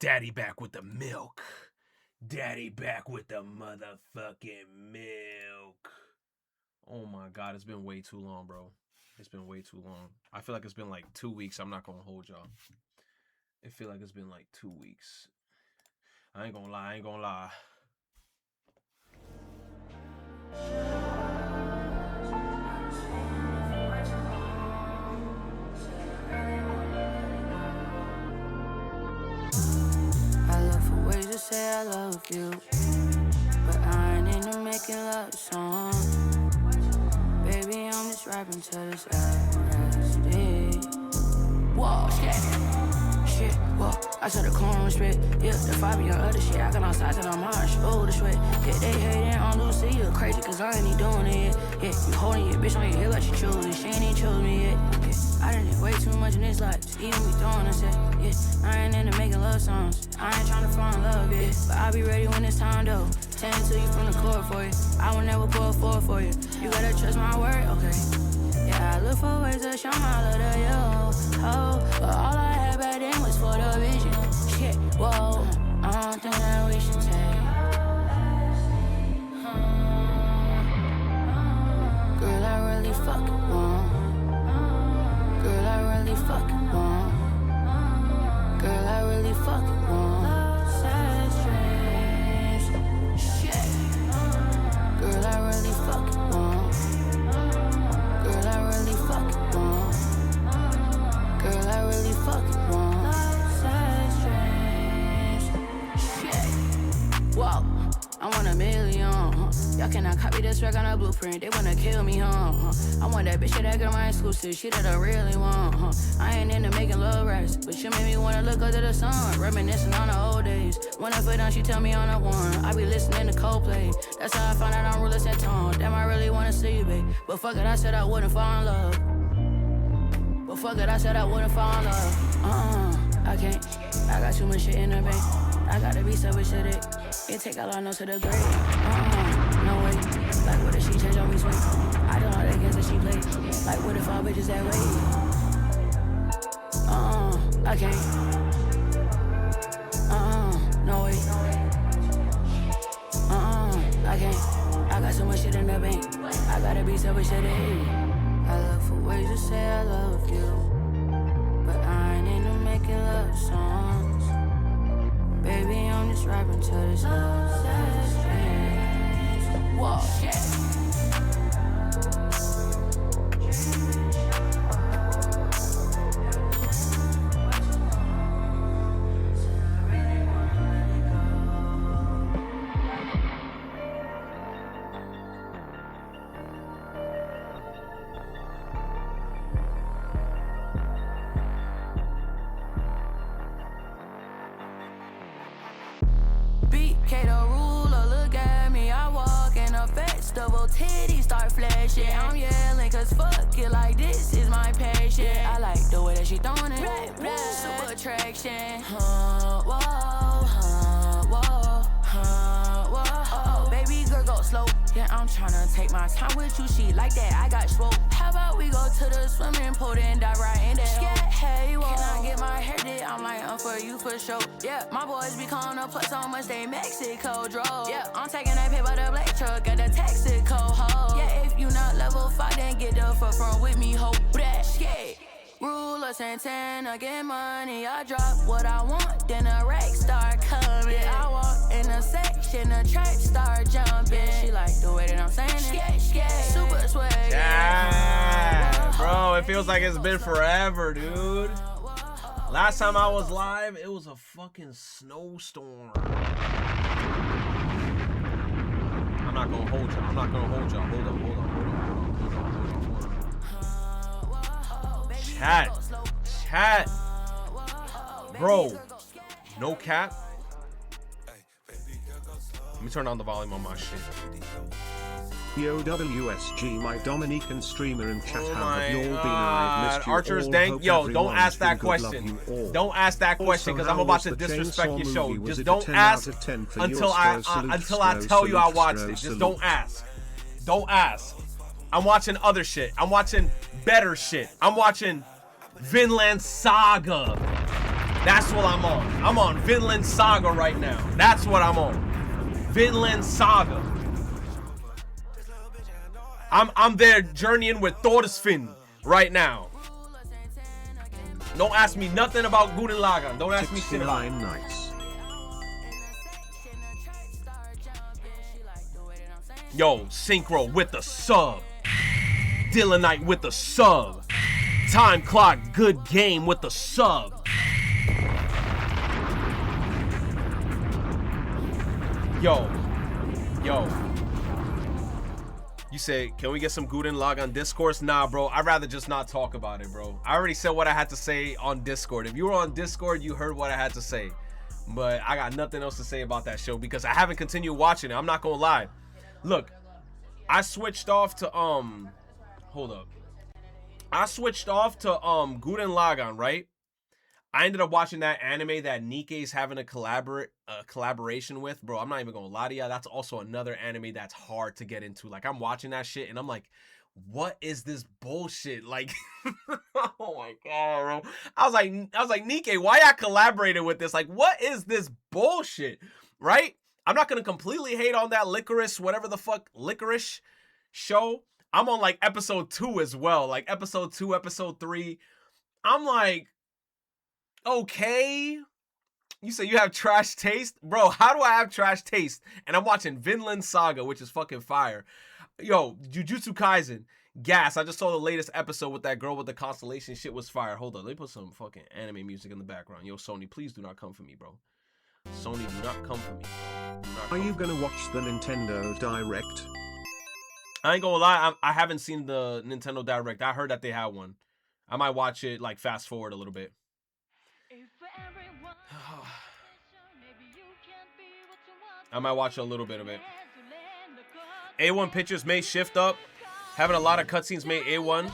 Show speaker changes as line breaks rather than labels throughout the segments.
Daddy back with the milk. Daddy back with the motherfucking milk. Oh my God, it's been way too long, bro. It's been way too long. I feel like it's been like 2 weeks. I'm not gonna hold y'all. It feel like it's been like 2 weeks. I ain't gonna lie.
I look for ways to say I love you, but I ain't into making love songs. Baby, I'm just rapping to this LSD. Whoa, shit, whoa. I said the corn spit, yeah, the 5 on other shit. I got outside till I'm hard, shoulder sweat. Yeah, they hating on Lucia, crazy cause I ain't even doing it yet. Yeah, you holding your bitch on your hip like she choose it, she ain't even choose me yet. Yeah, I done did way too much in this life, just even me throwing a set. Yeah, I ain't into making love songs, I ain't tryna fall in love yet. But I'll be ready when it's time though, tend to you from the court for you. I will never pull forward for you, you gotta trust my word, okay. Yeah, I look for ways to show my love to you, oh, but all I had back then was for the vision. Shit, whoa, I don't think that we should take. Girl, I really fucking want. Girl, I really fucking want. Girl, I really fucking want. Sad dreams. Shit. Girl, I really fucking want. Girl, I really fucking want. Girl, I really fucking want. Sad dreams. Shit. Whoa. I want a million, Y'all cannot copy this track on a blueprint. They wanna kill me, I want that bitch that girl my exclusive. She that I really want, I ain't into making love raps, but she made me wanna look up to the sun, reminiscing on the old days. When I put down, she tell me on the one. I be listening to Coldplay. That's how I found out I'm ruthless at tone. Damn, I really wanna see you, babe. But fuck it, I said I wouldn't fall in love. But fuck it, I said I wouldn't fall in love. I can't. I got too much shit in the bank. I gotta be selfish with it. It take all I know to the grave. No way. Like what if she change on me swing? I don't know the games that she play. Like what if all bitches that way? I can't. No way. I can't. I got so much shit in the bank. I gotta be selfish with it. I look for ways to say I love you, but I ain't into making love songs. Baby, I'm just rapping to this love. Whoa, shit. BK the ruler, look at me, I walk in a festival, titties start flashing. I'm yelling cause fuck it, like this is my passion. I like the way that she throwing it, super attraction. Whoa, oh, baby girl go slow. Yeah, I'm tryna take my time with you, she like that, I got swope. How about we go to the swimming pool and dive right in there? Yeah, hey, whoa. Can I get my hair did? I'm like, for you for sure. Yeah, my boys be calling up plus so much they Mexico drove. Yeah, I'm taking that paper, the black truck at the Texaco hoe. Yeah, if you not level 5, then get the front with me, hope that shit. Ruler Santana, get money, I drop what I want, then a rack start coming. Yeah, I walk in a section, the trap start jumping. She like the way that I'm saying it. Super swag.
Yeah, bro, it feels like it's been forever, dude. Last time I was live, it was a fucking snowstorm. I'm not gonna hold y'all. Hold on. Chat. Bro, no cap. Let me turn on the volume on my shit.
Yo WSG, my Dominican streamer and chat,
Oh
how
my
have you all been?
God.
I've missed you
Archer's
all.
dank.
Hope
Yo, don't
everyone's
ask that
been good. Love
question.
you all.
Don't ask that question because I'm about to disrespect your show. Just don't ask until I tell you I watched it. Just don't ask. Don't ask. I'm watching other shit. I'm watching better shit. I'm watching Vinland Saga. That's what I'm on. I'm on Vinland Saga right now. That's what I'm on. Vinland Saga. I'm there journeying with Thorfinn right now. Don't ask me nothing about Gurren Lagann. Don't ask me shit about it.
Nice.
Yo, Synchro with the sub. Dylanite with the sub. Time Clock, good game with the sub. Yo. You say, can we get some Gurren Lagann discourse? Nah, bro. I'd rather just not talk about it, bro. I already said what I had to say on Discord. If you were on Discord, you heard what I had to say. But I got nothing else to say about that show because I haven't continued watching it. I'm not gonna lie. Look, I switched off to hold up. I switched off to Gurren Lagann, right? I ended up watching that anime that Nikkei's having a collaboration with. Bro, I'm not even gonna lie to you. That's also another anime that's hard to get into. Like, I'm watching that shit and I'm like, what is this bullshit? Like, oh my god, bro. I was like, Nikkei, why y'all collaborated with this? Like, what is this bullshit? Right? I'm not gonna completely hate on that Licorice, whatever the fuck, Licorice show. I'm on like episode 2 as well. Like episode 2, episode 3. I'm like, okay. You say you have trash taste? Bro, how do I have trash taste? And I'm watching Vinland Saga, which is fucking fire. Yo, Jujutsu Kaisen, gas. I just saw the latest episode with that girl with the constellation. Shit was fire. Hold on, let me put some fucking anime music in the background. Yo, Sony, please do not come for me, bro. Sony, do not come for me.
Are you gonna watch the Nintendo Direct?
I ain't gonna lie, I haven't seen the Nintendo Direct. I heard that they had one. I might watch it, like, fast forward a little bit. I might watch a little bit of it. A1 Pictures may shift up. Having a lot of cutscenes made A1.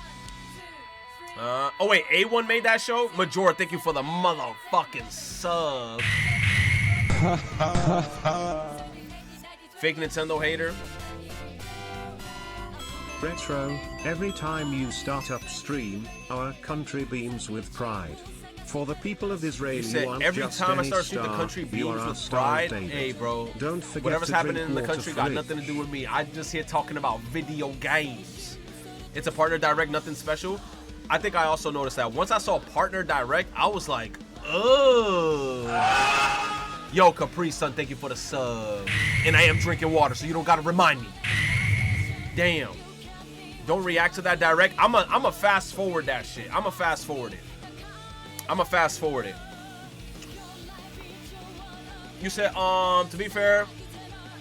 Oh wait, A1 made that show? Majora, thank you for the motherfucking sub. Fake Nintendo hater.
Retro, every time you start up stream, our country beams with pride. For the people of Israel,
you said every time I start streaming, the country beams with pride. Hey, bro.
Don't forget
whatever's
to
happening in the
water
country got nothing to do with me. I'm just here talking about video games. It's a partner direct, nothing special. I think I also noticed that once I saw partner direct, I was like, oh. Yo, Capri Sun, thank you for the sub. And I am drinking water, so you don't gotta remind me. Damn. Don't react to that direct. I'm a fast forward that shit. I'm a fast forward it. You said, to be fair,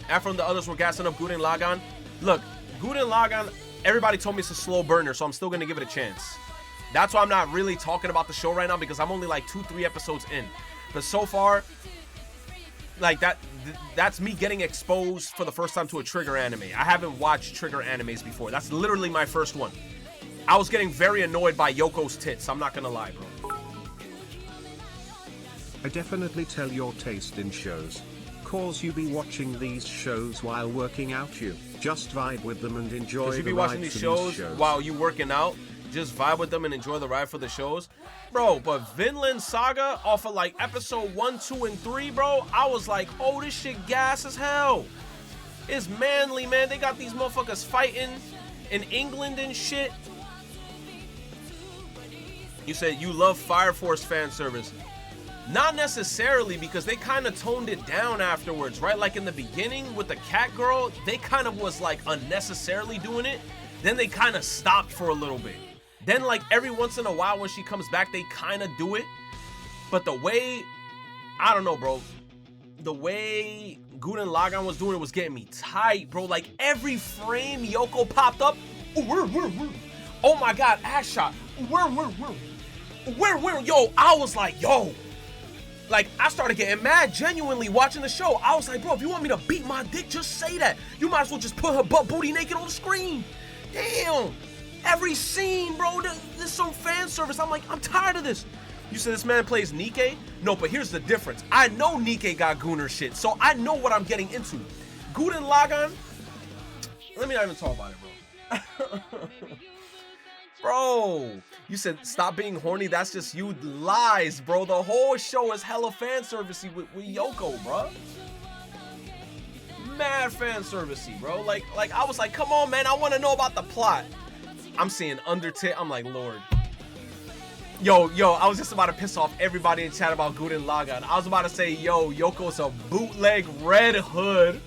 Afro and the others were gassing up Gurren Lagann. Look, Gurren Lagann, everybody told me it's a slow burner, so I'm still gonna give it a chance. That's why I'm not really talking about the show right now, because I'm only like 2-3 episodes in. But so far, like that's me getting exposed for the first time to a Trigger anime. I haven't watched Trigger animes before. That's literally my first one. I was getting very annoyed by Yoko's tits. I'm not gonna lie, bro.
I definitely tell your taste in shows. Cause you be watching these shows while working out, you just vibe with them and enjoy
you
the
be watching
ride
these
for
shows while you working out, just vibe with them and enjoy the ride for the shows. Bro, but Vinland Saga off of like episode 1, 2, and 3, bro, I was like, oh, this shit gas as hell. It's manly, man. They got these motherfuckers fighting in England and shit. You said you love Fire Force fan service. Not necessarily, because they kind of toned it down afterwards, right? Like in the beginning with the cat girl, they kind of was like unnecessarily doing it. Then they kind of stopped for a little bit. Then like every once in a while when she comes back, they kind of do it. But the way, I don't know, bro. The way Gurren Lagann was doing it was getting me tight, bro. Like every frame Yoko popped up. Oh my God, ass shot. Yo, I was like, yo. Like, I started getting mad genuinely watching the show. I was like, bro, if you want me to beat my dick, just say that. You might as well just put her butt booty naked on the screen. Damn. Every scene, bro, there's some fan service. I'm like, I'm tired of this. You said this man plays Nikkei? No, but here's the difference. I know Nikkei got Gooner shit, so I know what I'm getting into. Gurren Lagann, let me not even talk about it, bro. Bro, you said stop being horny. That's just you. Lies, bro. The whole show is hella fan servicey with Yoko, bro. Mad fan servicey, bro. Like I was like, come on, man. I want to know about the plot. I'm seeing Undertale. I'm like, Lord. Yo, I was just about to piss off everybody in chat about Gurren Lagann. I was about to say, yo, Yoko's a bootleg Red Hood.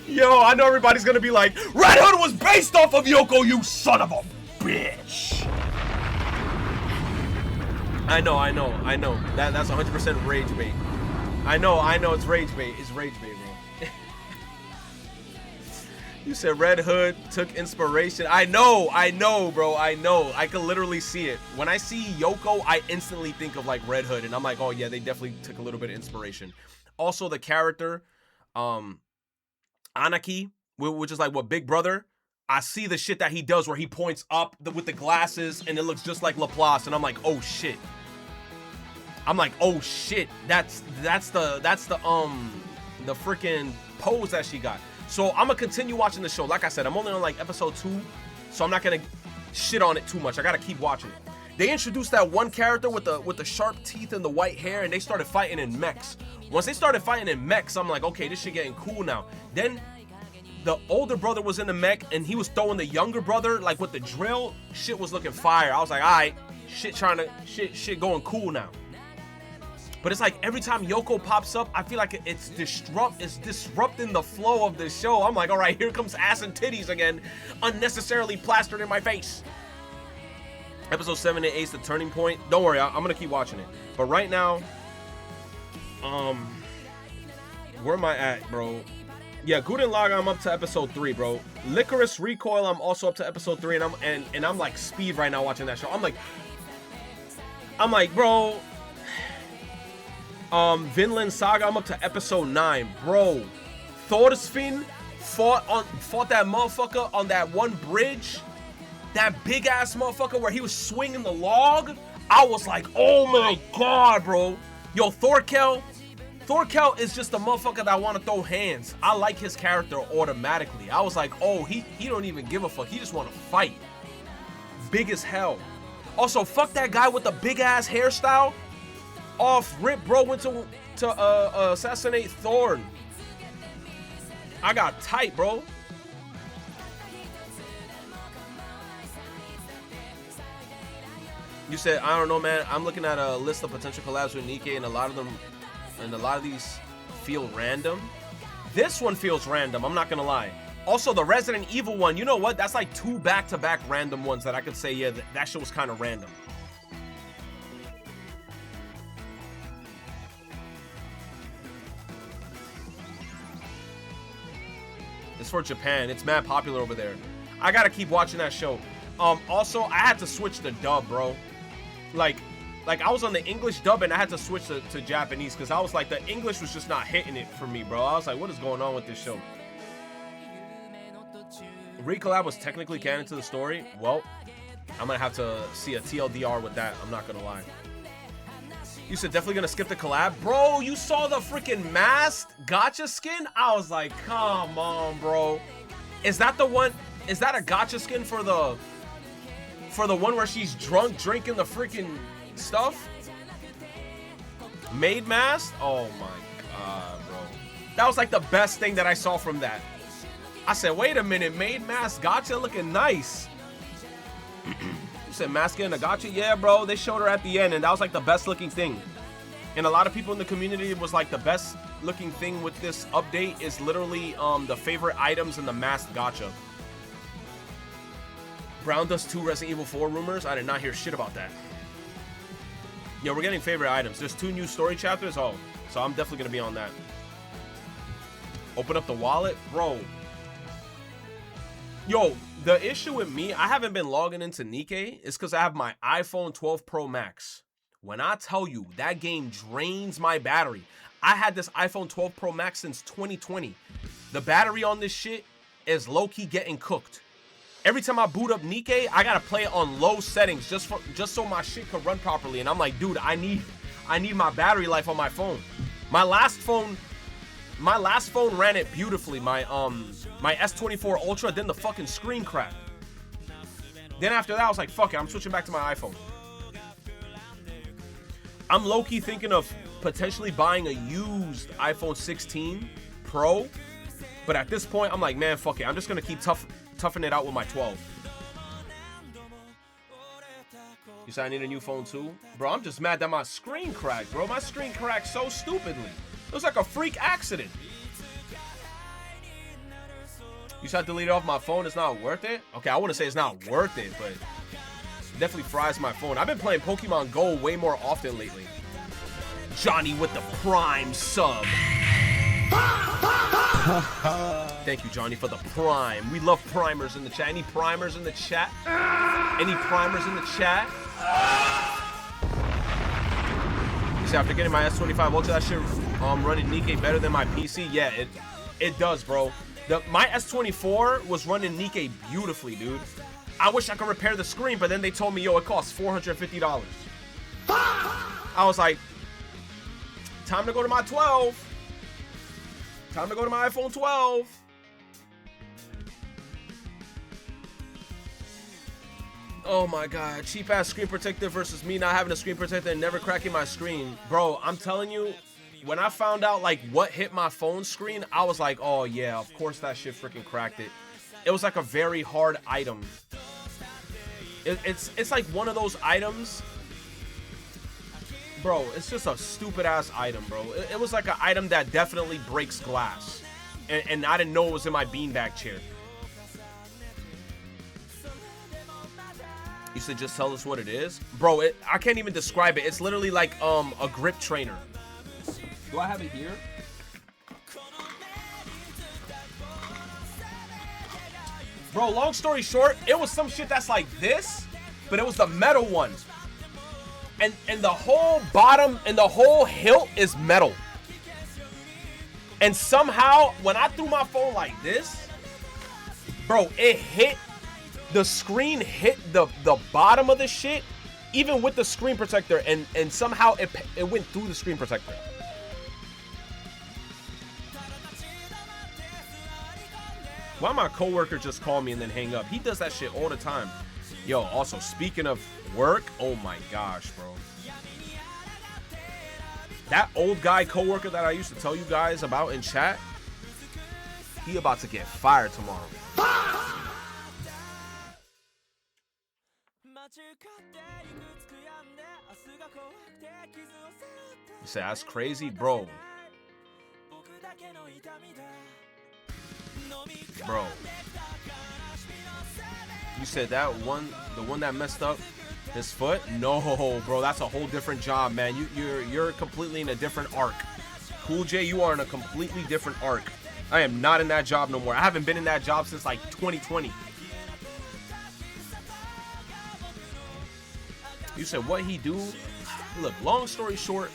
Yo, I know everybody's gonna be like, Red Hood was based off of Yoko, you son of a bitch. I know. That's 100% rage bait. I know, it's rage bait. It's rage bait, bro. You said Red Hood took inspiration. I know, bro. I know. I can literally see it. When I see Yoko, I instantly think of like Red Hood, and I'm like, oh yeah, they definitely took a little bit of inspiration. Also, the character, Anaki, which is like what Big Brother. I see the shit that he does where he points up with the glasses, and it looks just like Laplace, and I'm like, oh shit. That's the freaking pose that she got. So I'm gonna continue watching the show. Like I said, I'm only on like episode 2, so I'm not gonna shit on it too much. I gotta keep watching it. They introduced that one character with the sharp teeth and the white hair, and they started fighting in mechs. Once they started fighting in mechs, I'm like, okay, this shit getting cool now. Then the older brother was in the mech, and he was throwing the younger brother like with the drill. Shit was looking fire. I was like, all right, shit going cool now. But it's like every time Yoko pops up, I feel like it's disrupting the flow of the show. I'm like, all right, here comes ass and titties again, unnecessarily plastered in my face. Episode 7 and 8 is the turning point. Don't worry, I'm gonna keep watching it. But right now, where am I at, bro? Yeah, Gurren Lagann, I'm up to episode 3, bro. Licorice Recoil, I'm also up to episode 3, and I'm like speed right now watching that show. I'm like, bro. Vinland Saga, I'm up to episode 9, bro. Thorfinn fought that motherfucker on that one bridge, that big ass motherfucker where he was swinging the log. I was like, oh my god, bro. Yo, Thorkel is just a motherfucker that I want to throw hands. I like his character automatically. I was like, oh, he don't even give a fuck. He just want to fight. Big as hell. Also, fuck that guy with the big ass hairstyle. Off rip, bro, went to assassinate Thorn. I got tight, bro. You said, I don't know, man. I'm looking at a list of potential collabs with Nikke, and a lot of these feel random. This one feels random, I'm not gonna lie. Also, the Resident Evil one, you know what? That's like 2 back-to-back random ones that I could say, yeah, that shit was kind of random. It's for Japan. It's mad popular over there. I gotta keep watching that show. Also, I had to switch the dub, bro. Like I was on the English dub and I had to switch to Japanese because I was like, the English was just not hitting it for me, bro. I was like, what is going on with this show? Recollab was technically canon to the story. Well, I'm gonna have to see a TLDR with that. I'm not gonna lie. You said definitely gonna skip the collab, bro. You saw the freaking masked gacha skin? I was like, come on, bro. Is that the one? Is that a gacha skin for the one where she's drunk drinking the freaking stuff? Maid mask? Oh my god, bro. That was like the best thing that I saw from that. I said, wait a minute, maid mask gacha looking nice. You said Maska and a gacha? Yeah, bro. They showed her at the end, and that was like the best looking thing. And a lot of people in the community was like, the best looking thing with this update is literally the favorite items in the masked gacha. Brown Dust 2 Resident Evil 4 rumors? I did not hear shit about that. Yeah, we're getting favorite items. There's 2 new story chapters. Oh, so I'm definitely gonna be on that. Open up the wallet, bro. Yo, the issue with me, I haven't been logging into Nikke, is because I have my iPhone 12 Pro Max. When I tell you that game drains my battery, I had this iPhone 12 Pro Max since 2020. The battery on this shit is low-key getting cooked. Every time I boot up Nikke, I gotta play it on low settings just so my shit could run properly. And I'm like, dude, I need my battery life on my phone. My last phone my last phone ran it beautifully. My S24 Ultra, then the fucking screen cracked. Then after that, I was like, fuck it, I'm switching back to my iPhone. I'm low-key thinking of potentially buying a used iPhone 16 Pro. But at this point, I'm like, man, fuck it. I'm just going to keep toughing it out with my 12. You said I need a new phone too? Bro, I'm just mad that my screen cracked, bro. My screen cracked so stupidly. It was like a freak accident. You said I delete it off my phone. It's not worth it? Okay, I wouldn't say it's not worth it, but it definitely fries my phone. I've been playing Pokemon Go way more often lately. Johnny with the Prime sub. Thank you, Johnny, for the Prime. We love primers in the chat. Any primers in the chat? Any primers in the chat? You see, after getting my S25 Ultra, that shit running Nikkei better than my PC? Yeah, it does, bro. My S24 was running Nikkei beautifully, dude. I wish I could repair the screen, but then they told me, yo, it costs $450. I was like, time to go to my 12. Time to go to my iPhone 12. Oh my god, cheap ass screen protector versus me not having a screen protector and never cracking my screen. Bro, I'm telling you, when I found out like what hit my phone screen, I was like, oh yeah, of course that shit freaking cracked it. It was like a very hard item. It's like one of those items. Bro, it's just a stupid ass item, bro. It was like an item that definitely breaks glass. And I didn't know it was in my beanbag chair. You should just tell us what it is. Bro, I can't even describe it. It's literally like a grip trainer. Do I have it here? Bro, long story short, it was some shit that's like this, but it was the metal one. And the whole bottom and the whole hilt is metal. And somehow, when I threw my phone like this, bro, it hit, the screen hit the bottom of the shit, even with the screen protector, and somehow it went through the screen protector. Why my coworker just call me and then hang up? He does that shit all the time. Yo, also, speaking of work, oh my gosh, bro. That old guy coworker that I used to tell you guys about in chat, he about to get fired tomorrow. You say that's crazy, bro. Bro. You said that one, the one that messed up his foot? No, bro, that's a whole different job, man. You're completely in a different arc. Cool J, you are in a completely different arc. I am not in that job no more. I haven't been in that job since like 2020. You said what he do? Look, long story short,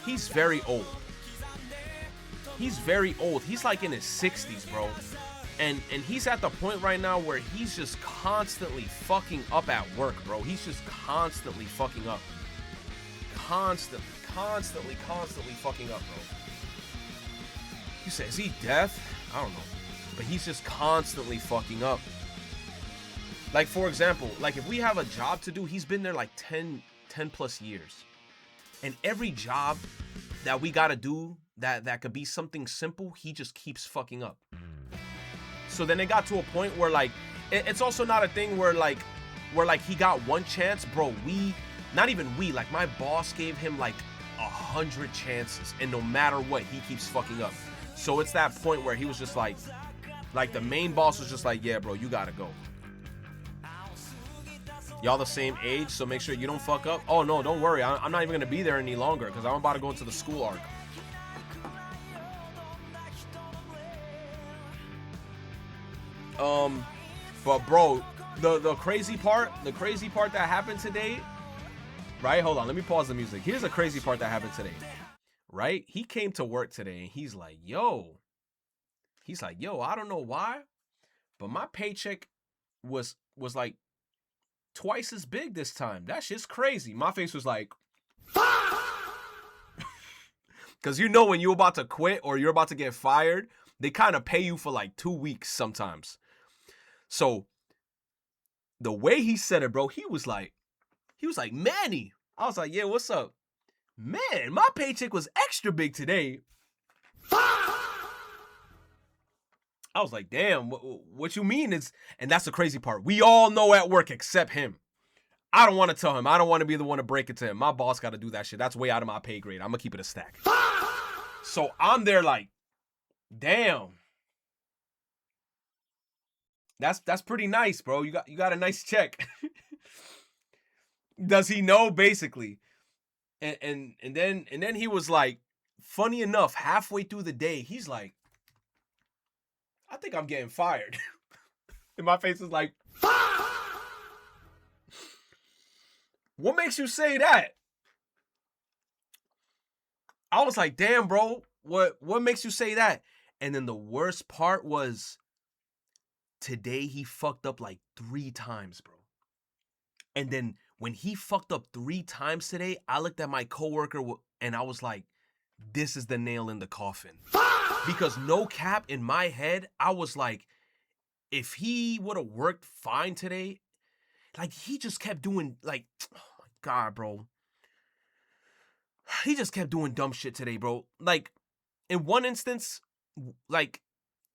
he's very old. He's very old. He's like in his 60s, bro. And he's at the point right now where he's just constantly fucking up at work, bro. He's just constantly fucking up. Constantly fucking up, bro. You say, is he deaf? I don't know. But he's just constantly fucking up. Like, for example, like if we have a job to do, he's been there like 10 plus years. And every job that we gotta do that could be something simple, he just keeps fucking up. So then it got to a point where like it's also not a thing where like he got one chance, bro. Not even we, like my boss gave him like 100 chances, and no matter what, he keeps fucking up. So it's that point where he was just like the main boss was just like, yeah, bro, you gotta go. Y'all the same age, so make sure you don't fuck up. Oh no, don't worry, I'm not even gonna be there any longer because I'm about to go into the school arc. But bro, the crazy part that happened today, right? Hold on, let me pause the music. Here's the crazy part that happened today, right? He came to work today and he's like, yo, I don't know why, but my paycheck was like twice as big this time. That shit's crazy. My face was like, Because you know when you're about to quit or you're about to get fired, they kind of pay you for like 2 weeks sometimes. So the way he said it, bro, he was like, Manny. I was like, yeah, what's up? Man, my paycheck was extra big today. I was like, damn, what you mean is, and that's the crazy part. We all know at work except him. I don't want to tell him. I don't want to be the one to break it to him. My boss got to do that shit. That's way out of my pay grade. I'm going to keep it a stack. So I'm there like, damn. That's pretty nice, bro. You got a nice check. Does he know, basically? And then he was like, funny enough, halfway through the day, he's like, I think I'm getting fired. And my face is like, what makes you say that? I was like, damn, bro, what makes you say that? And then the worst part was, today he fucked up like 3 times, bro. And then when he fucked up 3 times today, I looked at my coworker and I was like, this is the nail in the coffin. Because no cap, in my head, I was like, if he would have worked fine today, like he just kept doing like, oh my God, bro. He just kept doing dumb shit today, bro. Like in one instance, like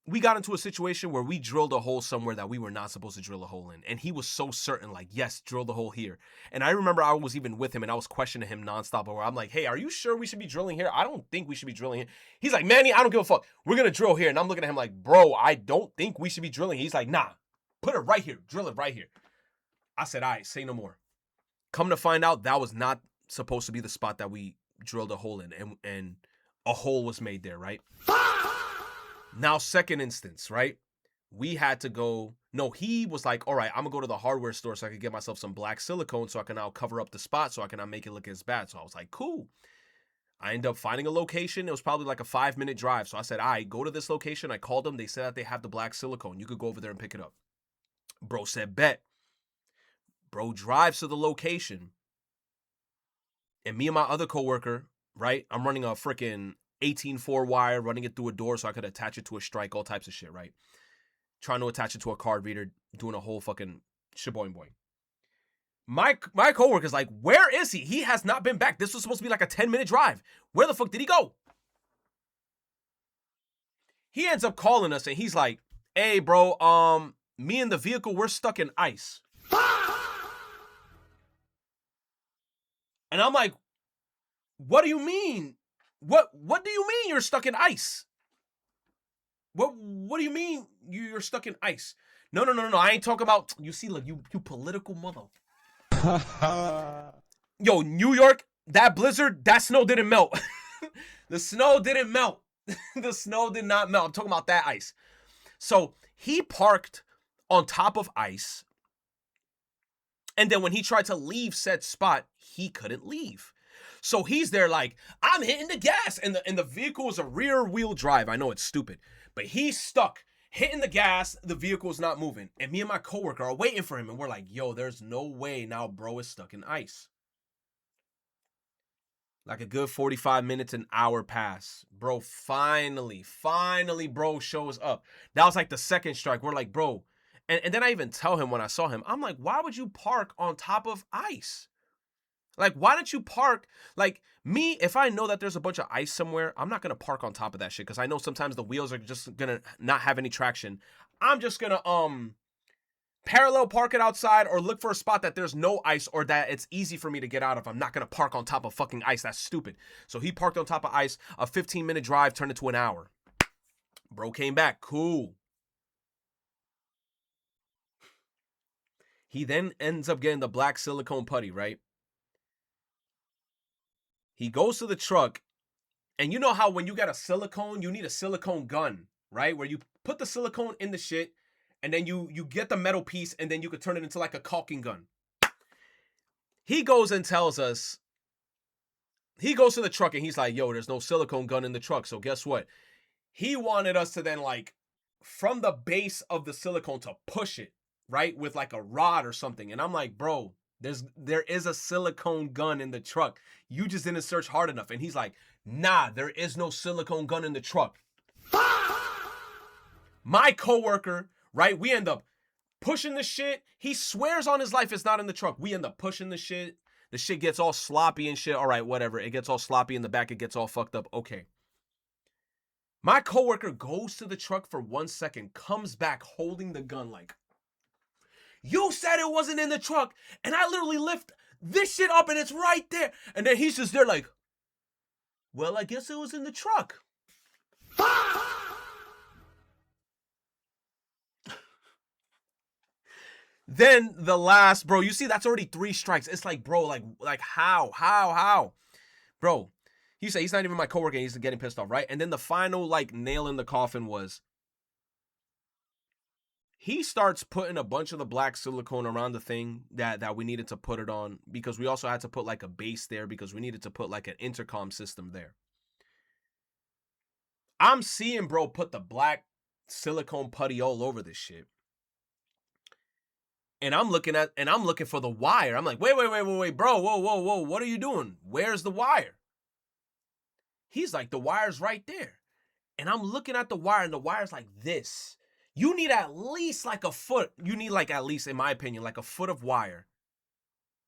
we got into a situation where we drilled a hole somewhere that we were not supposed to drill a hole in. And he was so certain, like, yes, drill the hole here. And I remember I was even with him and I was questioning him nonstop. Where I'm like, hey, are you sure we should be drilling here? I don't think we should be drilling here. He's like, Manny, I don't give a fuck. We're going to drill here. And I'm looking at him like, bro, I don't think we should be drilling. He's like, nah, put it right here. Drill it right here. I said, all right, say no more. Come to find out, that was not supposed to be the spot that we drilled a hole in. And a hole was made there, right? Now, second instance, right? We had to go. No, he was like, all right, I'm going to go to the hardware store so I could get myself some black silicone so I can now cover up the spot so I can not make it look as bad. So I was like, cool. I ended up finding a location. It was probably like a 5-minute drive. So I said, all right, go to this location. I called them. They said that they have the black silicone. You could go over there and pick it up. Bro said, bet. Bro drives to the location. And me and my other coworker, right? I'm running a freaking 18-4 wire, running it through a door so I could attach it to a strike, all types of shit, right? Trying to attach it to a card reader, doing a whole fucking shaboing boing. My coworker's like, where is he? He has not been back. This was supposed to be like a 10-minute drive. Where the fuck did he go? He ends up calling us and he's like, hey, bro, me and the vehicle, we're stuck in ice. And I'm like, what do you mean? What do you mean you're stuck in ice? What do you mean you're stuck in ice? No. I ain't talking about, you see, look, you political mother. Yo, New York, that blizzard, that snow didn't melt. The snow didn't melt. The snow did not melt. I'm talking about that ice. So he parked on top of ice. And then when he tried to leave said spot, he couldn't leave. So he's there like, I'm hitting the gas. And the vehicle is a rear wheel drive. I know it's stupid. But he's stuck, hitting the gas. The vehicle is not moving. And me and my coworker are waiting for him. And we're like, yo, there's no way now bro is stuck in ice. Like a good 45 minutes, an hour pass. Bro, finally, bro shows up. That was like the second strike. We're like, bro. And then I even tell him when I saw him, I'm like, why would you park on top of ice? Like, why don't you park? Like, me, if I know that there's a bunch of ice somewhere, I'm not going to park on top of that shit because I know sometimes the wheels are just going to not have any traction. I'm just going to parallel park it outside or look for a spot that there's no ice or that it's easy for me to get out of. I'm not going to park on top of fucking ice. That's stupid. So he parked on top of ice. A 15-minute drive turned into an hour. Bro came back. Cool. He then ends up getting the black silicone putty, right? He goes to the truck, and you know how when you got a silicone, you need a silicone gun, right? Where you put the silicone in the shit, and then you get the metal piece, and then you could turn it into like a caulking gun. He goes and tells us, he goes to the truck, and he's like, yo, there's no silicone gun in the truck, so guess what? He wanted us to then, like, from the base of the silicone to push it, right? With like a rod or something. And I'm like, bro, There is a silicone gun in the truck. You just didn't search hard enough. And he's like, nah, there is no silicone gun in the truck. My coworker, right? We end up pushing the shit. He swears on his life it's not in the truck. We end up pushing the shit. The shit gets all sloppy and shit. All right, whatever. It gets all sloppy in the back. It gets all fucked up. Okay. My coworker goes to the truck for 1 second, comes back holding the gun like, you said it wasn't in the truck, and I literally lift this shit up and it's right there. And then he's just there like, well, I guess it was in the truck. Then the last, bro, you see, that's already 3 strikes. It's like, bro, like how? Bro, he said he's not even my coworker and he's getting pissed off, right? And then the final, like, nail in the coffin was, he starts putting a bunch of the black silicone around the thing that we needed to put it on, because we also had to put like a base there because we needed to put like an intercom system there. I'm seeing bro put the black silicone putty all over this shit. And I'm looking for the wire. I'm like, wait, bro, whoa, what are you doing? Where's the wire? He's like, the wire's right there. And I'm looking at the wire, and the wire's like this. You need at least like a foot. You need like at least, in my opinion, like a foot of wire.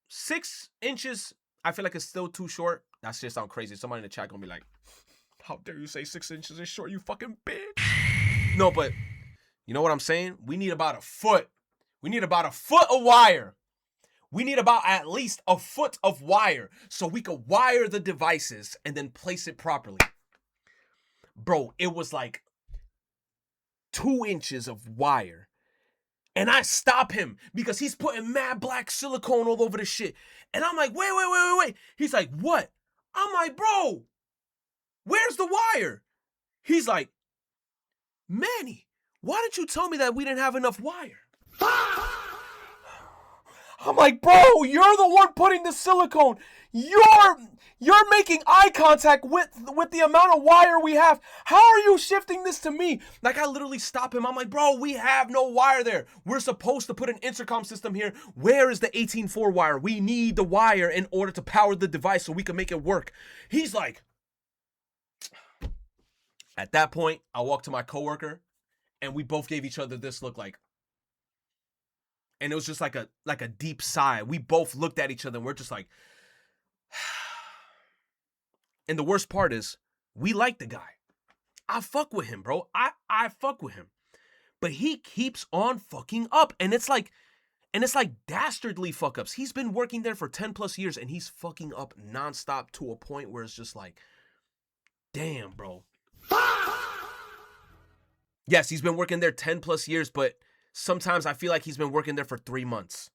6 inches, I feel like it's still too short. That shit sound crazy. Somebody in the chat gonna be like, how dare you say 6 inches is short, you fucking bitch. No, but you know what I'm saying? We need about a foot. We need about a foot of wire. We need about at least a foot of wire so we could wire the devices and then place it properly. Bro, it was like 2 inches of wire. And I stop him because he's putting mad black silicone all over the shit. And I'm like, wait. He's like, what? I'm like, bro, where's the wire? He's like, Manny, why didn't you tell me that we didn't have enough wire? I'm like, bro, you're the one putting the silicone. You're making eye contact with the amount of wire we have. How are you shifting this to me? Like, I literally stop him. I'm like, bro, we have no wire there. We're supposed to put an intercom system here. Where is the 18.4 wire? We need the wire in order to power the device so we can make it work. He's like, at that point, I walked to my coworker and we both gave each other this look like, and it was just like a deep sigh. We both looked at each other and we're just like, and the worst part is, we like the guy. I fuck with him, bro. I fuck with him. But he keeps on fucking up. And it's like dastardly fuck ups. He's been working there for 10 plus years and he's fucking up nonstop to a point where it's just like, damn, bro. Yes, he's been working there 10 plus years, but sometimes I feel like he's been working there for 3 months.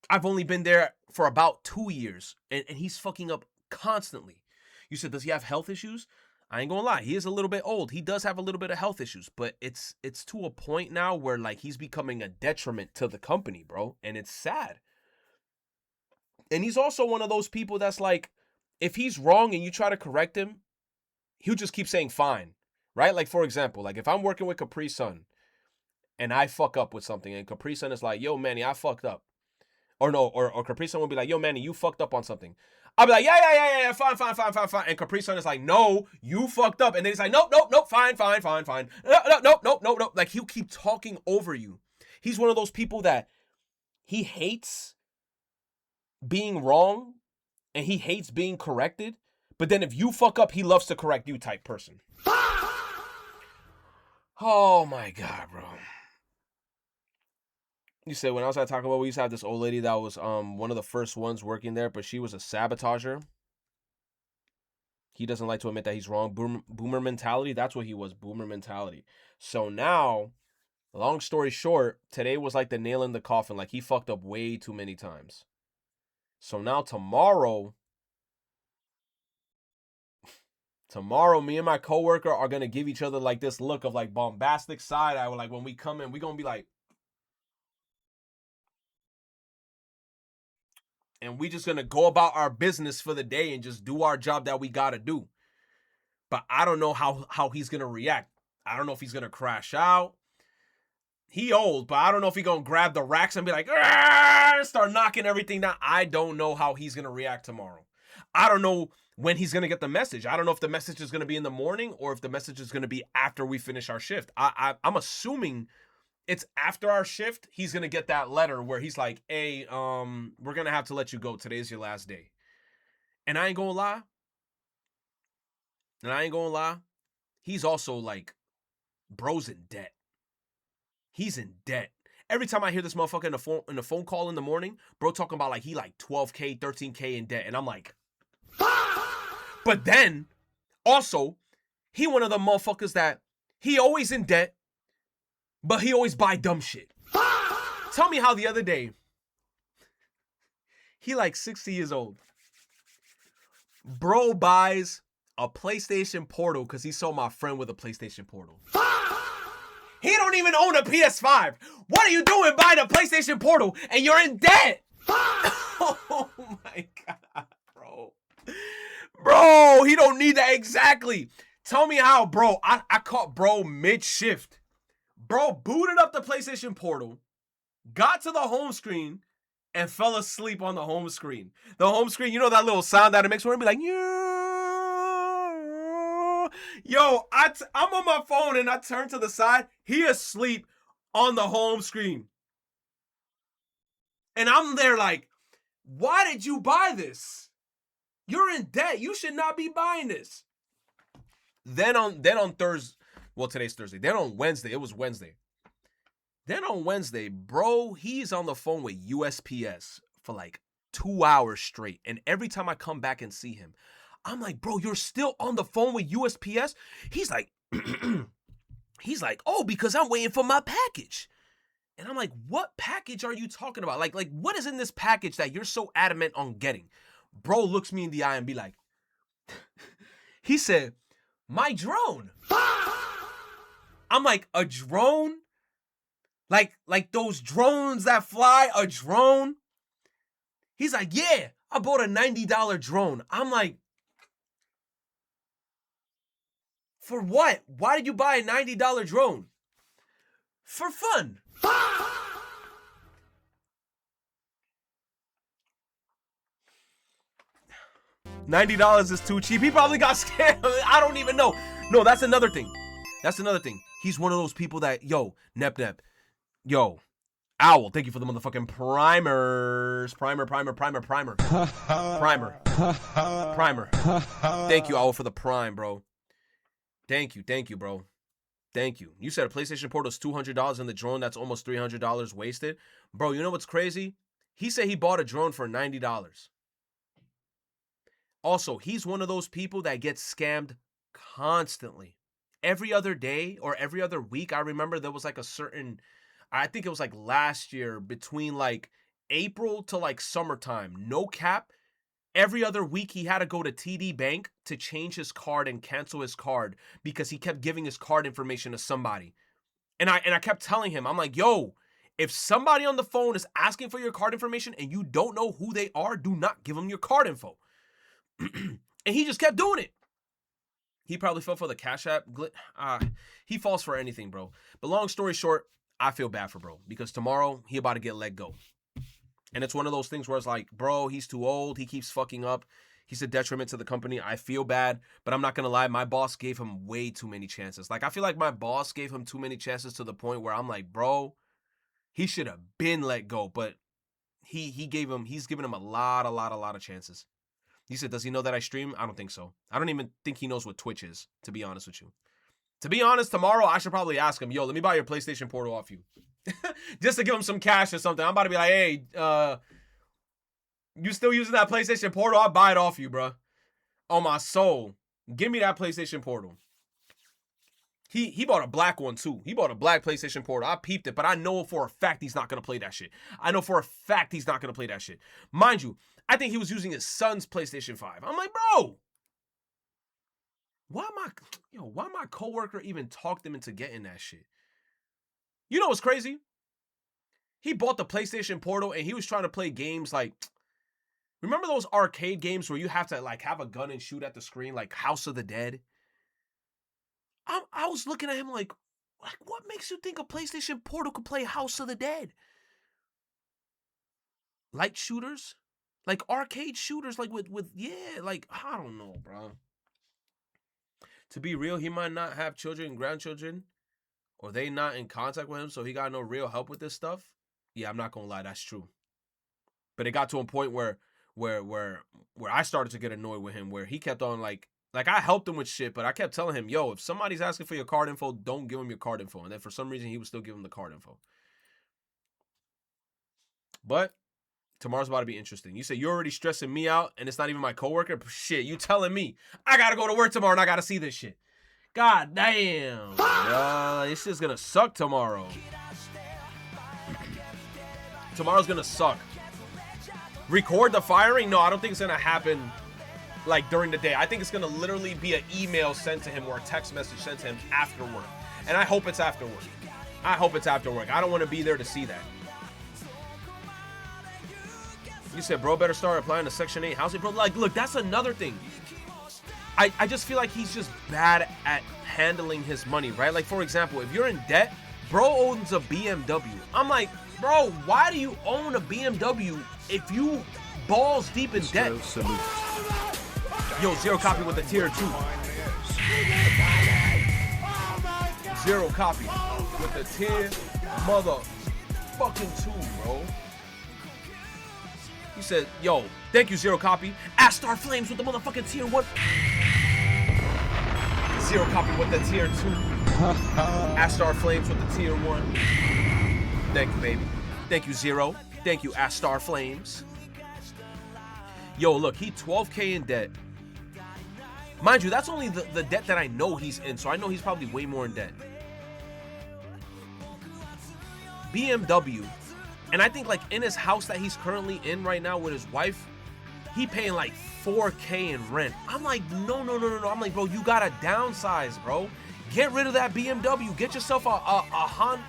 I've only been there for about 2 years, and he's fucking up constantly. You said, does he have health issues? I ain't gonna lie, he is a little bit old. He does have a little bit of health issues, but it's to a point now where like he's becoming a detriment to the company, bro, and it's sad. And he's also one of those people that's like, if he's wrong and you try to correct him, he'll just keep saying fine, right? Like, for example, like if I'm working with Capri Sun and I fuck up with something and Capri Sun is like, yo, Manny, I fucked up. Or no, or Capri Sun will be like, yo, Manny, you fucked up on something. I'll be like, yeah, fine. And Capri Sun is like, no, you fucked up. And then he's like, nope, fine. No. Like, he'll keep talking over you. He's one of those people that he hates being wrong and he hates being corrected. But then if you fuck up, he loves to correct you type person. Oh my God, bro. You said when I was at Taco Bell, we used to have this old lady that was one of the first ones working there, but she was a sabotager. He doesn't like to admit that he's wrong. Boomer mentality, that's what he was, boomer mentality. So now, long story short, today was like the nail in the coffin. Like, he fucked up way too many times. So now tomorrow, me and my coworker are going to give each other like this look of like bombastic side eye. Like, when we come in, we're going to be like, and we just gonna go about our business for the day and just do our job that we gotta do. But I don't know how he's gonna react. I don't know if he's gonna crash out. he old, but I don't know if he gonna grab the racks and be like, start knocking everything down. I don't know how he's gonna react tomorrow. I don't know when he's gonna get the message. I don't know if the message is gonna be in the morning or if the message is gonna be after we finish our shift. I'm assuming it's after our shift. He's gonna get that letter where he's like, "Hey, we're gonna have to let you go. Today's your last day." And I ain't gonna lie. He's also like, bro's in debt. He's in debt. Every time I hear this motherfucker in the phone call in the morning, bro talking about like he like 12K, 13K in debt. And I'm like, but then also, he one of the motherfuckers that he always in debt, but he always buy dumb shit. Tell me how the other day, he like 60 years old. Bro buys a PlayStation Portal because he saw my friend with a PlayStation Portal. He don't even own a PS5. What are you doing buying a PlayStation Portal and you're in debt? Oh my God, bro. Bro, he don't need that exactly. Tell me how, bro. I caught bro mid-shift. Bro booted up the PlayStation Portal, got to the home screen, and fell asleep on the home screen. The home screen, you know that little sound that it makes when it be like, yo, I'm on my phone and I turn to the side. He asleep on the home screen. And I'm there like, why did you buy this? You're in debt. You should not be buying this. Then on Thursday, well, today's Thursday. Then on Wednesday, it was Wednesday. Then on Wednesday, bro, he's on the phone with USPS for like 2 hours straight. And every time I come back and see him, I'm like, bro, you're still on the phone with USPS? He's like, oh, because I'm waiting for my package. And I'm like, what package are you talking about? Like, what is in this package that you're so adamant on getting? Bro looks me in the eye and be like, he said, my drone. I'm like, a drone? Like those drones that fly, a drone? He's like, yeah, I bought a $90 drone. I'm like, for what? Why did you buy a $90 drone? For fun. $90 is too cheap. He probably got scammed. I don't even know. No, that's another thing. He's one of those people that, yo, Nep. Yo, Owl, thank you for the motherfucking primers. Primer. Thank you, Owl, for the prime, bro. Thank you, bro. Thank you. You said a PlayStation Portal is $200 and the drone, that's almost $300 wasted. Bro, you know what's crazy? He said he bought a drone for $90. Also, he's one of those people that gets scammed constantly. Every other day or every other week, I remember there was like a certain, I think it was like last year, between like April to like summertime, no cap. Every other week, he had to go to TD Bank to change his card and cancel his card because he kept giving his card information to somebody. And I kept telling him, I'm like, yo, if somebody on the phone is asking for your card information and you don't know who they are, do not give them your card info. And he just kept doing it. He probably fell for the Cash App. He falls for anything, bro. But long story short, I feel bad for bro because tomorrow he about to get let go. And it's one of those things where it's like, bro, he's too old. He keeps fucking up. He's a detriment to the company. I feel bad, but I'm not going to lie. My boss gave him way too many chances. Like, I feel like my boss gave him too many chances to the point where I'm like, bro, he should have been let go. But he's given him a lot of chances. He said, does he know that I stream? I don't think so. I don't even think he knows what Twitch is, to be honest with you. To be honest, tomorrow I should probably ask him, yo, let me buy your PlayStation Portal off you. Just to give him some cash or something. I'm about to be like, hey, you still using that PlayStation Portal? I'll buy it off you, bro. On my soul. Give me that PlayStation Portal. He bought a black one too. He bought a black PlayStation Portal. I peeped it, but I know for a fact he's not going to play that shit. Mind you, I think he was using his son's PlayStation 5. I'm like, bro, why my coworker even talked him into getting that shit? You know what's crazy? He bought the PlayStation Portal and he was trying to play games like, remember those arcade games where you have to like have a gun and shoot at the screen, like House of the Dead? I was looking at him like, Like, what makes you think a PlayStation Portal could play House of the Dead? Light shooters? Like arcade shooters, like with yeah, like, I don't know, bro. To be real, he might not have children and grandchildren, or they not in contact with him, so he got no real help with this stuff. Yeah, I'm not gonna lie, that's true. But it got to a point where I started to get annoyed with him, where he kept on like I helped him with shit, but I kept telling him, yo, if somebody's asking for your card info, don't give him your card info. And then for some reason, he would still give him the card info. But tomorrow's about to be interesting. You say you're already stressing me out, and it's not even my coworker. Shit, you telling me I gotta go to work tomorrow and I gotta see this shit. God damn. This shit's gonna suck tomorrow. Tomorrow's gonna suck. Record the firing? No, I don't think it's gonna happen like during the day. I think it's gonna literally be an email sent to him or a text message sent to him after work. And I hope it's after work. I hope it's after work. I don't want to be there to see that. You said, bro, better start applying to Section 8 housing. Bro, like, look, that's another thing. I just feel like he's just bad at handling his money, right? Like, for example, if you're in debt, bro owns a BMW. I'm like, bro, why do you own a BMW if you balls deep in debt? Yo, zero copy with the tier 2. Zero copy with the tier motherfucking 2, bro. You said, yo, thank you, zero copy. Astar Flames with the motherfucking tier 1. Zero copy with the tier 2. Astar Flames with the tier 1. Thank you, baby. Thank you, Zero. Thank you, Astar Flames. Yo, look, he 12K in debt. Mind you, that's only the debt that I know he's in, so I know he's probably way more in debt. BMW, and I think like in his house that he's currently in right now with his wife, he paying like 4K in rent. I'm like, no. I'm like, bro, you gotta downsize, bro. Get rid of that BMW. Get yourself a Honda.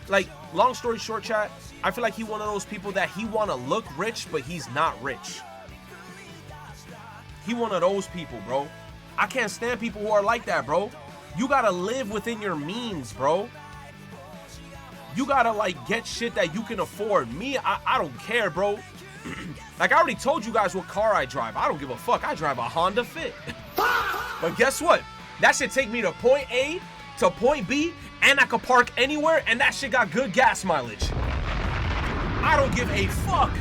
Like, long story short, chat, I feel like he one of those people that he wanna look rich, but he's not rich. He one of those people, bro. I can't stand people who are like that, bro. You gotta live within your means, bro. You gotta, like, get shit that you can afford. Me, I don't care, bro. Like, I already told you guys what car I drive. I don't give a fuck. I drive a Honda Fit. But guess what? That shit take me to point A to point B, and I could park anywhere, and that shit got good gas mileage. I don't give a fuck.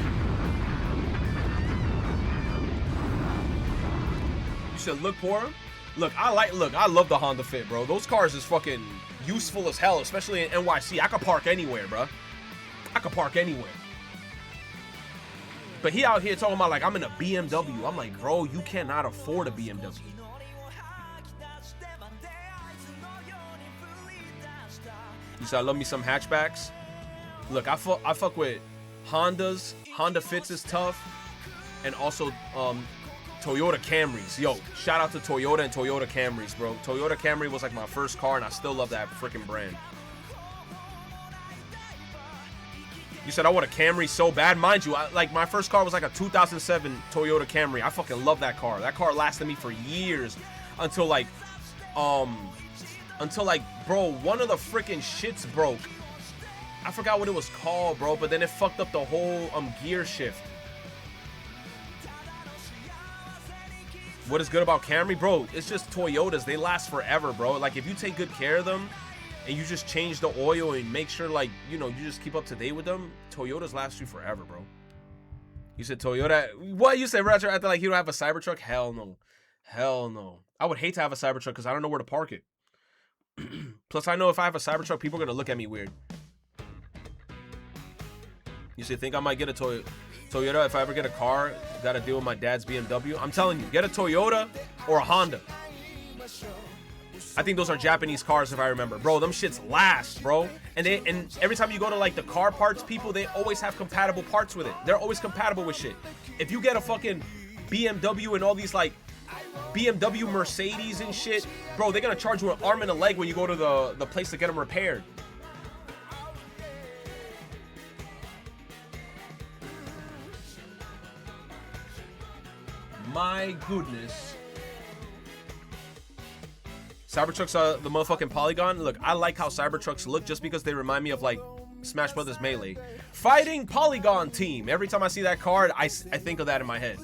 You said look for him? Look, I love the Honda Fit, bro. Those cars is fucking useful as hell, especially in NYC. I could park anywhere, bro. I could park anywhere. But he out here talking about like I'm in a BMW. I'm like, bro, you cannot afford a BMW. You said I love me some hatchbacks. Look, I fuck with Hondas. Honda Fits is tough, and also Toyota Camrys. Yo, shout out to Toyota and Toyota Camrys, bro. Toyota Camry was like my first car, and I still love that freaking brand. You said I want a Camry so bad. Mind you, like my first car was like a 2007 Toyota Camry. I fucking love that car. That car lasted me for years until like, bro, one of the freaking shits broke. I forgot what it was called, bro, but then it fucked up the whole gear shift. What is good about Camry? Bro, it's just Toyotas. They last forever, bro. Like, if you take good care of them and you just change the oil and make sure, like, you know, you just keep up to date with them, Toyotas last you forever, bro. You said Toyota. What? You said Roger after, like, you don't have a Cybertruck? Hell no. Hell no. I would hate to have a Cybertruck because I don't know where to park it. Plus, I know if I have a Cybertruck, people are going to look at me weird. You said, think I might get a Toyota if I ever get a car, gotta deal with my dad's BMW. I'm telling you, get a Toyota or a Honda. I think those are Japanese cars if I remember. Bro, them shits last, bro. And every time you go to like the car parts people, they always have compatible parts with it. They're always compatible with shit. If you get a fucking BMW and all these like BMW Mercedes and shit, bro, they're gonna charge you an arm and a leg when you go to the place to get them repaired. My goodness. Cybertruck's the motherfucking Polygon. Look, I like how Cybertrucks look just because they remind me of like Smash Brothers Melee. Fighting Polygon Team. Every time I see that card, I think of that in my head.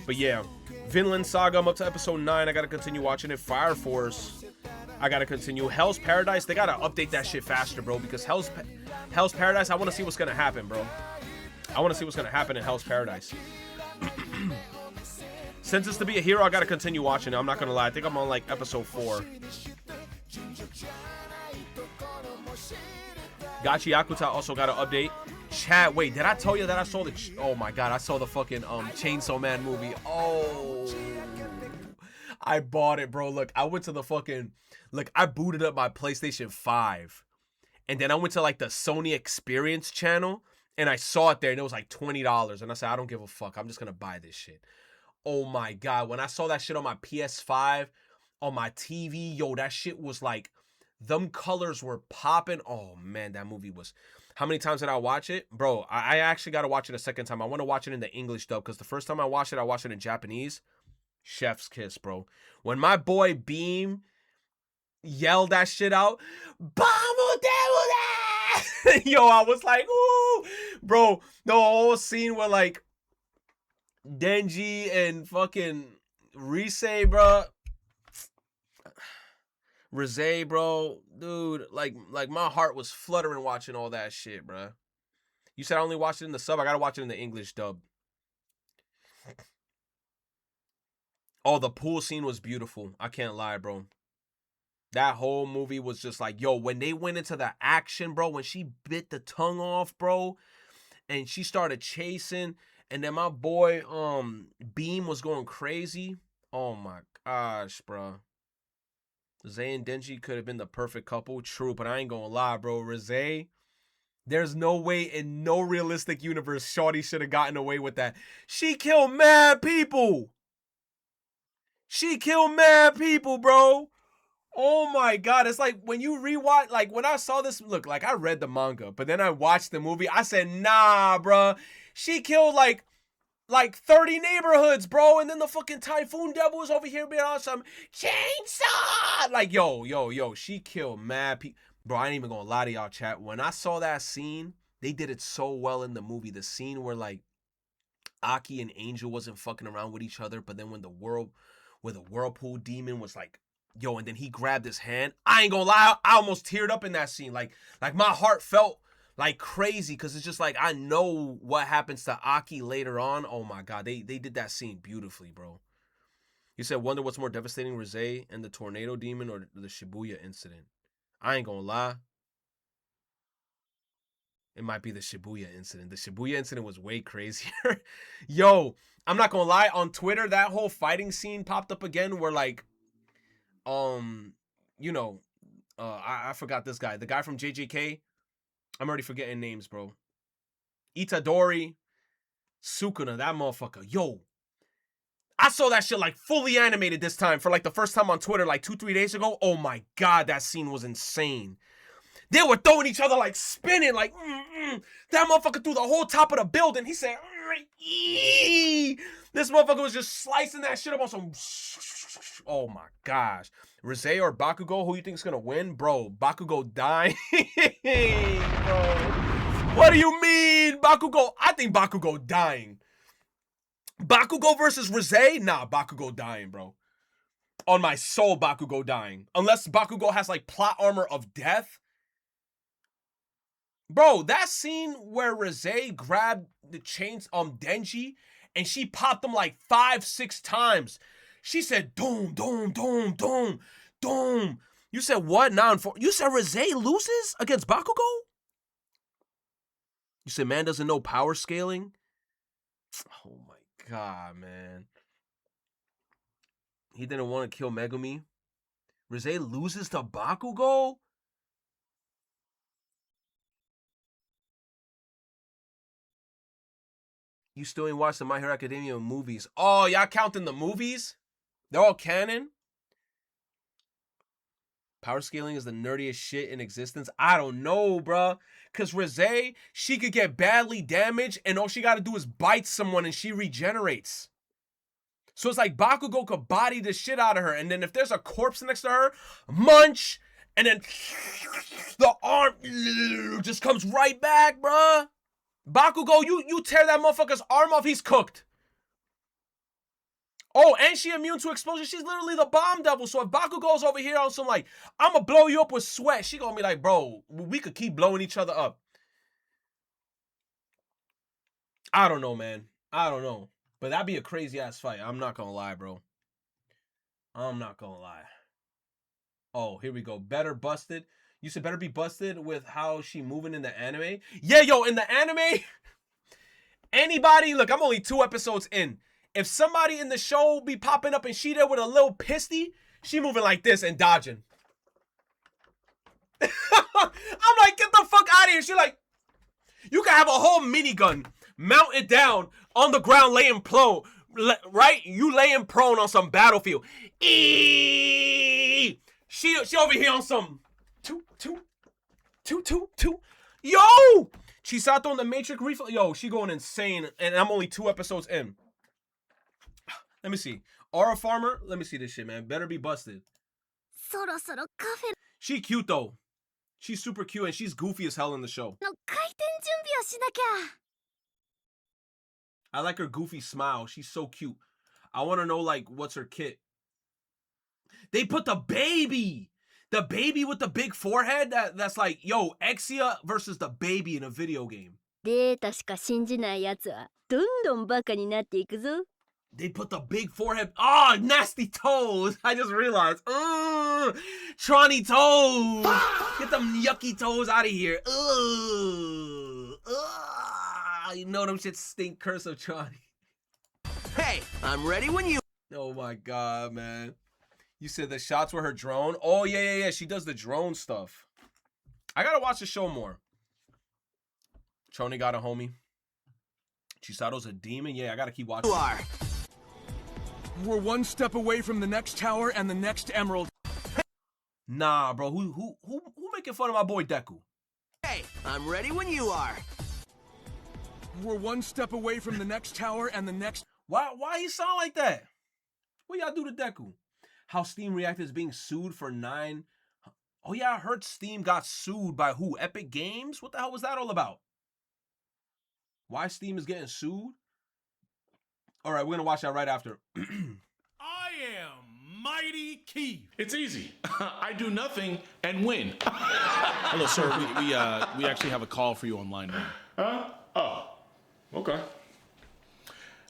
But yeah, Vinland Saga, I'm up to episode 9. I gotta continue watching it. Fire Force, I gotta continue. Hell's Paradise, they gotta update that shit faster, bro, because Hell's Paradise, I want to see what's gonna happen, bro. I want to see what's gonna happen in Hell's Paradise. Sentenced to be a Hero, I gotta continue watching it. I'm not gonna lie, I think I'm on like episode 4. Gachi Yakuta also got an update. Chat, wait, did I tell you that I saw the... Oh my god, I saw the fucking Chainsaw Man movie. Oh, I bought it, bro. Look, I went to the fucking... Look, I booted up my PlayStation 5. And then I went to like the Sony Experience channel. And I saw it there and it was like $20. And I said, I don't give a fuck. I'm just gonna buy this shit. Oh my god, when I saw that shit on my PS5, on my TV, yo, that shit was like... Them colors were popping. Oh man, that movie was... How many times did I watch it? Bro, I actually got to watch it a second time. I want to watch it in the English dub because the first time I watched it in Japanese. Chef's kiss, bro. When my boy Beam yelled that shit out, yo, I was like, ooh. Bro, the whole scene where like Denji and fucking Rise, bro. Rise, bro, dude, like my heart was fluttering watching all that shit, bro. You said I only watched it in the sub. I gotta watch it in the English dub. Oh, the pool scene was beautiful. I can't lie, bro. That whole movie was just like, yo, when they went into the action, bro, when she bit the tongue off, bro, and she started chasing, and then my boy, Beam was going crazy. Oh my gosh, bro. Zay and Denji could have been the perfect couple. True, but I ain't gonna lie, bro. Rise, there's no way in no realistic universe Shawty should have gotten away with that. She killed mad people. She killed mad people, bro. Oh my god. It's like when you rewatch, like when I saw this, look, like I read the manga, but then I watched the movie. I said, nah, bro. She killed like 30 neighborhoods, bro, and then the fucking Typhoon Devil was over here being on some chainsaw. Like, yo, she killed mad people. Bro, I ain't even gonna lie to y'all, chat. When I saw that scene, they did it so well in the movie. The scene where, like, Aki and Angel wasn't fucking around with each other, but then when the Whirlpool Demon was like, yo, and then he grabbed his hand. I ain't gonna lie, I almost teared up in that scene. Like my heart felt like crazy because it's just like I know what happens to Aki later on. Oh my god, they did that scene beautifully, bro. You said wonder what's more devastating, Rise and the Tornado Demon or the Shibuya incident? I ain't gonna lie. It might be the Shibuya incident. The Shibuya incident was way crazier. Yo, I'm not gonna lie, on Twitter that whole fighting scene popped up again where like you know, I forgot this guy. The guy from JJK. I'm already forgetting names, bro. Itadori, Sukuna, that motherfucker. Yo, I saw that shit like fully animated this time for like the first time on Twitter like 2-3 days ago. Oh my god, that scene was insane. They were throwing each other like spinning, like that motherfucker threw the whole top of the building. He said, ee! This motherfucker was just slicing that shit up on some. Oh my gosh. Rise or Bakugo, who you think is gonna win? Bro, Bakugo dying. Bro. What do you mean? Bakugo? I think Bakugo dying. Bakugo versus Rise? Nah, Bakugo dying, bro. On my soul, Bakugo dying. Unless Bakugo has like plot armor of death. Bro, that scene where Rise grabbed the chains Denji and she popped them like 5-6 times. She said, doom, doom, doom, doom, doom. You said what? You said Rise loses against Bakugo? You said man doesn't know power scaling? Oh my god, man. He didn't want to kill Megumi. Rise loses to Bakugo? You still ain't watched the My Hero Academia movies. Oh, y'all counting the movies? They're all canon? Power scaling is the nerdiest shit in existence. I don't know, bruh. Because Rosé, she could get badly damaged and all she got to do is bite someone and she regenerates. So it's like Bakugo could body the shit out of her. And then if there's a corpse next to her, munch. And then the arm just comes right back, bruh. Bakugo, you tear that motherfucker's arm off, he's cooked. Oh, and she immune to explosion. She's literally the bomb devil. So if Bakugo's over here on some like, I'm gonna blow you up with sweat, she gonna be like, bro, we could keep blowing each other up. I don't know, man. I don't know. But that'd be a crazy ass fight. I'm not gonna lie, bro. I'm not gonna lie. Oh, here we go. Better busted. You said better be busted with how she moving in the anime. Yeah, yo, in the anime, anybody, look, I'm only 2 episodes in. If somebody in the show be popping up and she there with a little pisty, she moving like this and dodging. I'm like, get the fuck out of here. She like, you can have a whole minigun, mount it down on the ground, laying prone, right? You laying prone on some battlefield. She over here on some two. Yo, Chisato on the Matrix reflex. Yo, she going insane, and I'm only 2 episodes in. Let me see. Aura Farmer. Let me see this shit, man. Better be busted. She cute though. She's super cute and she's goofy as hell in the show. I like her goofy smile. She's so cute. I want to know like what's her kit. They put the baby with the big forehead. That's like, yo, Exia versus the baby in a video game. They put the big forehead. Oh, nasty toes. I just realized. Tronny toes. Get them yucky toes out of here. You know them shit stink. Curse of Tronny.
Hey, I'm ready when you...
Oh my God, man. You said the shots were her drone? Oh, yeah. She does the drone stuff. I gotta watch the show more. Tronny got a homie. Chisato's a demon? Yeah, I gotta keep watching.
You are.
We're 1 step away from the next tower and the next emerald.
Nah, bro. Who making fun of my boy Deku?
Hey, I'm ready when you are.
We're 1 step away from the next tower and the next...
Why he sound like that? What y'all do to Deku? How Steam reacted is being sued for 9... Oh yeah, I heard Steam got sued by who? Epic Games? What the hell was that all about? Why Steam is getting sued? All right, we're going to watch that right after.
I am Mighty Keith. It's easy. I do nothing and win. Hello, sir. We actually have a call for you online now. Huh? Oh, okay.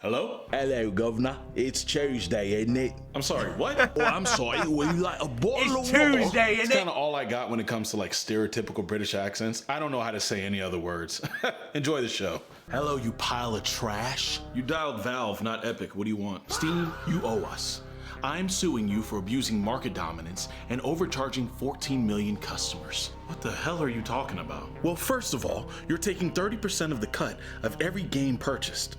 Hello?
Hello, Governor. It's Tuesday, isn't it?
I'm sorry, what?
Oh, I'm sorry. Would you like a bottle
It's
of water?
Tuesday,
It's
isn't it?
kind of all I got when it comes to like stereotypical British accents. I don't know how to say any other words. Enjoy the show.
Hello, you pile of trash.
You dialed Valve, not Epic. What do you want? Steam, you owe us. I'm suing you for abusing market dominance and overcharging 14 million customers. What the hell are you talking about?
Well, first of all, you're taking 30% of the cut of every game purchased.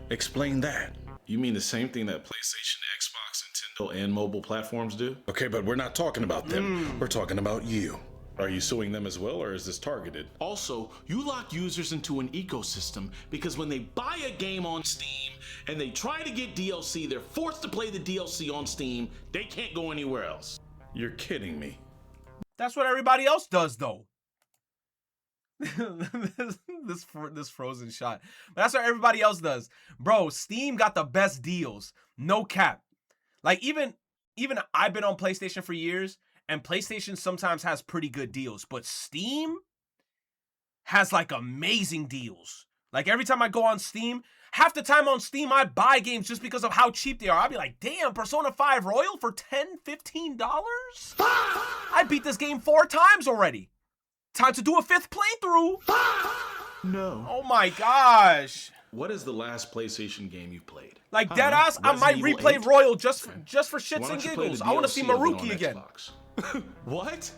Explain that.
You mean the same thing that PlayStation, Xbox, Nintendo, and mobile platforms do?
Okay, but we're not talking about them. We're talking about you.
Are you suing them as well, or is this targeted? Also, you lock users into an ecosystem because when they buy a game on Steam and they try to get DLC, they're forced to play the DLC on Steam. They can't go anywhere else. You're kidding me.
That's what everybody else does, though. this frozen shot. But that's what everybody else does. Bro, Steam got the best deals. No cap. Like, even I've been on PlayStation for years, and PlayStation sometimes has pretty good deals, but Steam has like amazing deals. Like every time I go on Steam, half the time on Steam, I buy games just because of how cheap they are. I'll be like, damn, Persona 5 Royal for $10, $15? I beat this game 4 times already. Time to do a 5th playthrough.
No.
Oh my gosh.
What is the last PlayStation game you played?
Like deadass, I might replay
8?
Royal just for
Why
shits and
don't you play
giggles.
the
I want to see
DLC of it
Maruki
on
again.
Xbox? What?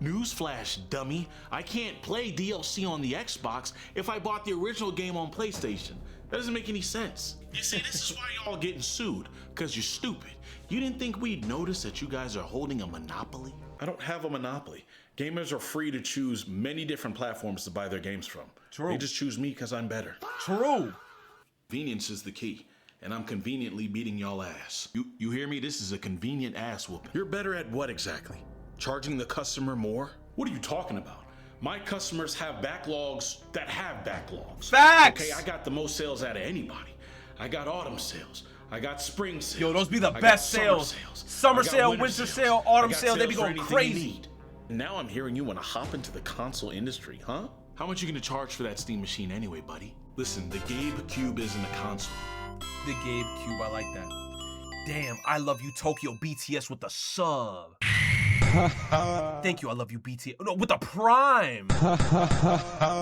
Newsflash, dummy. I can't play DLC on the Xbox if I bought the original game on PlayStation. That doesn't make any sense. You see, this is why y'all getting sued, because you're stupid. You didn't think we'd notice that you guys are holding a monopoly? I don't have a monopoly. Gamers are free to choose many different platforms to buy their games from.
True.
They just choose me because I'm better.
True.
Convenience is the key, and I'm conveniently beating y'all ass. You hear me? This is a convenient ass whooping. You're better at what exactly? Charging the customer more? What are you talking about? My customers have backlogs that have backlogs.
Facts!
Okay, I got the most sales out of anybody. I got autumn sales. I got spring sales.
Yo, those be the
I got
best
summer
sales.
I
Summer
got
sale,
winter
winter
sales.
sale,
I
autumn
got
sale, they be
sales for
going
anything you
crazy.
need. Now I'm hearing you want to hop into the console industry, huh? How much you gonna charge for that Steam machine anyway, buddy? Listen, the Gabe Cube isn't a console.
The Gabe Cube, I like that. Damn, I love you, Tokyo BTS with the sub. Thank you, I love you, BTS. No, with the Prime.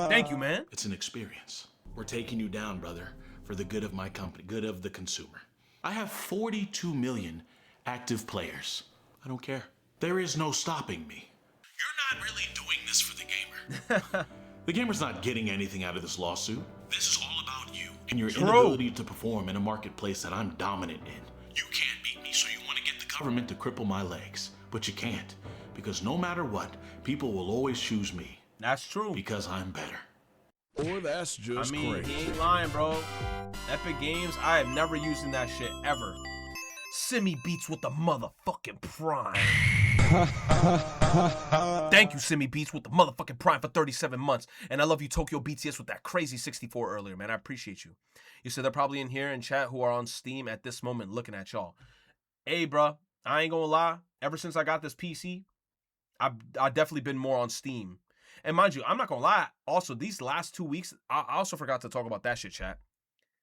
Thank you, man.
It's an experience. We're taking you down, brother, for the good of my company, good of the consumer. I have 42 million active players. I don't care. There is no stopping me. You're not really doing this for the gamer. The gamer's not getting anything out of this lawsuit. This is all about you and your inability to perform in a marketplace that I'm dominant in. You can't beat me, so you want to get the government to cripple my legs. But you can't, because no matter what, people will always choose me.
That's true.
Because I'm better.
Or that's just
I mean,
crazy.
he ain't lying, bro. Epic Games, I have never used that shit ever. Simi Beats with the motherfucking Prime. Thank you, Simi Beats with the motherfucking Prime for 37 months. And I love you, Tokyo BTS, with that crazy 64 earlier, man. I appreciate you. You said they're probably in here in chat who are on Steam at this moment looking at y'all. Hey, bro, I ain't gonna lie. Ever since I got this PC, I've definitely been more on Steam. And mind you, I'm not gonna lie. Also, these last 2 weeks, I also forgot to talk about that shit, chat.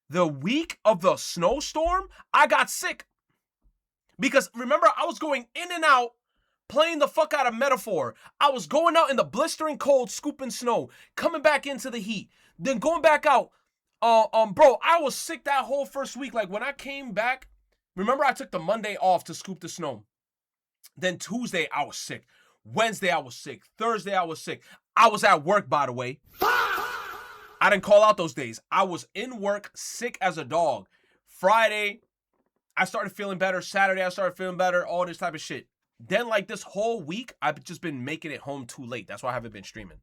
The week of the snowstorm, I got sick. Because remember, I was going in and out, playing the fuck out of Metaphor. I was going out in the blistering cold, scooping snow, coming back into the heat, then going back out. Bro, I was sick that whole first week. Like when I came back, remember I took the Monday off to scoop the snow. Then Tuesday, I was sick. Wednesday, I was sick. Thursday, I was sick. I was at work, by the way. I didn't call out those days. I was in work, sick as a dog. Friday, I started feeling better. Saturday, I started feeling better. All this type of shit. Then, like this whole week, I've just been making it home too late. That's why I haven't been streaming.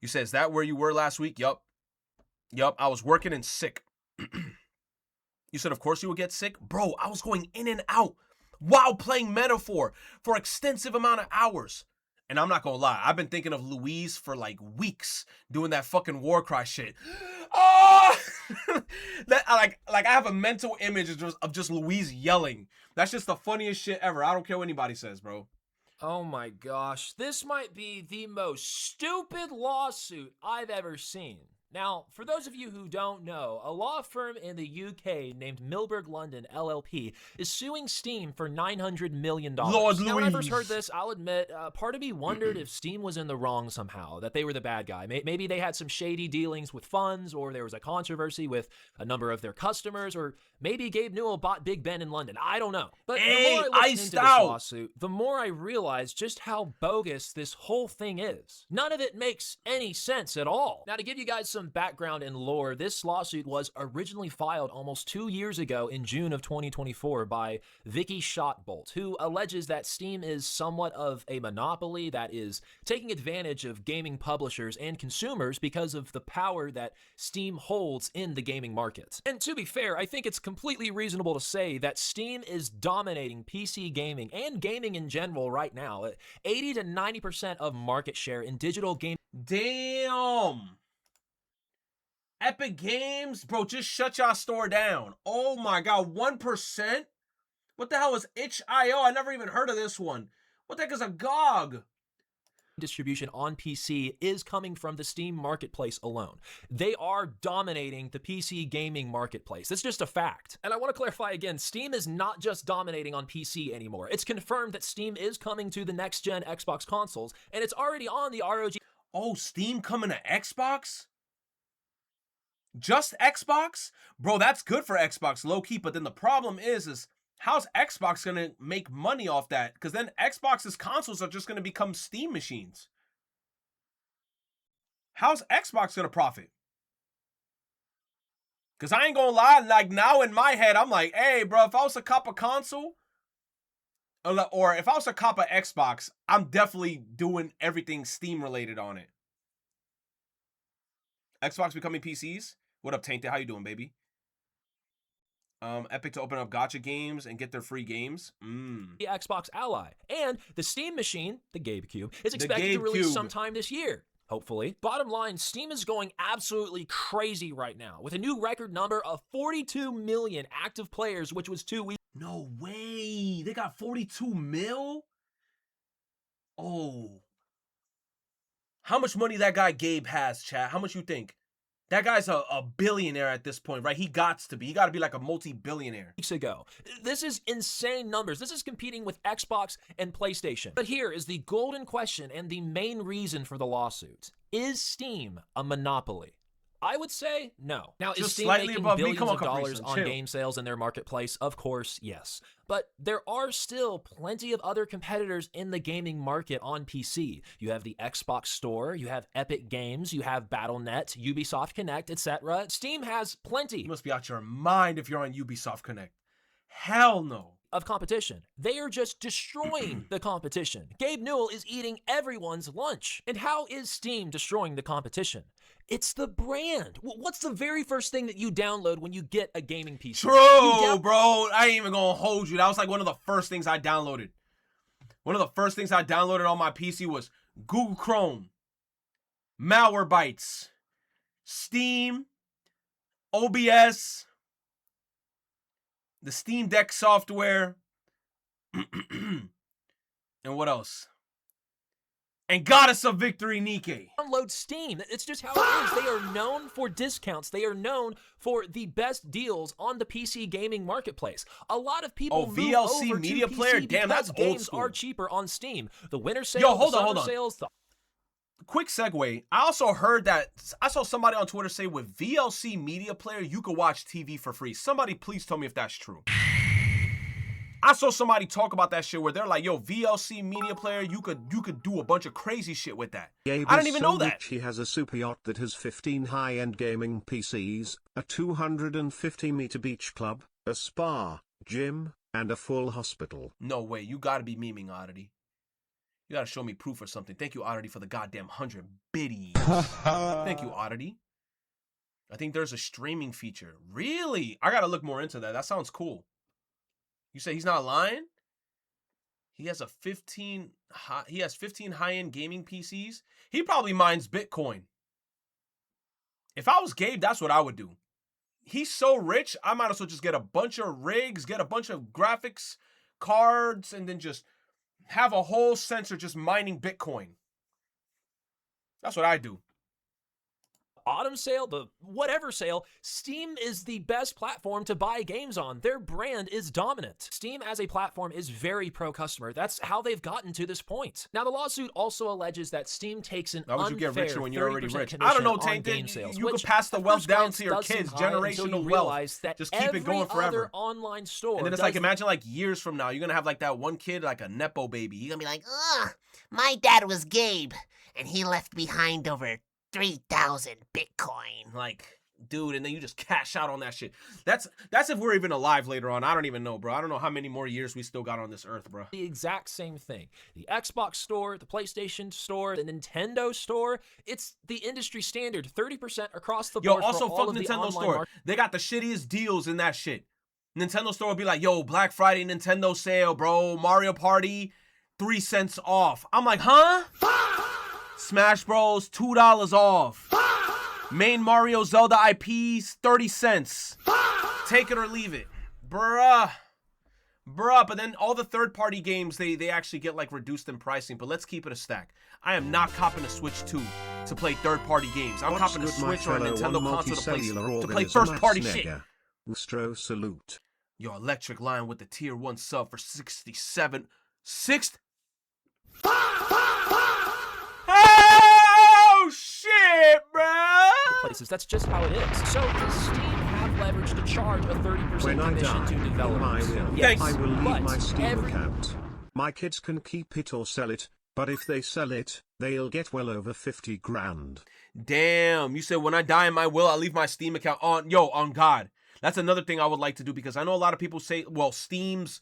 You said, is that where you were last week? Yup. I was working and sick. You said, of course you would get sick? Bro, I was going in and out while playing Metaphor for extensive amount of hours. And I'm not gonna lie, I've been thinking of Louise for like weeks doing that fucking Warcry shit. Oh! That I have a mental image of just Louise yelling. That's just the funniest shit ever. I don't care what anybody says, bro.
Oh my gosh, this might be the most stupid lawsuit I've ever seen. Now, for those of you who don't know, a law firm in the UK named Milberg London LLP is suing Steam for $900 million.
Lord
now, when I
Louise.
first heard this, I'll admit, part of me wondered if Steam was in the wrong somehow, that they were the bad guy. Maybe they had some shady dealings with funds, or there was a controversy with a number of their customers, or maybe Gabe Newell bought Big Ben in London. I don't know. But
Hey,
the more I looked
iced
into this
out.
lawsuit, the more I realized just how bogus this whole thing is. None of it makes any sense at all. Now, to give you guys some background and lore, this lawsuit was originally filed almost 2 years ago in June of 2024 by Vicky Shotbolt, who alleges that Steam is somewhat of a monopoly that is taking advantage of gaming publishers and consumers because of the power that Steam holds in the gaming market. And to be fair, I think it's completely reasonable to say that Steam is dominating PC gaming and gaming in general right now. 80 to 90% of market share in digital gaming.
Damn. Epic Games, bro, just shut y'all store down. Oh my god, 1%? What the hell is itch.io? I never even heard of this one. What the heck is a GOG?
Distribution on PC is coming from the Steam marketplace alone. They are dominating the PC gaming marketplace. It's just a fact. And I want to clarify again, Steam is not just dominating on PC anymore. It's confirmed that Steam is coming to the next-gen Xbox consoles, and it's already on the ROG.
Oh, Steam coming to Xbox? Just Xbox? Bro, that's good for Xbox, low-key, but then the problem is How's Xbox gonna make money off that? Because then Xbox's consoles are just gonna become Steam machines. How's Xbox gonna profit? Because I ain't gonna lie, like now in my head, I'm like, hey, bro, if I was to cop a console, or if I was to cop an Xbox, I'm definitely doing everything Steam related on it. Xbox becoming PCs? What up, Tainted? How you doing, baby? Epic to open up gacha games and get their free games.
The Xbox Ally. And the Steam machine, the GameCube, is expected to release sometime this year. Hopefully. Bottom line, Steam is going absolutely crazy right now with a new record number of 42 million active players, which was 2 weeks.
No way. They got 42 mil? Oh. How much money that guy Gabe has, chat? How much you think? That guy's a billionaire at this point, right? He got to be. He got to be like a multi-billionaire.
Weeks ago. This is insane numbers. This is competing with Xbox and PlayStation. But here is the golden question and the main reason for the lawsuit. Is Steam a monopoly? I would say no. Now, is Steam making billions of dollars on game sales in their marketplace? Of course, yes. But there are still plenty of other competitors in the gaming market on PC. You have the Xbox Store, you have Epic Games, you have Battle.net, Ubisoft Connect, etc. Steam has plenty.
You must be out your mind if you're on Ubisoft Connect. Hell no.
Of competition. They are just destroying the competition. Gabe Newell is eating everyone's lunch. And how is Steam destroying the competition? It's the brand. What's the very first thing that you download when you get a gaming PC?
True, bro. I ain't even gonna hold you. That was like one of the first things I downloaded. One of the first things I downloaded on my PC was Google Chrome, Malwarebytes, Steam, OBS, the Steam Deck software, and what else? And Goddess of Victory, Nikke.
Download Steam. It's just how it is. They are known for discounts. They are known for the best deals on the PC gaming marketplace. A lot of people move
VLC
over
Media
to
Player?
PC
Damn, that's
because
old
games
school.
are cheaper on Steam. The winter sale,
Yo, hold
the
on,
summer
hold on.
sales.
Quick segue. I also heard that, I saw somebody on Twitter say with VLC Media Player, you could watch TV for free. Somebody please tell me if that's true. I saw somebody talk about that shit where they're like, yo, VLC Media Player, you could do a bunch of crazy shit with that.
Gabe
I didn't even know that.
He has a super yacht that has 15 high-end gaming PCs, a 250-meter beach club, a spa, gym, and a full hospital.
No way. You gotta be memeing, Oddity. You gotta show me proof or something. Thank you, Oddity, for the goddamn 100 biddies. Thank you, Oddity. I think there's a streaming feature. Really? I gotta look more into that. That sounds cool. You say he's not lying? He has 15 high-end gaming PCs. He probably mines Bitcoin. If I was Gabe, that's what I would do. He's so rich, I might as well just get a bunch of rigs, get a bunch of graphics cards, and then just have a whole sensor just mining Bitcoin. That's what I do.
Autumn sale, the whatever sale, Steam is the best platform to buy games on. Their brand is dominant. Steam as a platform is very pro-customer. That's how they've gotten to this point. Now, the lawsuit also alleges that Steam takes an unfair 30%
you get richer when you're already rich.
commission
I don't know,
on
Tank.
game sales,
You could
which
pass the
at
wealth
first
down
glance
to your
does seem
kids,
high until
generational
you
wealth.
realize that
Just keep it going
every
forever.
other online store
And then it's
does
like, imagine like years from now, you're gonna have like that one kid, like a Nepo baby. You're gonna be like,
Ugh, my dad was Gabe, and he left behind over 3,000 Bitcoin.
like, dude, and then you just cash out on that shit. That's if we're even alive later on. I don't even know, bro. I don't know how many more years we still got on this earth, bro.
the exact same thing. The Xbox Store, the PlayStation Store, the Nintendo Store, it's the industry standard, 30% across the
Yo,
board.
also
for all
fuck
of the
Nintendo
online
Store. They got the shittiest deals in that shit. Nintendo Store will be like, yo, Black Friday Nintendo sale, bro. Mario Party, 3 cents off. I'm like, huh? Smash Bros, $2 off. Main Mario Zelda IPs, 30 cents. Take it or leave it. Bruh. But then all the third-party games, they actually get like reduced in pricing. But let's keep it a stack. I am not copping a Switch 2 to play third-party games. I'm copping a Switch or a Nintendo console to play first-party shit.
Ustro salute.
Yo, Electric Lion with the tier 1 sub for 67. Oh, shit, bro.
Marketplace marketplaces. That's just how it is. So does Steam have leverage to charge a 30%
When I
commission
die,
to
in my
developers?
will,
Yes,
I will leave
but
my Steam
every-
account. My kids can keep it or sell it, but if they sell it, they'll get well over 50 grand.
Damn, you said when I die in my will, I leave my Steam account on. Yo, on God. That's another thing I would like to do, because I know a lot of people say, well, Steam's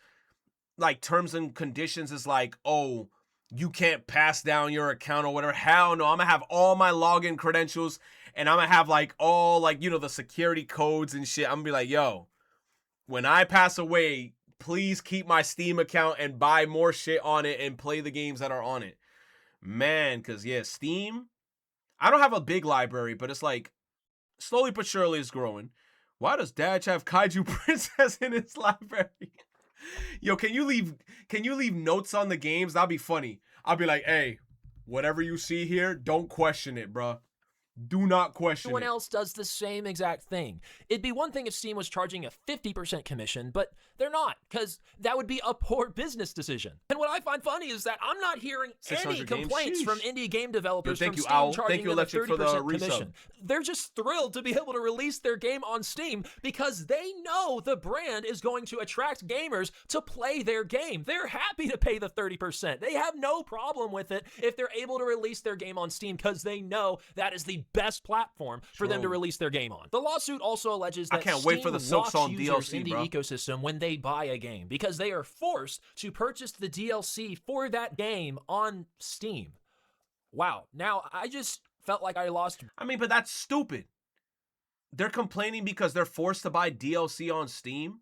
like terms and conditions is like, oh, you can't pass down your account or whatever. Hell no, I'm gonna have all my login credentials, and I'm gonna have like all like, you know, the security codes and shit. I'm gonna be like, yo, when I pass away, please keep my Steam account and buy more shit on it and play the games that are on it. Man, because yeah, Steam, I don't have a big library, but it's like slowly but surely it's growing. Why does Dad have Kaiju Princess in his library? Yo, can you leave notes on the games? That'd be funny. I'll be like, hey, whatever you see here, don't question it, bruh. Do not question
Everyone
it.
else does the same exact thing. It'd be one thing if Steam was charging a 50% commission, but they're not, because that would be a poor business decision. And what I find funny is that I'm not hearing any
600 games?
complaints from
Sheesh.
indie game developers
Yo, thank
from
you,
Steam
Owl.
charging
Thank you,
them a
Electric, for the
30%
resub.
commission. They're just thrilled to be able to release their game on Steam because they know the brand is going to attract gamers to play their game. They're happy to pay the 30%. They have no problem with it if they're able to release their game on Steam because they know that is the best platform for them to
True.
release their game on. The lawsuit also alleges
I
that
can't wait for the
Steam
Silk
locks
Song
users
DLC,
in the
bro.
ecosystem when they buy a game because they are forced to purchase the DLC for that game on Steam. Wow. Now, I just felt like I lost.
I mean, but that's stupid. They're complaining because they're forced to buy DLC on Steam.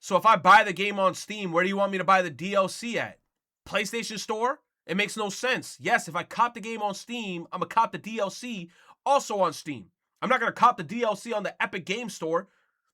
So if I buy the game on Steam, where do you want me to buy the DLC at? PlayStation Store? It makes no sense. Yes, if I cop the game on Steam, I'm going to cop the DLC also on Steam. I'm not going to cop the DLC on the Epic Game Store.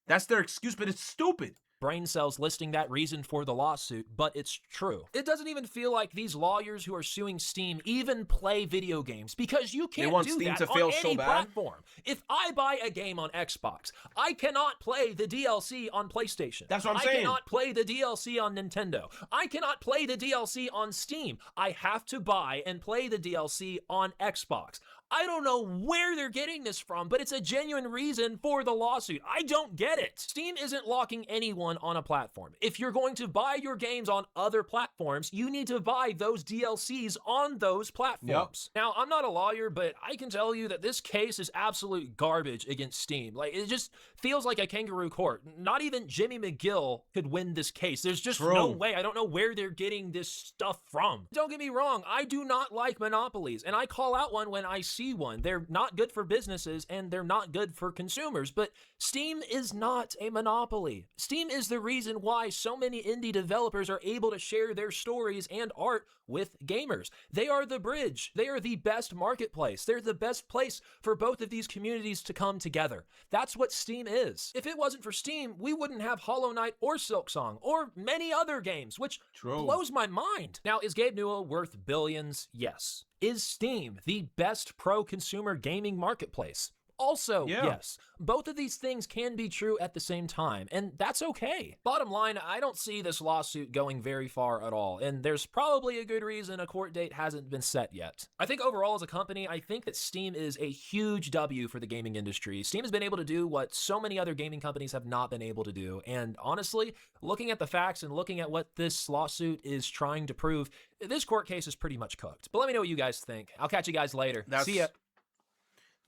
That's their excuse, but it's stupid.
Brain cells listing that reason for the lawsuit, but it's true. It doesn't even feel like these lawyers who are suing Steam even play video games because you can't
want
do
Steam
that
to
on
fail
any
so bad?
platform. If I buy a game on Xbox, I cannot play the DLC on PlayStation.
That's what I'm
I
saying.
cannot play the DLC on Nintendo. I cannot play the DLC on Steam. I have to buy and play the DLC on Xbox. I don't know where they're getting this from, but it's a genuine reason for the lawsuit. I don't get it. Steam isn't locking anyone on a platform. If you're going to buy your games on other platforms, you need to buy those DLCs on those platforms. Now, I'm not a lawyer, but I can tell you that this case is absolute garbage against Steam. Like, it just feels like a kangaroo court. Not even Jimmy McGill could win this case. There's just no
True.
way. I don't know where they're getting this stuff from. Don't get me wrong. I do not like monopolies, and I call out one when I see one. They're not good for businesses and they're not good for consumers, but Steam is not a monopoly. Steam is the reason why so many indie developers are able to share their stories and art with gamers. They are the bridge. They are the best marketplace. They're the best place for both of these communities to come together. That's what Steam is. If it wasn't for Steam, we wouldn't have Hollow Knight or Silksong or many other games, which blows my mind. Now, is Gabe Newell worth billions? Yes. Is Steam the best pro-consumer gaming marketplace? Also, yes. Both of these things can be true at the same time, and that's okay. Bottom line, I don't see this lawsuit going very far at all, and there's probably a good reason a court date hasn't been set yet. I think overall as a company, I think that Steam is a huge W for the gaming industry. Steam has been able to do what so many other gaming companies have not been able to do, and honestly, looking at the facts and looking at what this lawsuit is trying to prove, this court case is pretty much cooked. But let me know what you guys think. I'll catch you guys later. See ya.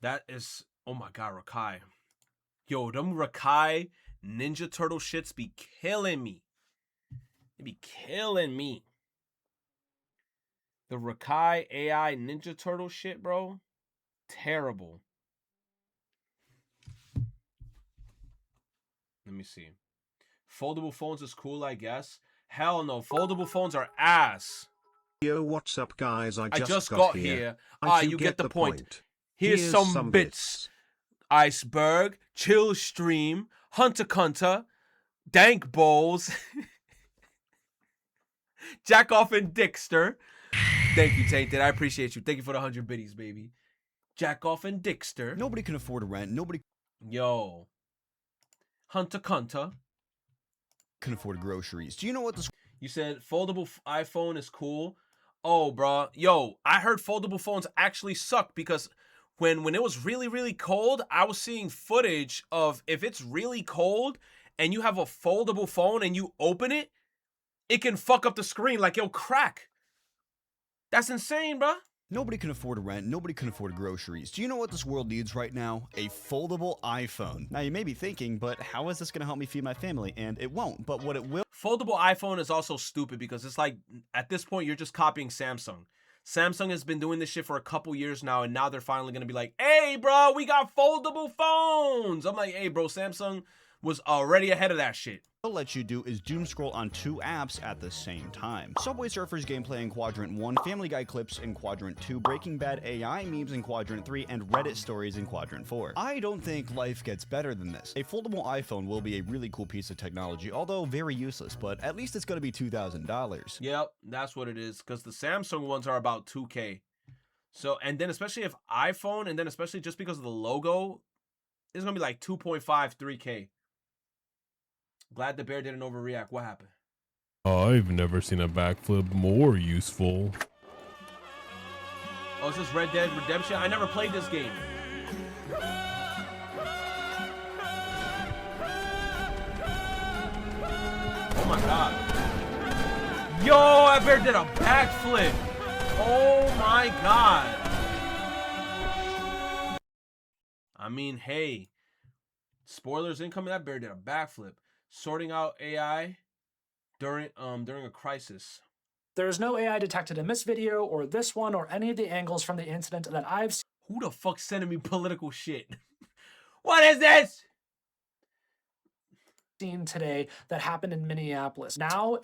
That is, oh my God, Rakai. Yo, them Rakai Ninja Turtle shits be killing me. They be killing me. The Rakai AI Ninja Turtle shit, bro. Terrible. Let me see. Foldable phones is cool, I guess. Hell no, foldable phones are ass.
Yo, what's up, guys? I just
got
here.
here.
I
You
do
get the point.
Here's
Here's some bits. Iceberg, Chill Stream, Hunter Cunter, Dank Bowls, Jack Off and Dickster. Thank you, Tainted. I appreciate you. Thank you for the 100 biddies, baby. Jack Off and Dickster.
Nobody can afford a rent. Nobody
Yo. Hunter Cunter.
can afford groceries. Do you know what this?
You said foldable iPhone is cool. Oh, bro. Yo, I heard foldable phones actually suck because when it was really, really cold, I was seeing footage of if it's really cold and you have a foldable phone and you open it, it can fuck up the screen, like it'll crack. That's insane, bro.
Nobody can afford rent, nobody can afford groceries. Do you know what this world needs right now? A foldable iPhone. Now you may be thinking, but how is this gonna help me feed my family? And it won't, but what it will—
Foldable iPhone is also stupid because it's like, at this point, you're just copying Samsung. Samsung has been doing this shit for a couple years now, and now they're finally gonna be like, hey, bro, we got foldable phones. I'm like, hey, bro, Samsung was already ahead of that shit.
will let you do is doom scroll on 2 apps at the same time. Subway Surfers gameplay in Quadrant 1, Family Guy clips in Quadrant 2, Breaking Bad AI memes in Quadrant 3, and Reddit stories in Quadrant 4. I don't think life gets better than this. A foldable iPhone will be a really cool piece of technology, although very useless, but at least it's gonna be $2,000.
Yep, that's what it is, because the Samsung ones are about 2K. So, and then especially if iPhone, and then especially just because of the logo, it's gonna be like 2.5, 3K. Glad the bear didn't overreact. What happened?
I've never seen a backflip more useful.
Oh, is this Red Dead Redemption? I never played this game. Oh my god. Yo, that bear did a backflip. Oh my god. I mean, hey. Spoilers incoming. That bear did a backflip. Sorting out AI during a crisis.
There is no AI detected in this video or this one or any of the angles from the incident that I've
Who the fuck's sending me political shit? What is this?
seen today that happened in Minneapolis. Now,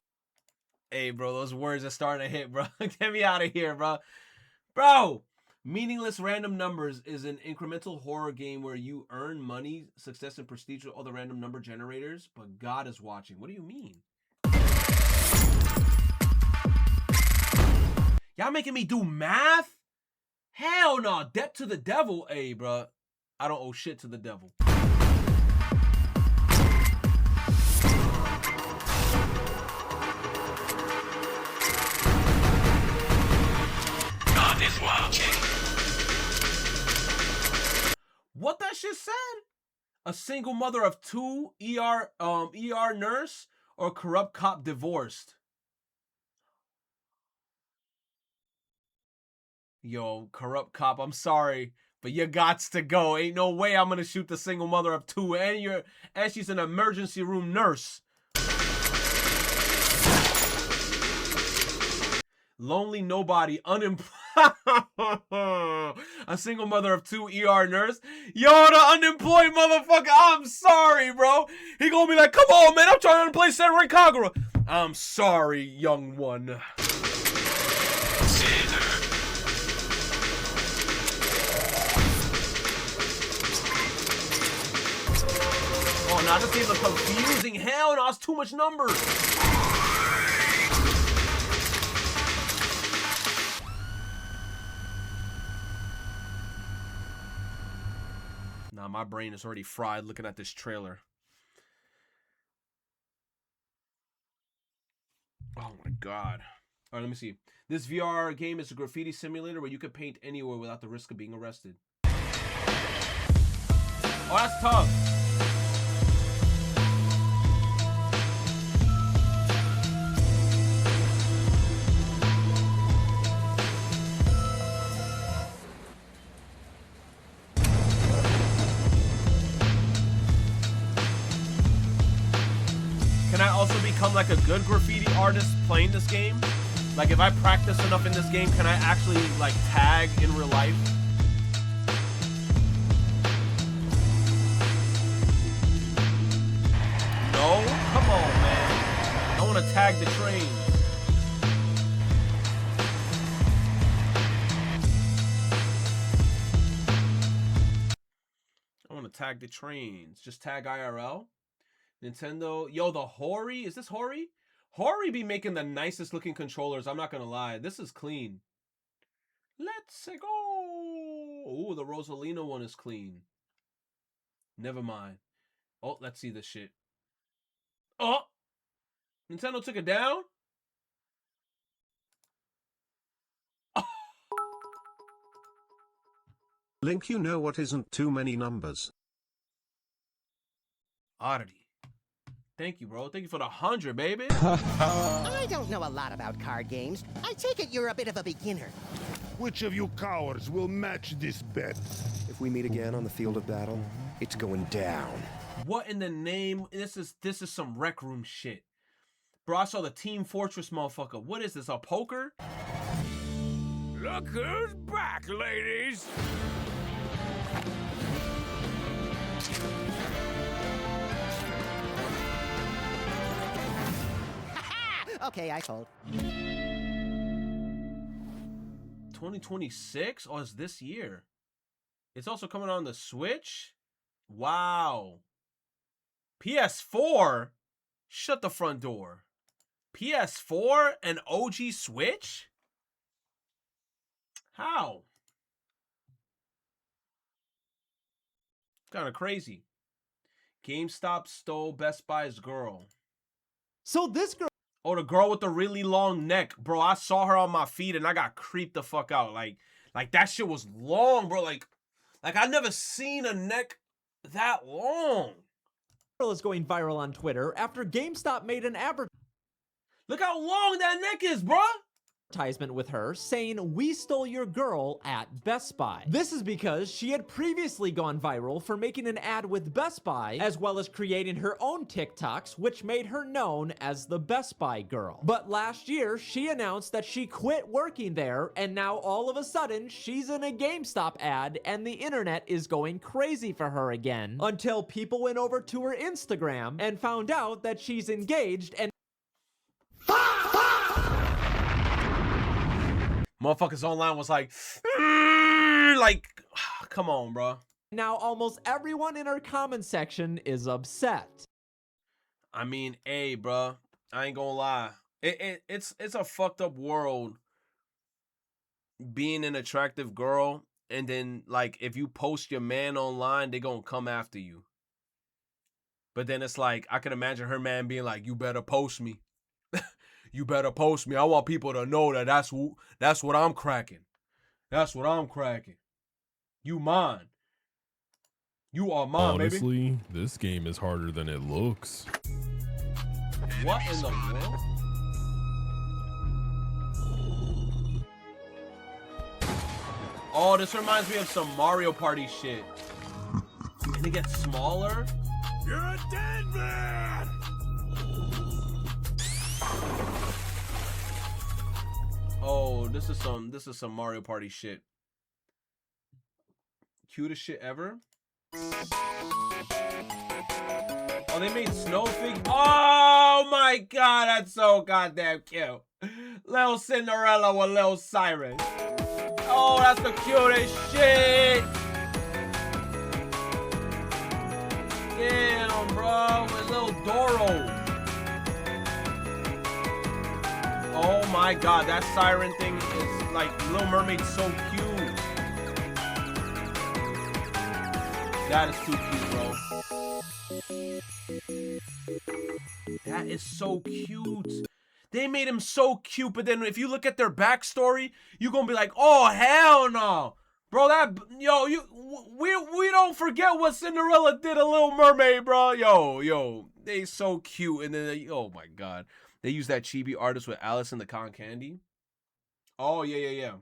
hey, bro, those words are starting to hit, bro. Get me out of here, bro. Bro, Meaningless Random Numbers is an incremental horror game where you earn money, success, and prestige with all the random number generators, but God is watching. What do you mean? Y'all making me do math? Hell no. Debt to the devil. Hey, bro. I don't owe shit to the devil. God is watching. What that shit said? A single mother of 2, ER nurse, or corrupt cop divorced. Yo, corrupt cop, I'm sorry, but you gots to go. Ain't no way I'm gonna shoot the single mother of 2, and she's an emergency room nurse. Lonely nobody, unemployed. A single mother of 2, ER nurse. Yo, the unemployed motherfucker. I'm sorry, bro. He gonna be like, come on, man. I'm trying to play Senran Kagura. I'm sorry, young one. Oh, now this game's confusing. Hell no, it's too much numbers. Nah, my brain is already fried looking at this trailer. Oh my god. All right, let me see. This VR game is a graffiti simulator where you can paint anywhere without the risk of being arrested. Oh, that's tough. Can I also become like a good graffiti artist playing this game? Like if I practice enough in this game, can I actually like tag in real life? No? Come on, man. I want to tag the trains. I want to tag the trains. Just tag IRL. Nintendo. Yo, the Hori. Is this Hori? Hori be making the nicest looking controllers. I'm not going to lie. This is clean. Let's go. Ooh, the Rosalina one is clean. Never mind. Oh, let's see this shit. Oh. Nintendo took it down?
Link, you know what isn't too many numbers?
Oddity. Thank you, bro. Thank you for the 100, baby.
I don't know a lot about card games. I take it you're a bit of a beginner.
Which of you cowards will match this bet?
If we meet again on the field of battle, it's going down.
What in the name? This is some Rec Room shit. Bro, I saw the Team Fortress motherfucker. What is this, a poker?
Look who's back, ladies!
Okay, I fold.
2026? Oh, it's this year. It's also coming on the Switch? Wow. PS4? Shut the front door. PS4 and OG Switch? How? Kind of crazy. GameStop stole Best Buy's girl.
So this girl...
Oh, the girl with the really long neck. Bro, I saw her on my feed and I got creeped the fuck out. Like that shit was long, bro. Like I never seen a neck that long.
Is going viral on Twitter after GameStop made an advertisement.
Look how long that neck is, bro.
Advertisement with her saying, "We stole your girl at Best Buy." This is because she had previously gone viral for making an ad with Best Buy, as well as creating her own TikToks, which made her known as the Best Buy girl. But last year, she announced that she quit working there, and now all of a sudden, she's in a GameStop ad, and the internet is going crazy for her again. Until people went over to her Instagram and found out that she's engaged and
motherfuckers online was like, come on, bro.
Now almost everyone in our comment section is upset.
I mean, hey, bro, I ain't gonna lie. It's a fucked up world being an attractive girl, and then like if you post your man online, they gonna come after you. But then it's like I can imagine her man being like, "You better post me." You better post me. I want people to know that that's what I'm cracking. That's what I'm cracking. You mine. You are mine,
Honestly,
baby.
this game is harder than it looks.
What in the world? Oh, this reminds me of some Mario Party shit. And it gets smaller.
You're a dead man!
Oh, this is some Mario Party shit. Cutest shit ever. Oh, they made snow fig. Oh my god, that's so goddamn cute. Little Cinderella with little Siren. Oh, that's the cutest shit. Damn, bro, with little Doro. Oh my god, that siren thing is like Little Mermaid's so cute. That is too cute, bro. That is so cute. They made him so cute, but then if you look at their backstory, you're gonna be like, oh hell no. Bro, we don't forget what Cinderella did to Little Mermaid, bro. Yo, they so cute, and then oh my god. They use that chibi artist with Alice in the Cotton Candy. Oh, yeah.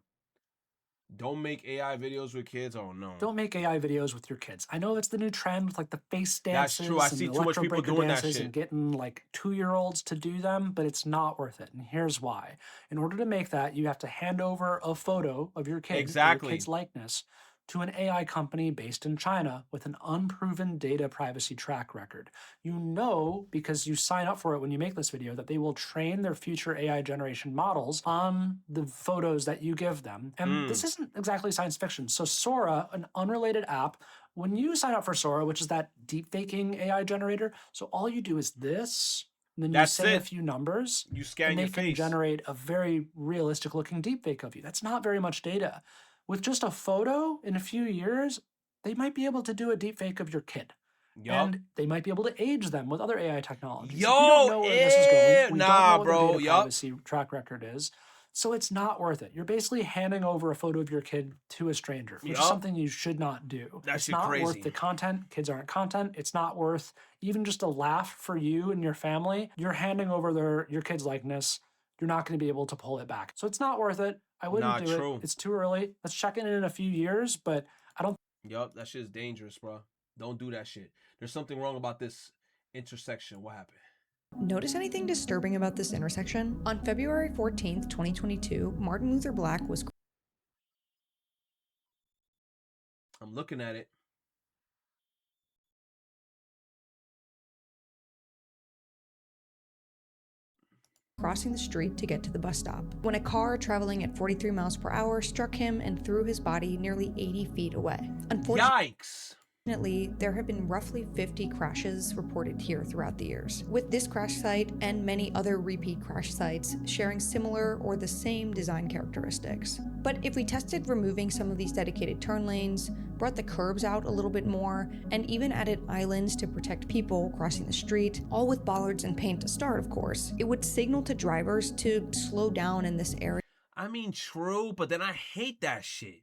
Don't make AI videos with kids. Oh, no.
Don't make AI videos with your kids. I know it's the new trend with like the face dances.
That's true. I see too much people doing that shit.
And getting like 2-year-olds to do them, but it's not worth it. And here's why. In order to make that, you have to hand over a photo of your kid,
exactly,
your kid's likeness, to an AI company based in China with an unproven data privacy track record. You know, because you sign up for it when you make this video, that they will train their future AI generation models on the photos that you give them. And this isn't exactly science fiction. So Sora, an unrelated app, when you sign up for Sora, which is that deepfaking AI generator, so all you do is this, and then you say a few numbers,
you scan
and
your
they can
face,
generate a very realistic looking deepfake of you. That's not very much data. With just a photo, in a few years, they might be able to do a deepfake of your kid.
Yup.
And they might be able to age them with other AI technologies.
Yo,
we don't know where this is going. We don't know what
bro.
the data privacy track record is. So it's not worth it. You're basically handing over a photo of your kid to a stranger, which is
Yup.
something you should not do.
That
It's
shit
not
crazy.
worth the content. Kids aren't content. It's not worth even just a laugh for you and your family. You're handing over your kid's likeness. You're not going to be able to pull it back. So it's not worth it. I wouldn't
Nah,
do
true.
it. It's too early. Let's check in a few years, but I don't.
Yup, that shit's dangerous, bro. Don't do that shit. There's something wrong about this intersection. What happened?
Notice anything disturbing about this intersection? On February 14th, 2022, Martin Luther Black was
I'm looking at it.
crossing the street to get to the bus stop when a car traveling at 43 miles per hour struck him and threw his body nearly 80 feet away.
Yikes!
Unfortunately, there have been roughly 50 crashes reported here throughout the years, with this crash site and many other repeat crash sites sharing similar or the same design characteristics. But if we tested removing some of these dedicated turn lanes, brought the curbs out a little bit more, and even added islands to protect people crossing the street, all with bollards and paint to start, of course, it would signal to drivers to slow down in this area.
I mean, true, but then I hate that shit.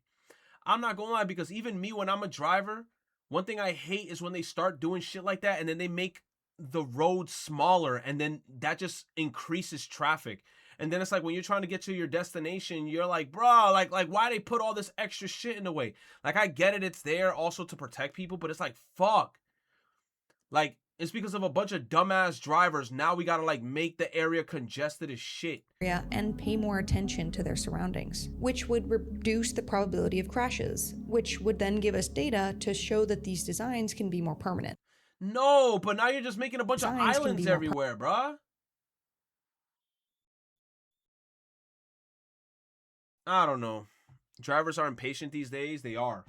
I'm not gonna lie, because even me, when I'm a driver, one thing I hate is when they start doing shit like that and then they make the road smaller and then that just increases traffic. And then it's like when you're trying to get to your destination, you're like, bro, like why they put all this extra shit in the way? Like, I get it, it's there also to protect people, but it's like, fuck. Like, it's because of a bunch of dumbass drivers. Now we gotta like make the area congested as shit.
And pay more attention to their surroundings, which would reduce the probability of crashes, which would then give us data to show that these designs can be more permanent.
No, but now you're just making a bunch of
Designs can
islands
be more
everywhere, bruh. I don't know. Drivers are impatient these days. They are.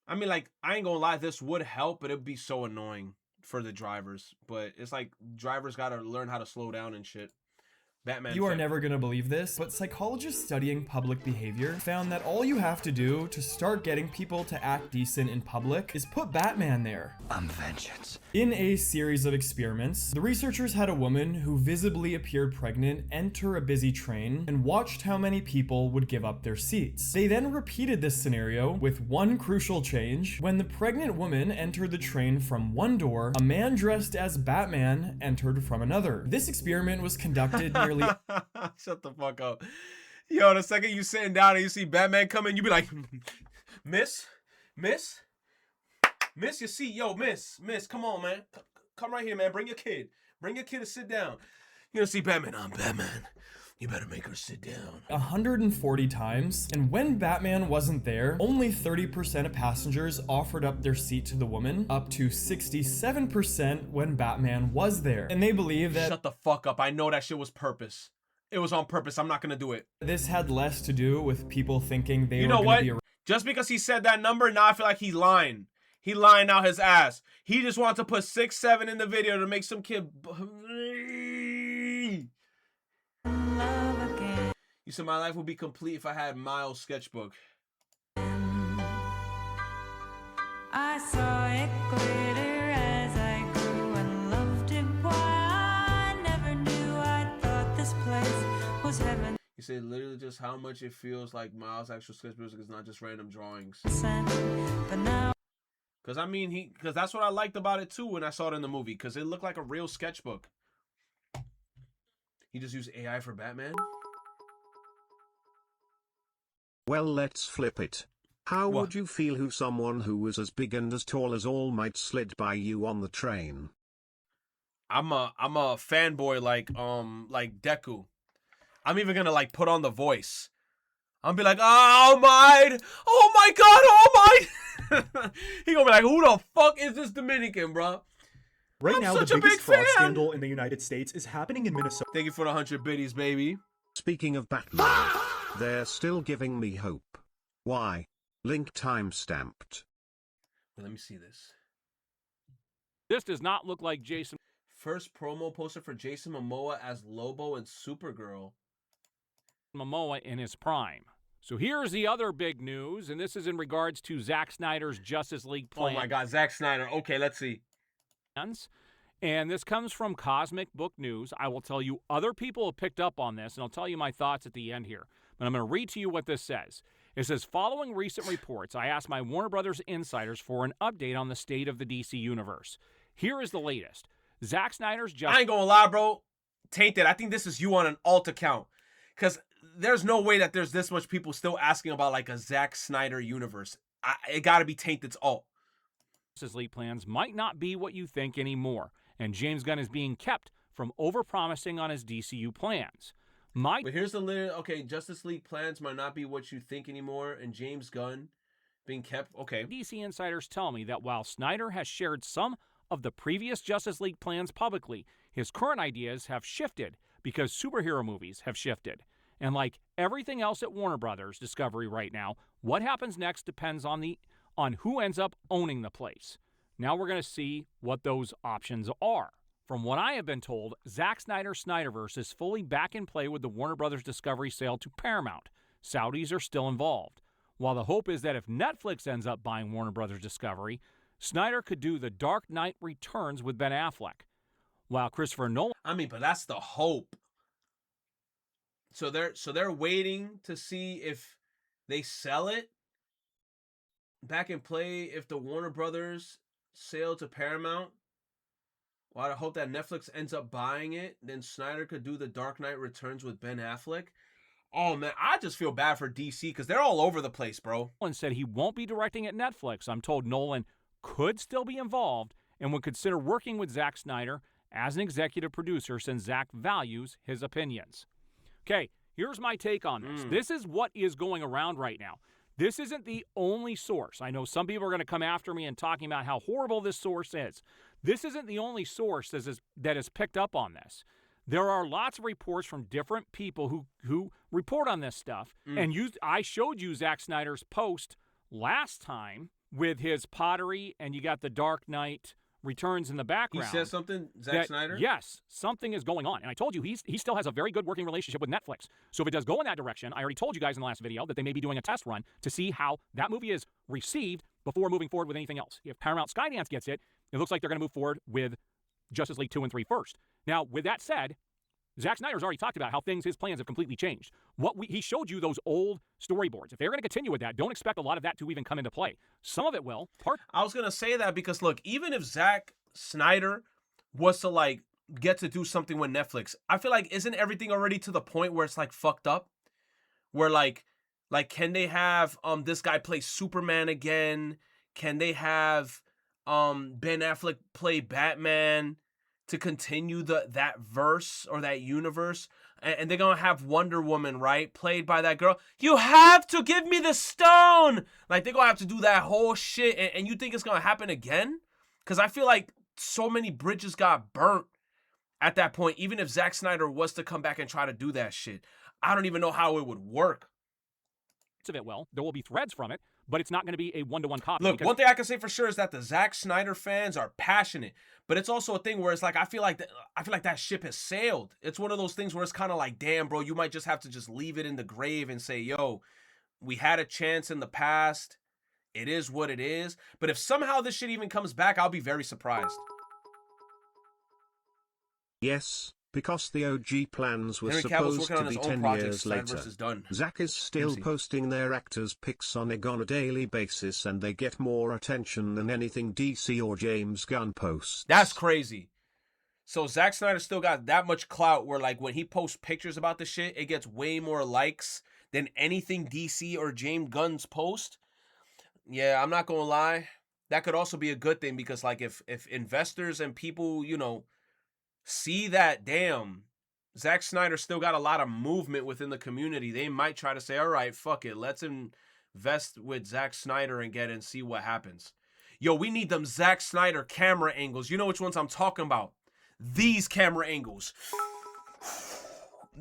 I mean, like, I ain't gonna lie, this would help, but it'd be so annoying for the drivers. But it's like drivers gotta learn how to slow down and shit. Batman.
You are never gonna believe this, but psychologists studying public behavior found that all you have to do to start getting people to act decent in public is put Batman there.
I'm vengeance.
In a series of experiments, the researchers had a woman who visibly appeared pregnant enter a busy train and watched how many people would give up their seats. They then repeated this scenario with one crucial change. When the pregnant woman entered the train from one door, a man dressed as Batman entered from another. This experiment was conducted nearly
Shut the fuck up. Yo, the second you sitting down and you see Batman coming, you be like, Miss, your seat. Yo, miss, come on, man. Come right here, man. Bring your kid to sit down. You gonna see Batman. I'm Batman. You better make her sit down.
140 times, and when Batman wasn't there, only 30% of passengers offered up their seat to the woman, up to 67% when Batman was there. And they believe that—
Shut the fuck up. I know that shit was purpose. It was on purpose. I'm not gonna do it.
This had less to do with people thinking they
You
were
know
gonna
what?
be
Just because he said that number, now I feel like he's lying. He lying out his ass. He just wants to put 6, 7 in the video to make some kid. You said my life would be complete if I had Miles' sketchbook.
I saw it glitter as I grew and loved it. Why I never knew. I thought this place was heaven.
You said literally just how much it feels like Miles' actual sketchbook is not just random drawings.
But now,
Cause I mean cause that's what I liked about it too when I saw it in the movie. Cause it looked like a real sketchbook. He just used AI for Batman?
Well, let's flip it. How
What?
would you feel if someone who was as big and as tall as All Might slid by you on the train?
I'm a fanboy like Deku. I'm even gonna like put on the voice. I'm be like, oh my god, oh my. He gonna be like, who the fuck is this Dominican, bro?
Right now, the
such a
biggest
big
fraud
fan.
scandal in the United States is happening in Minnesota.
Thank you for the 100 biddies, baby.
Speaking of Batman, they're still giving me hope. Why? Link timestamped.
Let me see this.
This does not look like Jason.
First promo poster for Jason Momoa as Lobo and Supergirl.
Momoa in his prime. So here's the other big news, and this is in regards to Zack Snyder's Justice League plan.
Oh my god, Zack Snyder. Okay, let's see.
And this comes from Cosmic Book News. I will tell you other people have picked up on this, and I'll tell you my thoughts at the end here. But I'm going to read to you what this says. It says, following recent reports, I asked my Warner Brothers insiders for an update on the state of the DC universe. Here is the latest. Zack Snyder's
I ain't gonna lie, bro. Tainted. I think this is you on an alt account. Because there's no way that there's this much people still asking about like a Zack Snyder universe. It gotta be Tainted's alt.
Justice League plans might not be what you think anymore, and James Gunn is being kept from overpromising on his DCU plans.
But here's the little, okay, Justice League plans might not be what you think anymore, and James Gunn being kept, okay.
DC insiders tell me that while Snyder has shared some of the previous Justice League plans publicly, his current ideas have shifted because superhero movies have shifted. And like everything else at Warner Brothers Discovery right now, what happens next depends on who ends up owning the place. Now we're going to see what those options are. From what I have been told, Zack Snyder's Snyderverse is fully back in play with the Warner Brothers Discovery sale to Paramount. Saudis are still involved. While the hope is that if Netflix ends up buying Warner Brothers Discovery, Snyder could do The Dark Knight Returns with Ben Affleck. While Christopher Nolan...
I mean, but that's the hope. So they're waiting to see if they sell it back in play if the Warner Brothers sale to Paramount. Well, I hope that Netflix ends up buying it. Then Snyder could do The Dark Knight Returns with Ben Affleck. Oh, man, I just feel bad for DC because they're all over the place, bro.
Nolan said he won't be directing at Netflix. I'm told Nolan could still be involved and would consider working with Zack Snyder as an executive producer since Zack values his opinions. Okay, here's my take on this. This is what is going around right now. This isn't the only source. I know some people are going to come after me and talking about how horrible this source is. This isn't the only source that has picked up on this. There are lots of reports from different people who report on this stuff. And I showed you Zack Snyder's post last time with his pottery, and you got The Dark Knight Returns in the background.
He said something, Zack Snyder?
Yes, something is going on. And I told you he still has a very good working relationship with Netflix. So if it does go in that direction, I already told you guys in the last video that they may be doing a test run to see how that movie is received before moving forward with anything else. If Paramount Skydance gets it, it looks like they're going to move forward with Justice League 2 and 3 first. Now, with that said, Zack Snyder's already talked about how his plans have completely changed. He showed you those old storyboards. If they're going to continue with that, don't expect a lot of that to even come into play. Some of it will.
I was going to say that because, look, even if Zack Snyder was to, like, get to do something with Netflix, I feel like isn't everything already to the point where it's, like, fucked up? Where, like can they have this guy play Superman again? Can they have Ben Affleck play Batman to continue that verse or that universe? And they're going to have Wonder Woman, right? Played by that girl. You have to give me the stone! Like, they're going to have to do that whole shit. And you think it's going to happen again? Because I feel like so many bridges got burnt at that point. Even if Zack Snyder was to come back and try to do that shit, I don't even know how it would work.
Of it will. There will be threads from it, but it's not going to be a one-to-one copy.
Look, one thing I can say for sure is that the Zack Snyder fans are passionate, but it's also a thing where it's like I feel like that ship has sailed. It's one of those things where it's kind of like, damn, bro, you might just have to just leave it in the grave and say, yo, we had a chance in the past. It is what it is. But if somehow this shit even comes back, I'll be very surprised.
Yes, because the OG plans were
Henry Cavill's
supposed
working
to
on
be
his own
10
project.
years later.
Snyderverse is done.
Zack is still posting their actors' pics on IG on a daily basis, and they get more attention than anything DC or James Gunn posts.
That's crazy. So Zack Snyder still got that much clout where, like, when he posts pictures about the shit, it gets way more likes than anything DC or James Gunn's post. Yeah, I'm not gonna lie. That could also be a good thing because, like, if investors and people, you know, see that, damn, Zack Snyder still got a lot of movement within the community, they might try to say, all right, fuck it, let's invest with Zack Snyder and see what happens. Yo, we need them Zack Snyder camera angles. You know which ones I'm talking about. These camera angles.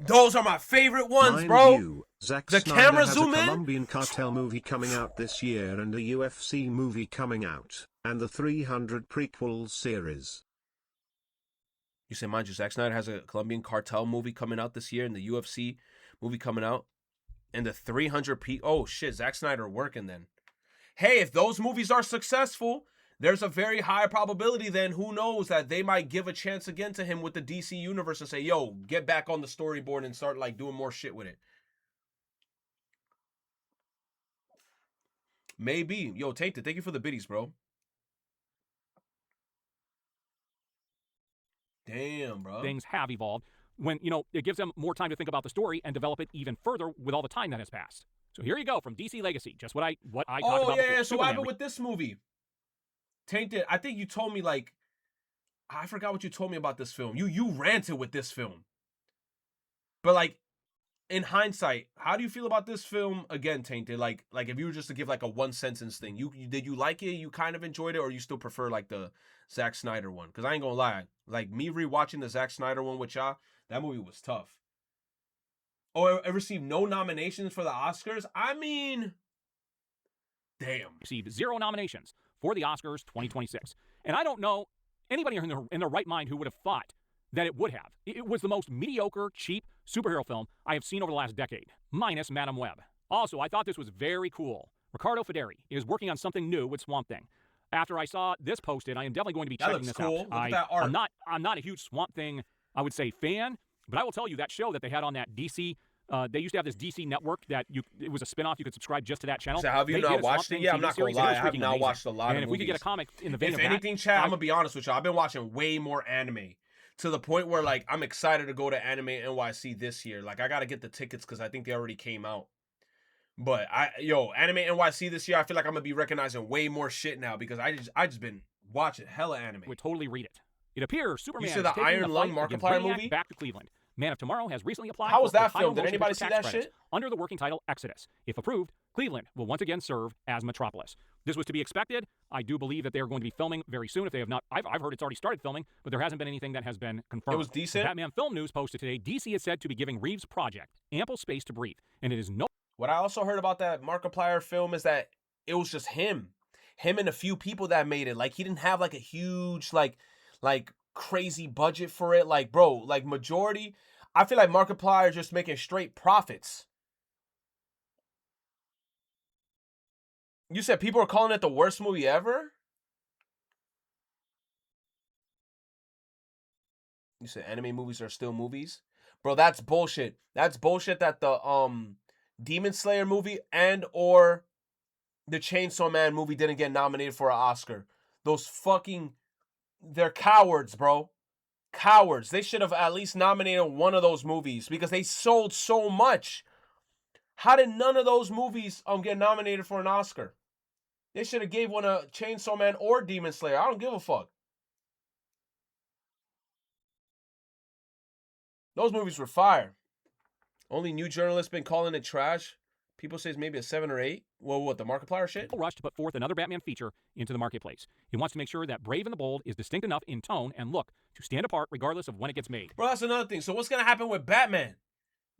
Those are my favorite ones,
Mind
bro.
you, Zack
the
Snyder
camera
has
zoom
a
in.
Colombian cartel movie coming out this year and a UFC movie coming out, and the 300 prequel series.
You say, mind you, Zack Snyder has a Colombian cartel movie coming out this year and the UFC movie coming out. And the 300 Oh, shit, Zack Snyder working then. Hey, if those movies are successful, there's a very high probability then, who knows, that they might give a chance again to him with the DC universe and say, yo, get back on the storyboard and start like doing more shit with it. Maybe. Yo, Tainted, thank you for the biddies, bro. Damn, bro.
Things have evolved when, you know, it gives them more time to think about the story and develop it even further with all the time that has passed. So here you go from DC Legacy, just what I talked about before.
So what happened with this movie? Tainted, I think you told me, like, I forgot what you told me about this film. You ranted with this film. But, like, in hindsight, how do you feel about this film again, Tainted? Like if you were just to give like a one sentence thing, did you like it? You kind of enjoyed it, or you still prefer like the Zack Snyder one? Because I ain't gonna lie, like me rewatching the Zack Snyder one with y'all, that movie was tough. Oh, it received no nominations for the Oscars? I mean, damn.
Received 0 nominations for the Oscars 2026. And I don't know anybody in their right mind who would have thought that it would have. It was the most mediocre, cheap superhero film I have seen over the last decade, minus Madame Web. Also, I thought this was very cool. Ricardo Federi is working on something new with Swamp Thing. After I saw this posted, I am definitely going to be checking this
cool.
out.
Look at that art.
I'm not a huge Swamp Thing, I would say, fan, but I will tell you that show that they had on that DC, they used to have this DC network that it was a spinoff. You could subscribe just to that channel.
So have you not watched it? Yeah, I'm not gonna lie. I have not watched a lot of movies.
And if we could get a comic in the vein of that.
If anything, Chad, I'm gonna be honest with you. I've been watching way more anime, to the point where like I'm excited to go to Anime NYC this year. Like I gotta get the tickets because I think they already came out. But Anime NYC this year, I feel like I'm gonna be recognizing way more shit now because I just been watching hella anime.
Would totally read it. It appears Superman
You see the Iron Lung Markiplier movie
back to Cleveland. Man of Tomorrow has recently applied.
How was
for
that
Ohio
film? Did
motion
anybody
picture
see
tax
that
credits
shit?
Under the working title Exodus. If approved, Cleveland will once again serve as Metropolis. This was to be expected. I do believe that they are going to be filming very soon. If they have not, I've heard it's already started filming, but there hasn't been anything that has been confirmed.
It was decent.
Batman Film News posted today, DC is said to be giving Reeves' project ample space to breathe, and it is no.
What I also heard about that Markiplier film is that it was just him and a few people that made it. Like he didn't have like a huge like crazy budget for it. Like bro, like majority. I feel like Markiplier just making straight profits. You said people are calling it the worst movie ever? You said anime movies are still movies? Bro, that's bullshit. That's bullshit that the Demon Slayer movie and or the Chainsaw Man movie didn't get nominated for an Oscar. Those fucking... They're cowards, bro. Cowards. They should have at least nominated one of those movies because they sold so much. How did none of those movies get nominated for an Oscar? They should have gave one a Chainsaw Man or Demon Slayer. I don't give a fuck. Those movies were fire. Only new journalists been calling it trash. People say it's maybe a 7 or 8. Well, what, the Markiplier shit?
Rush to put forth another Batman feature into the marketplace. He wants to make sure that Brave and the Bold is distinct enough in tone and look to stand apart regardless of when it gets made.
Bro, that's another thing. So what's going to happen with Batman?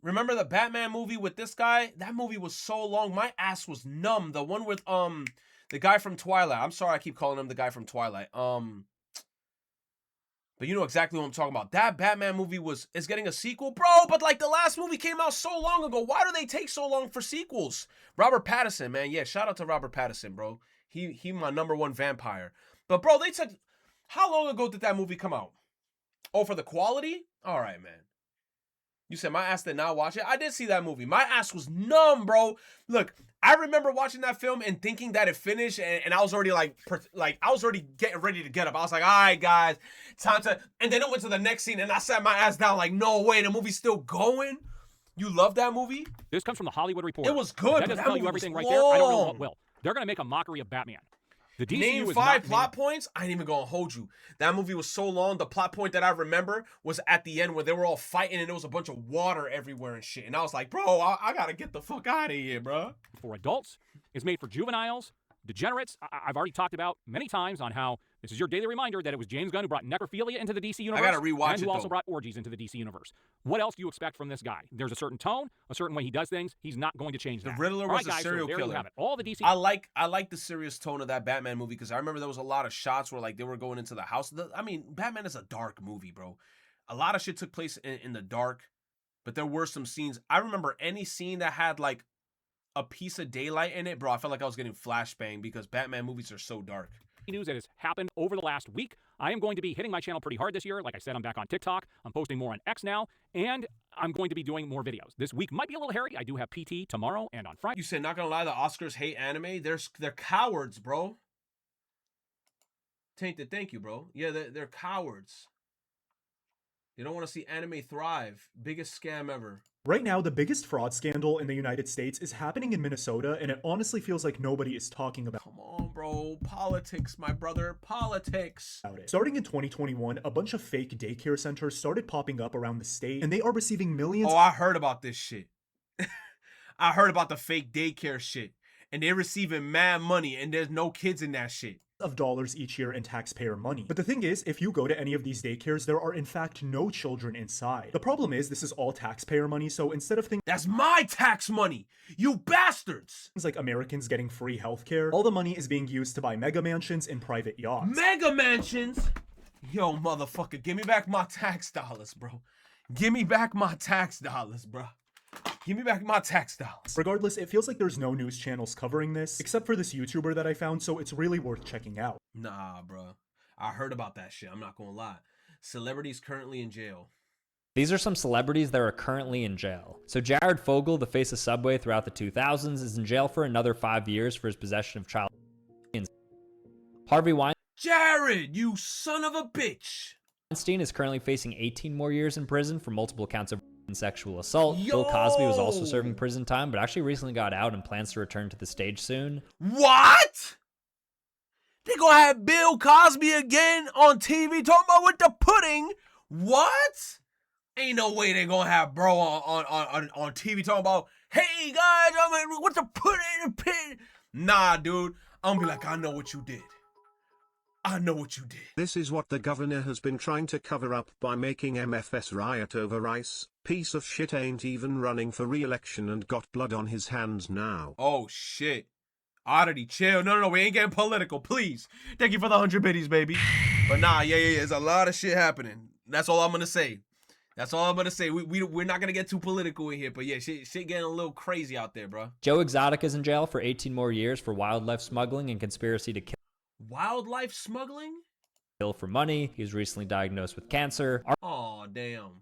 Remember the Batman movie with this guy? That movie was so long. My ass was numb. The one with the guy from Twilight. I'm sorry I keep calling him the guy from Twilight. But you know exactly what I'm talking about. That Batman movie is getting a sequel. Bro, but like the last movie came out so long ago. Why do they take so long for sequels? Robert Pattinson, man. Yeah, shout out to Robert Pattinson, bro. He my #1 vampire. But bro, they took... How long ago did that movie come out? Oh, for the quality? All right, man. You said my ass did not watch it? I did see that movie. My ass was numb, bro. Look, I remember watching that film and thinking that it finished, and I was already like I was already getting ready to get up. I was like, all right, guys, time to... And then it went to the next scene, and I sat my ass down like, no way, the movie's still going? You love that movie?
This comes from the Hollywood Reporter.
It was good,
That doesn't
but
tell
that
you
movie
everything
was
right there. I don't know
long.
what will. They're going to make a mockery of Batman. The DCU
Name
is
5
not
plot points? I ain't even gonna hold you. That movie was so long. The plot point that I remember was at the end where they were all fighting and there was a bunch of water everywhere and shit. And I was like, bro, I gotta get the fuck out of here, bro.
For adults. It's made for juveniles, degenerates. I've already talked about many times on how this is your daily reminder that it was James Gunn who brought necrophilia into the DC universe.
I gotta rewatch
and who
it,
also
though.
brought orgies into the DC universe. What else do you expect from this guy? There's a certain tone, a certain way he does things. He's not going to change that.
The Riddler
All
was
right,
a
guys,
serial
so there
killer.
You have it. All the DC.
I like the serious tone of that Batman movie because I remember there was a lot of shots where like they were going into the house. I mean, Batman is a dark movie, bro. A lot of shit took place in the dark, but there were some scenes. I remember any scene that had like a piece of daylight in it, bro. I felt like I was getting flashbang because Batman movies are so dark.
news that has happened over the last week. I am going to be hitting my channel pretty hard this year. Like I said, I'm back on TikTok. I'm posting more on X now, and I'm going to be doing more videos. This week might be a little hairy. I do have PT tomorrow and on Friday.
You said, not gonna lie, the Oscars hate anime. They're cowards, bro. Tainted, thank you, bro. Yeah, they're cowards. They don't want to see anime thrive. Biggest scam ever.
Right now, the biggest fraud scandal in the United States is happening in Minnesota, and it honestly feels like nobody is talking about
Come on, bro. Politics, my brother. Politics.
it. Starting in 2021, a bunch of fake daycare centers started popping up around the state, and they are receiving millions.
Oh, I heard about this shit. I heard about the fake daycare shit. And they're receiving mad money, and there's no kids in that shit.
Of dollars each year in taxpayer money. But the thing is, if you go to any of these daycares, there are in fact no children inside. The problem is, this is all taxpayer money, so instead of things
That's my tax money, you bastards!
like Americans getting free healthcare, all the money is being used to buy mega mansions and private yachts.
Mega mansions? Yo, motherfucker, give me back my tax dollars, bro. Give me back my tax dollars, bro. Give me back my tax dollars.
Regardless, it feels like there's no news channels covering this, except for this YouTuber that I found, so it's really worth checking out.
Nah, bro. I heard about that shit, I'm not gonna lie. Celebrities currently in jail.
These are some celebrities that are currently in jail. So Jared Fogle, the face of Subway throughout the 2000s, is in jail for another 5 years for his possession of child. Harvey
Jared, you son of a bitch!
Weinstein is currently facing 18 more years in prison for multiple counts of sexual assault. Bill Cosby was also serving prison time, but actually recently got out and plans to return to the stage soon.
What? They gonna have Bill Cosby again on TV talking about with the pudding? What? Ain't no way they gonna have bro on TV talking about, hey guys, I'm with the pudding. Nah, dude. I'm gonna be like, I know what you did. I know what you did.
This is what the governor has been trying to cover up by making MFS riot over ICE. Piece of shit ain't even running for re-election and got blood on his hands now.
Oh shit. Oddity, chill. No, we ain't getting political, please. Thank you for the 100 biddies, baby. But nah, yeah, there's a lot of shit happening. That's all I'm gonna say. That's all I'm gonna say. We're not gonna get too political in here, but yeah, shit getting a little crazy out there, bro.
Joe Exotic is in jail for 18 more years for wildlife smuggling and conspiracy to kill.
Wildlife smuggling?
For money. He was recently diagnosed with cancer.
Oh, damn.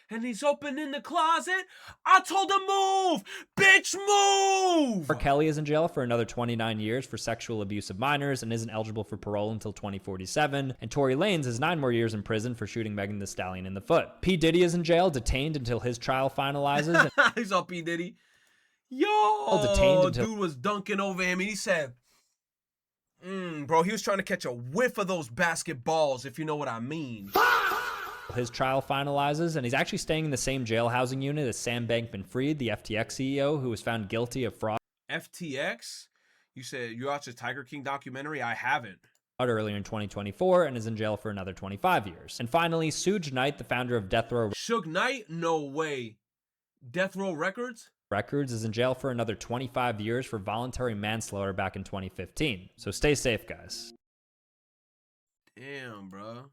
And he's open in the closet. I told him move! Bitch, move!
R. Kelly is in jail for another 29 years for sexual abuse of minors and isn't eligible for parole until 2047. And Tory Lanez has 9 more years in prison for shooting Megan Thee Stallion in the foot. P. Diddy is in jail, detained until his trial finalizes.
He's all P. Diddy. Yo,
detained until
dude was dunking over him and he said, bro, he was trying to catch a whiff of those basketballs, if you know what I mean.
His trial finalizes, and he's actually staying in the same jail housing unit as Sam Bankman-Fried, the FTX CEO, who was found guilty of fraud.
FTX? You said you watched the Tiger King documentary? I haven't.
Earlier in 2024 and is in jail for another 25 years. And finally, Suge Knight, the founder of Death Row
Suge Knight? No way. Death Row Records?
is in jail for another 25 years for voluntary manslaughter back in 2015. So stay safe, guys.
Damn, bro.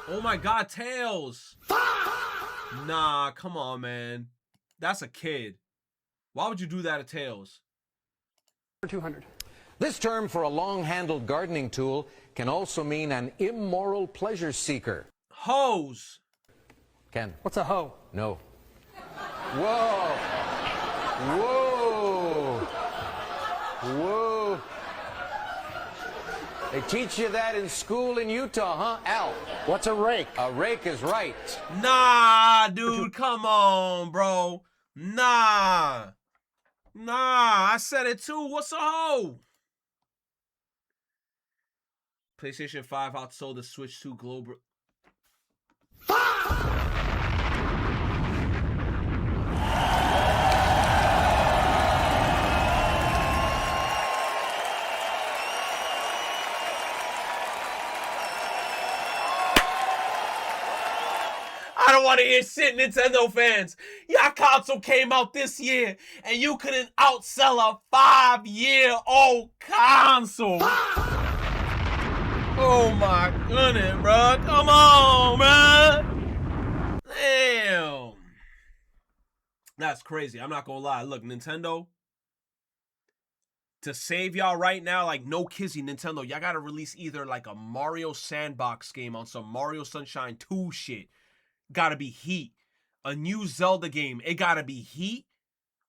Oh my god, Tails! Nah, come on, man. That's a kid. Why would you do that to Tails?
200. This term for a long-handled gardening tool can also mean an immoral pleasure seeker.
Hose.
Ken.
What's a hoe?
No. Whoa. Whoa. Whoa. They teach you that in school in Utah, huh? Al.
What's a rake?
A rake is right.
Nah, dude, come on, bro. Nah, I said it too. What's a hoe? PlayStation 5 outsold the Switch 2 global. I don't want to hear shit, Nintendo fans. Your console came out this year, and you couldn't outsell a 5-year-old console. Oh my goodness, bro. Come on, man. Damn. That's crazy. I'm not gonna lie. Look, Nintendo, to save y'all right now, like no kizzy, Nintendo, y'all gotta release either like a Mario Sandbox game on some Mario Sunshine 2 shit. Gotta be heat. A new Zelda game, it gotta be heat.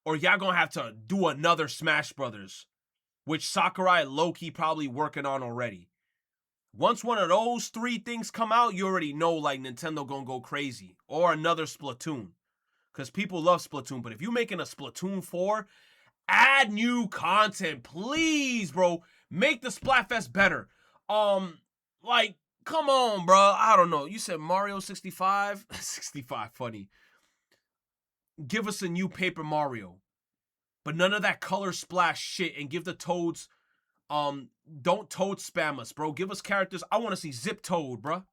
Or y'all gonna have to do another Smash Brothers, which Sakurai low-key probably working on already. Once one of those 3 things come out, you already know like Nintendo gonna go crazy. Or another Splatoon. Because people love Splatoon. But if you're making a Splatoon 4, add new content, please, bro. Make the Splatfest better. Like, come on, bro. I don't know. You said Mario 65? 65, funny. Give us a new Paper Mario. But none of that color splash shit. And give the Toads, don't Toad spam us, bro. Give us characters. I want to see Zip Toad, bro.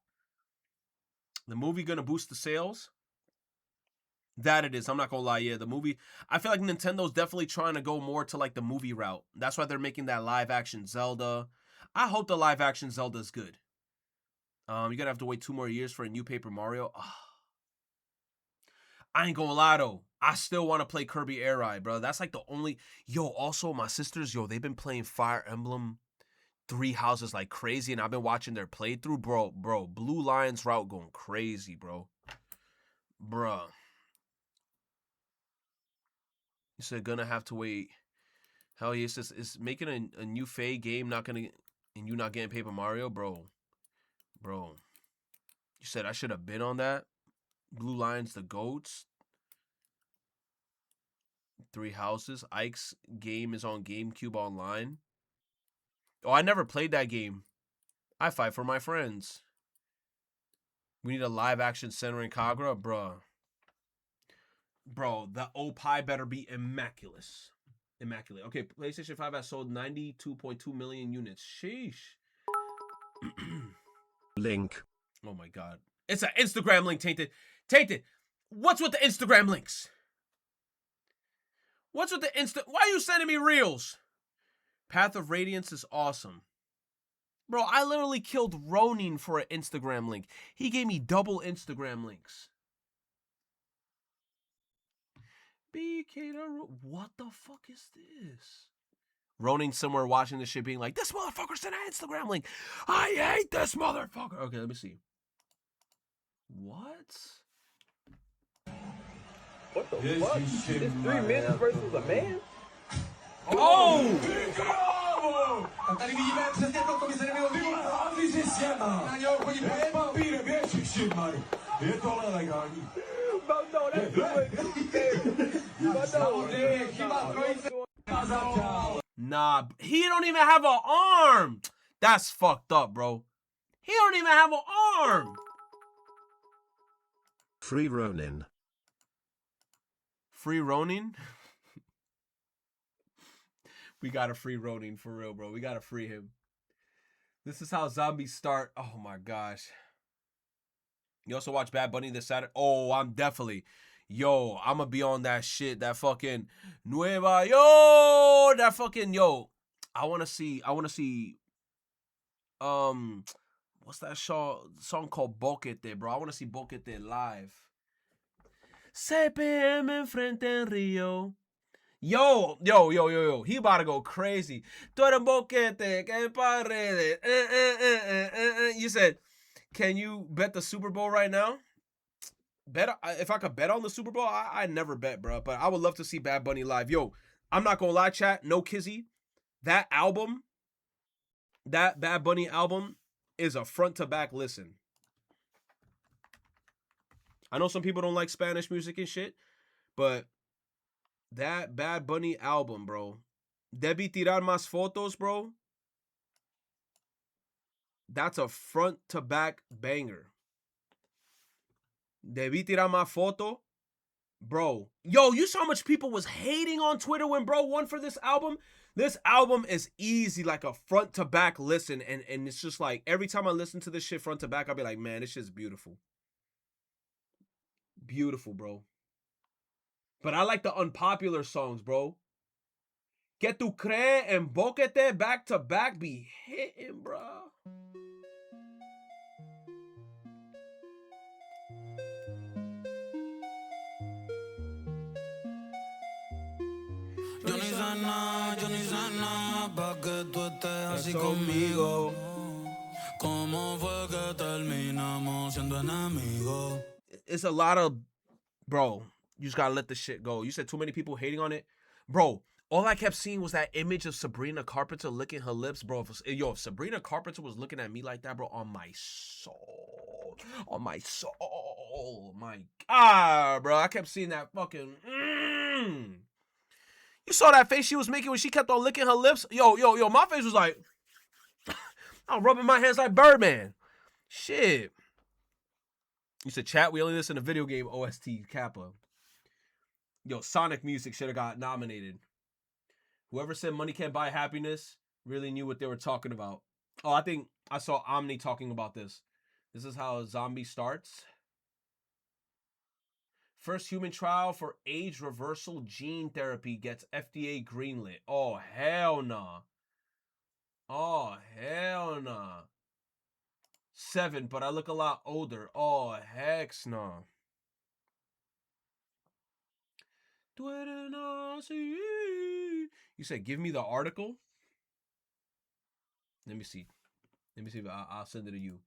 The movie gonna boost the sales? That it is. I'm not gonna lie. Yeah, the movie. I feel like Nintendo's definitely trying to go more to like the movie route. That's why they're making that live action Zelda. I hope the live action Zelda is good. You're gonna have to wait 2 more years for a new Paper Mario. Oh. I ain't gonna lie though. I still want to play Kirby Air Ride, bro. That's like the only. Yo, also my sisters, they've been playing Fire Emblem 3 Houses like crazy, and I've been watching their playthrough, bro. Blue Lion's route going crazy, bro. Bruh. You said gonna have to wait. Hell yeah, it's making a new Faye game and you not getting Paper Mario, bro. You said I should have been on that. Blue Lions, the goats. 3 Houses. Ike's game is on GameCube Online. Oh, I never played that game. I fight for my friends. We need a live action centering Kagura, bruh. Bro, the Opie better be immaculate. Okay, PlayStation 5 has sold 92.2 million units. Sheesh.
Link.
Oh my god. It's an Instagram link, Tainted. Tainted, what's with the Instagram links? Why are you sending me reels? Path of Radiance is awesome. Bro, I literally killed Ronin for an Instagram link. He gave me double Instagram links. BK, what the fuck is this? Ronin somewhere watching this shit being like, this motherfucker sent an Instagram link. I hate this motherfucker. Okay, let me see. What?
What the fuck? It's 3 minutes versus a man?
Oh! Nah, he don't even have an arm. That's fucked up, bro. He don't even have an arm.
Free Ronin.
Free Ronin? We gotta free Ronin for real, bro. We gotta free him. This is how zombies start. Oh my gosh. You also watch Bad Bunny this Saturday? Oh, I'm definitely. Yo, I'm gonna be on that shit. That fucking Nueva Yo. That fucking yo. I wanna see. What's that song called Boquete, bro? I wanna see Boquete live. CPM enfrente en Rio. Yo. He about to go crazy. Tú eres boquete, que paredes. You said, can you bet the Super Bowl right now? If I could bet on the Super Bowl, I never bet, bro. But I would love to see Bad Bunny live. Yo, I'm not gonna lie, chat. No kizzy. That album, that Bad Bunny album, is a front to back listen. I know some people don't like Spanish music and shit, but that Bad Bunny album, bro. Debí tirar más fotos, bro. That's a front to back banger. Debí tirar más foto. Bro. Yo, you saw how much people was hating on Twitter when bro won for this album? This album is easy, like a front to back listen. And it's just like, every time I listen to this shit front to back, I'll be like, man, this shit's beautiful. Beautiful, bro. But I like the unpopular songs, bro. Que tu crees and Boquete back to back be hitting, bro.
sé nada, yo ni sé nada, pa' que tú estés así conmigo. ¿Cómo fue que terminamos siendo enemigos?
It's a lot of, bro, you just gotta let the shit go. You said too many people hating on it. Bro, all I kept seeing was that image of Sabrina Carpenter licking her lips, bro. If Sabrina Carpenter was looking at me like that, bro, on my soul, my God, bro, I kept seeing that fucking, You saw that face she was making when she kept on licking her lips? Yo, my face was like, I'm rubbing my hands like Birdman. Shit. You said, chat, we only listen to video game OST Kappa. Yo, Sonic music should have got nominated. Whoever said money can't buy happiness really knew what they were talking about. Oh, I think I saw Omni talking about this. This is how a zombie starts. First human trial for age reversal gene therapy gets FDA greenlit. Oh, hell nah. Oh, hell nah. 7, but I look a lot older. Oh, heck nah. You said, give me the article? Let me see. Let me see if I'll send it to you.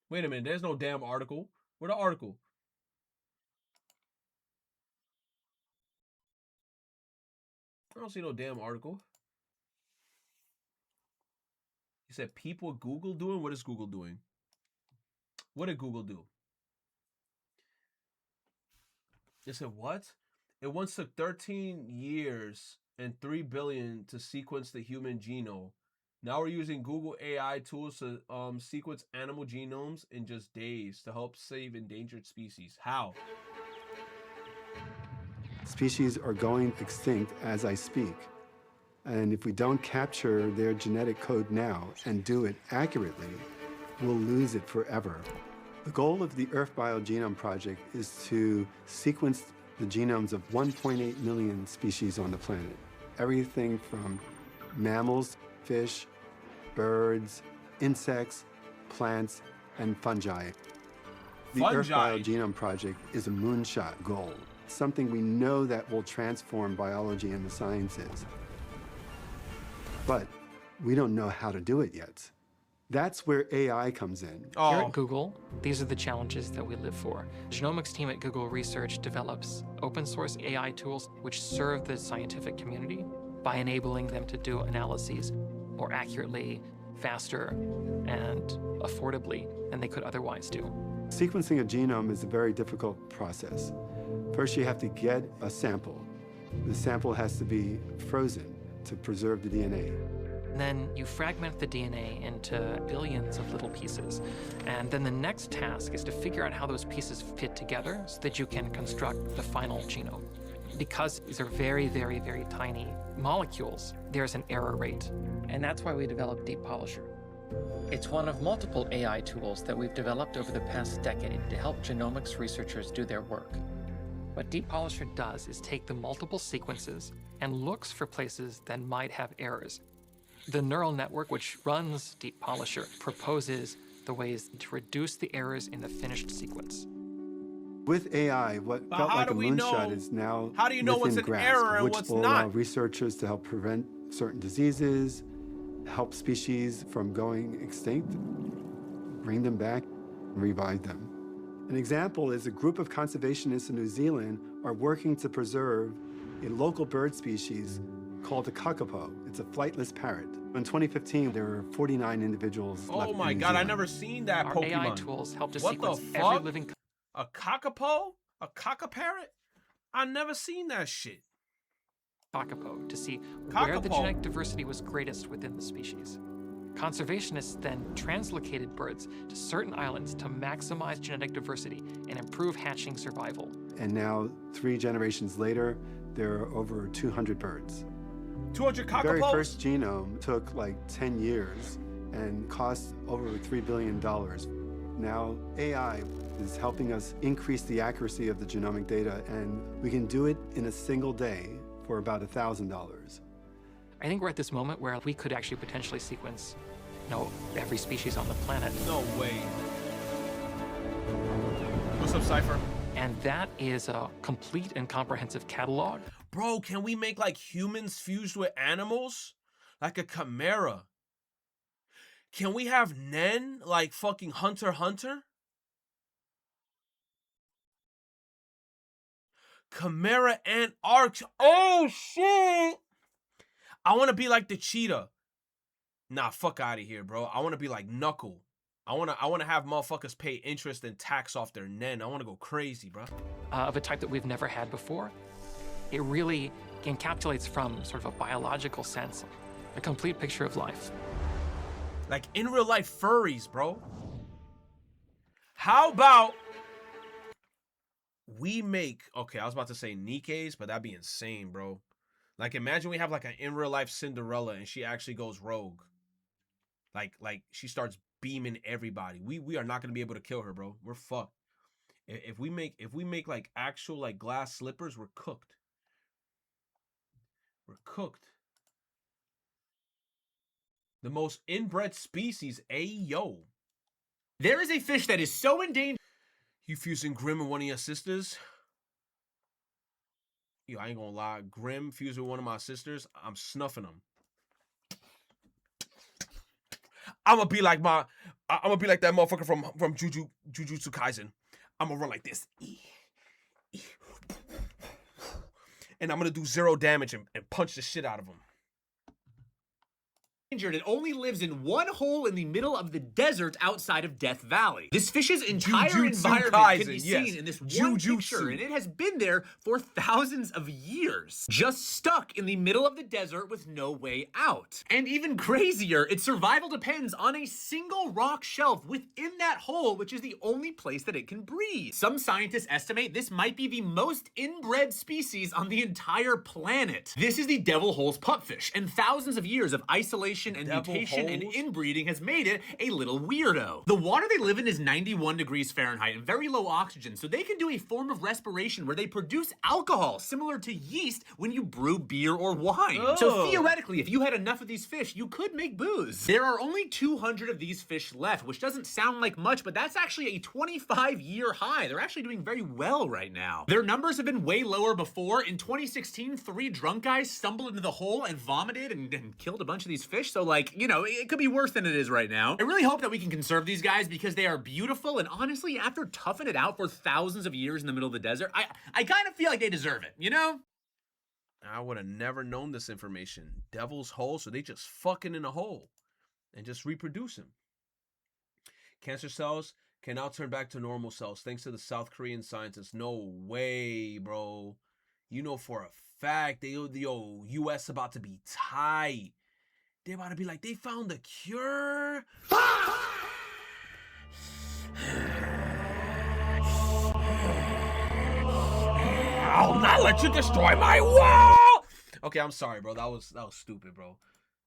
Wait a minute. There's no damn article. Where's the article? I don't see no damn article. You said, people Google doing? What is Google doing? What did Google do? They said, what? It once took 13 years and 3 billion to sequence the human genome. Now we're using Google AI tools to sequence animal genomes in just days to help save endangered species. How?
Species are going extinct as I speak. And if we don't capture their genetic code now and do it accurately, we'll lose it forever. The goal of the Earth Biogenome Project is to sequence the genomes of 1.8 million species on the planet. Everything from mammals, fish, birds, insects, plants, and fungi. The Earth Biogenome Project is a moonshot goal, something we know that will transform biology and the sciences. But we don't know how to do it yet. That's where AI comes in.
Here at Google, these are the challenges that we live for. The genomics team at Google Research develops open source AI tools which serve the scientific community by enabling them to do analyses more accurately, faster, and affordably than they could otherwise do.
Sequencing a genome is a very difficult process. First, you have to get a sample. The sample has to be frozen to preserve the DNA.
Then you fragment the DNA into billions of little pieces. And then the next task is to figure out how those pieces fit together so that you can construct the final genome. Because these are very, very, very tiny molecules, there's an error rate. And that's why we developed Deep Polisher. It's one of multiple AI tools that we've developed over the past decade to help genomics researchers do their work. What Deep Polisher does is take the multiple sequences and looks for places that might have errors. The neural network which runs Deep Polisher proposes the ways to reduce the errors in the finished sequence.
With AI, what felt like a moonshot is now within grasp, which will allow researchers to help prevent certain diseases, help species from going extinct, bring them back, and revive them. An example is a group of conservationists in New Zealand are working to preserve a local bird species called a kakapo. It's a flightless parrot. In 2015, there were 49 individuals left
Oh my
in New
God,
Zealand.
I never seen that
Our
Pokemon.
AI tools help to
What
sequence
the
every
fuck?
living.
A kakapo? A kakaparrot? I never seen that shit.
Kakapo to see where the
Kakapo.
genetic diversity was greatest within the species. Conservationists then translocated birds to certain islands to maximize genetic diversity and improve hatching survival.
And now, 3 generations later, there are over 200 birds.
200
The very
kakapos?
first genome took like 10 years and cost over $3 billion. Now, AI is helping us increase the accuracy of the genomic data, and we can do it in a single day for about $1,000.
I think we're at this moment where we could actually potentially sequence, every species on the planet.
No way. What's up, Cypher?
And that is a complete and comprehensive catalog.
Bro, can we make like humans fused with animals? Like a chimera? Can we have Nen like fucking Hunter x Hunter? Chimera and Arcs. Oh shit! I want to be like the cheetah. Nah, fuck out of here, bro. I want to be like Knuckle. I want to have motherfuckers pay interest and tax off their Nen. I want to go crazy, bro.
Of a type that we've never had before. It really encapsulates from sort of a biological sense, a complete picture of life.
Like in real life furries, bro. How about we make, okay, I was about to say Nikes, but that'd be insane, bro. Like imagine we have like an in real life Cinderella and she actually goes rogue. Like she starts beaming everybody. We are not gonna be able to kill her, bro. We're fucked. If we make like actual like glass slippers, we're cooked. We're cooked. The most inbred species, ayo.
There is a fish that is so endangered.
You fusing Grim and one of your sisters? Yo, I ain't gonna lie. Grim fused with one of my sisters. I'm snuffing them. I'm gonna be like that motherfucker from Jujutsu Kaisen. I'm gonna run like this. And I'm gonna do 0 damage and punch the shit out of him.
It only lives in one hole in the middle of the desert outside of Death Valley. This fish's entire environment can be seen in this one picture, and it has been there for thousands of years. Just stuck in the middle of the desert with no way out. And even crazier, its survival depends on a single rock shelf within that hole, which is the only place that it can breathe. Some scientists estimate this might be the most inbred species on the entire planet. This is the devil hole's pupfish, and thousands of years of isolation and mutation and inbreeding has made it a little weirdo. The water they live in is 91 degrees Fahrenheit and very low oxygen, so they can do a form of respiration where they produce alcohol, similar to yeast when you brew beer or wine. So theoretically, if you had enough of these fish, you could make booze. There are only 200 of these fish left, which doesn't sound like much, but that's actually a 25-year high. They're actually doing very well right now. Their numbers have been way lower before. In 2016, 3 drunk guys stumbled into the hole and vomited and killed a bunch of these fish. So like, you know, it could be worse than it is right now. I really hope that we can conserve these guys because they are beautiful, and honestly, after toughing it out for thousands of years in the middle of the desert, I kind of feel like they deserve it, you know?
I would have never known this information. Devil's hole, so they just fucking in a hole and just reproducing. Cancer cells can now turn back to normal cells thanks to the South Korean scientists. No way, bro. You know for a fact, yo, US about to be tight. They about to be like, they found the cure. I'll not let you destroy my wall. Okay, I'm sorry, bro. That was stupid, bro.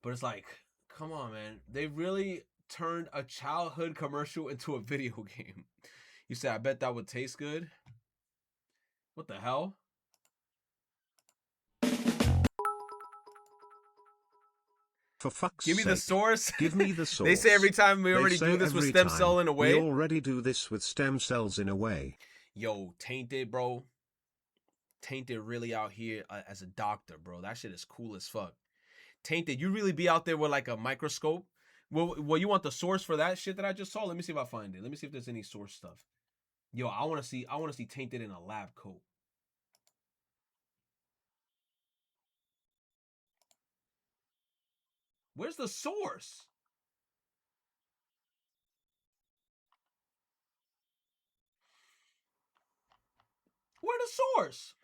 But it's like, come on, man. They really turned a childhood commercial into a video game. You said, I bet that would taste good. What the hell?
For fuck's
Give me the
sake,
source.
Give me the source.
They say every time we already do this with stem cell in a way.
We already do this with stem cells in a way.
Yo, Tainted, bro. Tainted really out here as a doctor, bro. That shit is cool as fuck. Tainted, you really be out there with like a microscope? Well, you want the source for that shit that I just saw? Let me see if I find it. Let me see if there's any source stuff. Yo, I want to see Tainted in a lab coat. Where's the source? Where's the source?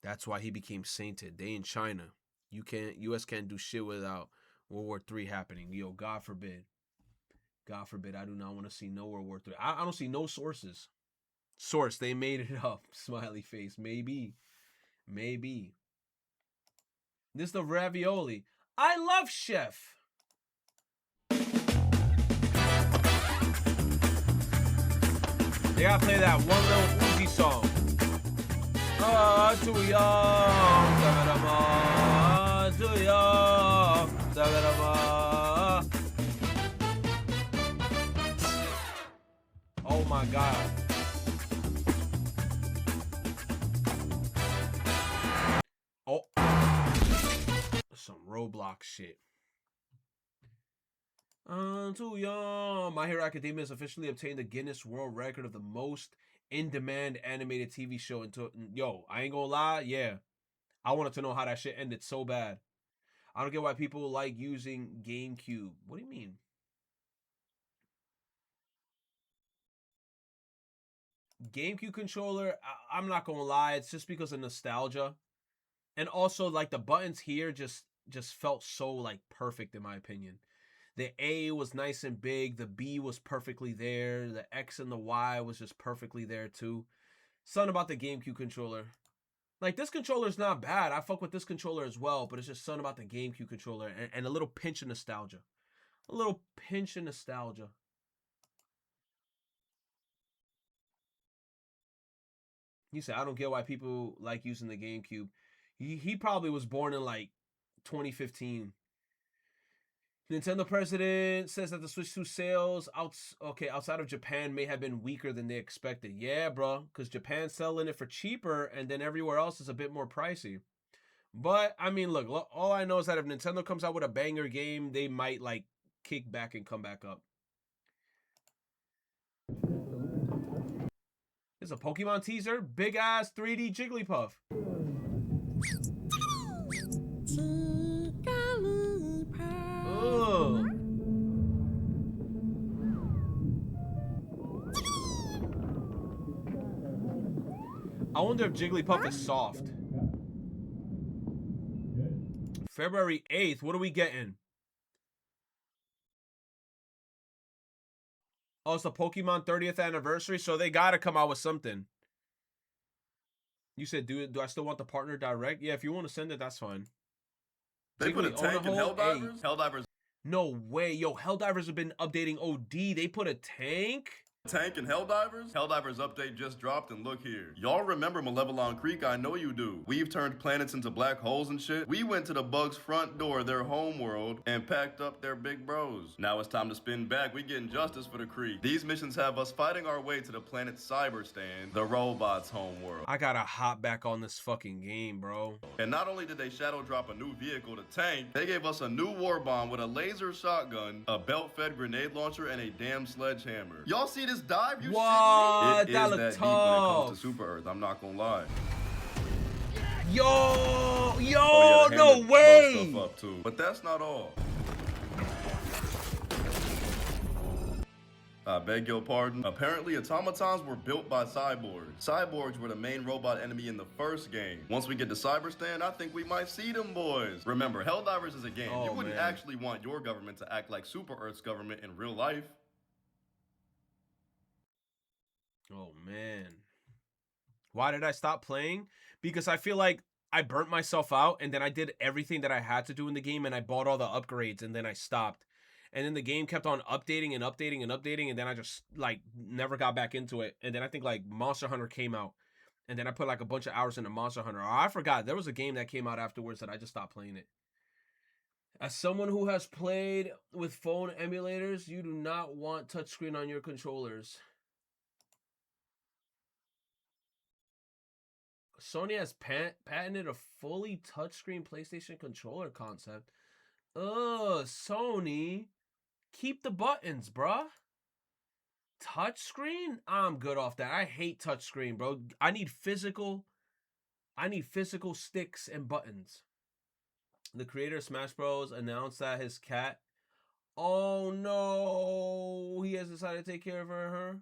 That's why he became sainted. They in China. US can't do shit without World War III happening. Yo, God forbid. God forbid. I do not want to see no World War III. I don't see no sources. Source, they made it up. Smiley face. Maybe. This is the ravioli. I love Chef. They gotta play that one little Uzi song. Too young. Too young. Oh my god. Oh. Some Roblox shit. I'm too young. My Hero Academia has officially obtained the Guinness World Record of the most in-demand animated TV show. Yo, I ain't gonna lie. Yeah. I wanted to know how that shit ended so bad. I don't get why people like using GameCube. What do you mean? GameCube controller, I'm not gonna lie, it's just because of nostalgia. And also, like, the buttons here just felt so, like, perfect in my opinion. The A was nice and big, the B was perfectly there, the X and the Y was just perfectly there too. Something about the GameCube controller. Like, this controller is not bad. I fuck with this controller as well, but it's just something about the GameCube controller and a little pinch of nostalgia. A little pinch of nostalgia. He said, I don't get why people like using the GameCube. He probably was born in like 2015. Nintendo president says that the Switch 2 sales outside of Japan may have been weaker than they expected. Yeah, bro, because Japan's selling it for cheaper and then everywhere else is a bit more pricey. But, I mean, look, all I know is that if Nintendo comes out with a banger game, they might, like, kick back and come back up. This is a Pokemon teaser. Big ass 3D Jigglypuff. Ugh. I wonder if Jigglypuff is soft. February 8th. What are we getting? Oh, it's the Pokemon 30th anniversary, so they gotta come out with something. You said, do I still want the partner direct? Yeah, if you want to send it, that's fine.
They put a tank in Helldivers? Helldivers.
No way. Yo, Helldivers have been updating OD. They put a tank?
Tank and Helldivers? Helldivers update just dropped, and look here. Y'all remember Malevelon Creek? I know you do. We've turned planets into black holes and shit. We went to the bugs' front door, their home world, and packed up their big bros. Now it's time to spin back. We getting justice for the Creek. These missions have us fighting our way to the planet Cyberstan, the robots' home world.
I gotta hop back on this fucking game, bro.
And not only did they shadow drop a new vehicle to tank, they gave us a new war bomb with a laser shotgun, a belt-fed grenade launcher, and a damn sledgehammer. Y'all see this dive? You
what?
It
that
is
look
that
tough.
deep when it comes to Super Earth. I'm not gonna lie.
Yo,
Oh, yeah, the
no
hammer
way.
blows stuff up too. But that's not all. I beg your pardon. Apparently, automatons were built by cyborgs. Cyborgs were the main robot enemy in the first game. Once we get to Cyberstan, I think we might see them boys. Remember, Helldivers is a game. You wouldn't actually want your government to act like Super Earth's government in real life.
Oh, man. Why did I stop playing? Because I feel like I burnt myself out and then I did everything that I had to do in the game and I bought all the upgrades and then I stopped. And then the game kept on updating and updating and updating and then I just, like, never got back into it. And then I think, like, Monster Hunter came out. And then I put, like, a bunch of hours into Monster Hunter. Oh, I forgot. There was a game that came out afterwards that I just stopped playing it. As someone who has played with phone emulators, you do not want touchscreen on your controllers. Sony has patented a fully touchscreen PlayStation controller concept. Sony. Keep the buttons, bruh. Touchscreen? I'm good off that. I hate touchscreen, bro. I need physical sticks and buttons. The creator of Smash Bros. Announced that his cat... Oh, no. He has decided to take care of her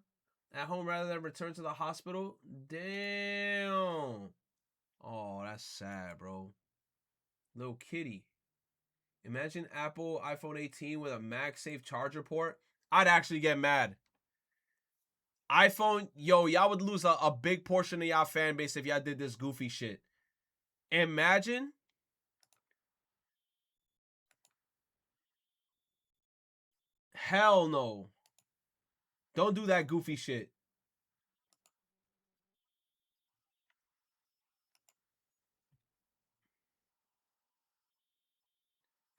at home rather than return to the hospital. Damn. Oh, that's sad, bro. Little kitty. Imagine Apple iPhone 18 with a MagSafe charger port. I'd actually get mad. iPhone, yo, y'all would lose a big portion of y'all fan base if y'all did this goofy shit. Imagine. Hell no. Don't do that goofy shit.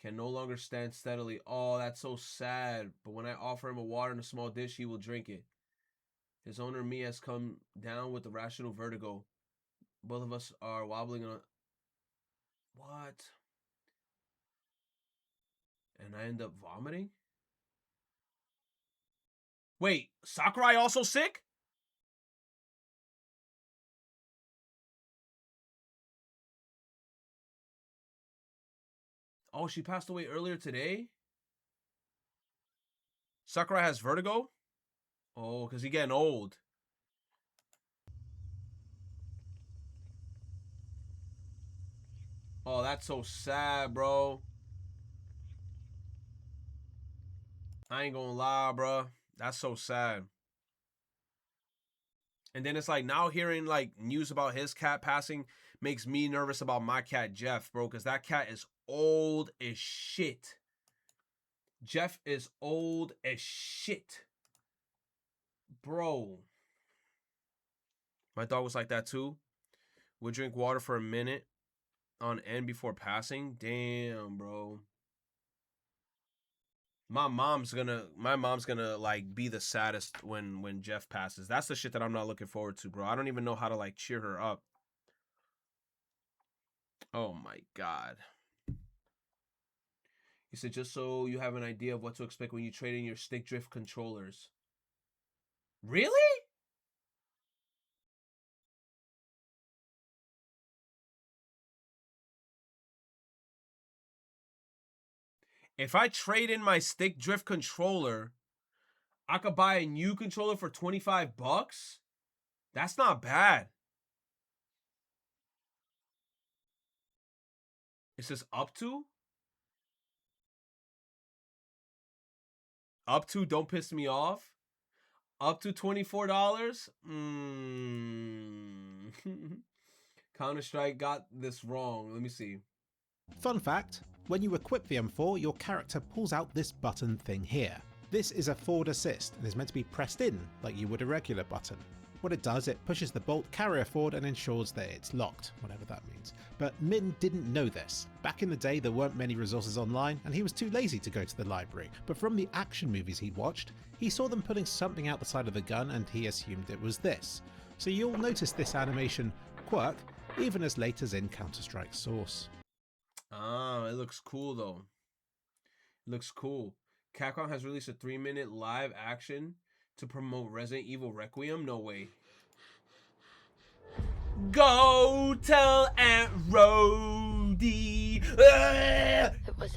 Can no longer stand steadily. Oh, that's so sad. But when I offer him a water in a small dish, he will drink it. His owner, me, has come down with irrational vertigo. Both of us are wobbling on... What? And I end up vomiting? Wait, Sakurai also sick? Oh, she passed away earlier today? Sakurai has vertigo? Oh, because he's getting old. Oh, that's so sad, bro. I ain't gonna lie, bro. That's so sad. And then it's like now hearing like news about his cat passing makes me nervous about my cat, Jeff, bro, because that cat is old as shit. Jeff is old as shit. Bro. My dog was like that too. Would drink water for a minute on end before passing. Damn, bro. My mom's gonna like be the saddest when Jeff passes. That's the shit that I'm not looking forward to, bro. I don't even know how to like cheer her up. Oh my God. He said, just so you have an idea of what to expect when you trade in your stick drift controllers. Really? If I trade in my stick drift controller, I could buy a new controller for $25? That's not bad. It says up to? Up to, don't piss me off. Up to $24? Counter-Strike got this wrong. Let me see.
Fun fact, when you equip the M4, your character pulls out this button thing here. This is a forward assist and is meant to be pressed in like you would a regular button. What it does, it pushes the bolt carrier forward and ensures that it's locked, whatever that means. But Min didn't know this. Back in the day there weren't many resources online and he was too lazy to go to the library, but from the action movies he'd watched, he saw them putting something out the side of the gun and he assumed it was this. So you'll notice this animation quirk even as late as in Counter-Strike Source.
Ah, it looks cool though. It looks cool. Capcom has released a 3-minute live action to promote Resident Evil Requiem? No way. Go tell Aunt Rhodey.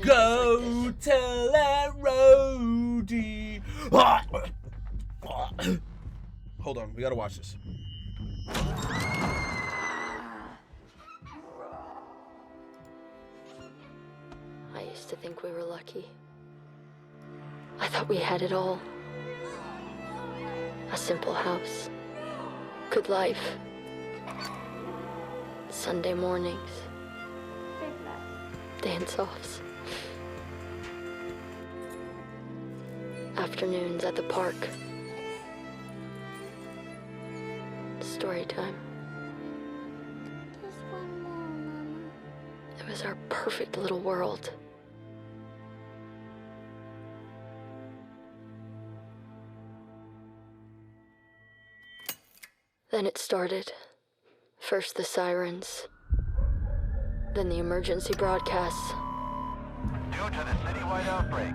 Go tell Aunt Rhodey. Hold on, we gotta watch this.
I used to think we were lucky. I thought we had it all. A simple house, good life, Sunday mornings, dance-offs, afternoons at the park, story time. It was our perfect little world. Then it started. First the sirens, then the emergency broadcasts.
Due to the citywide outbreak,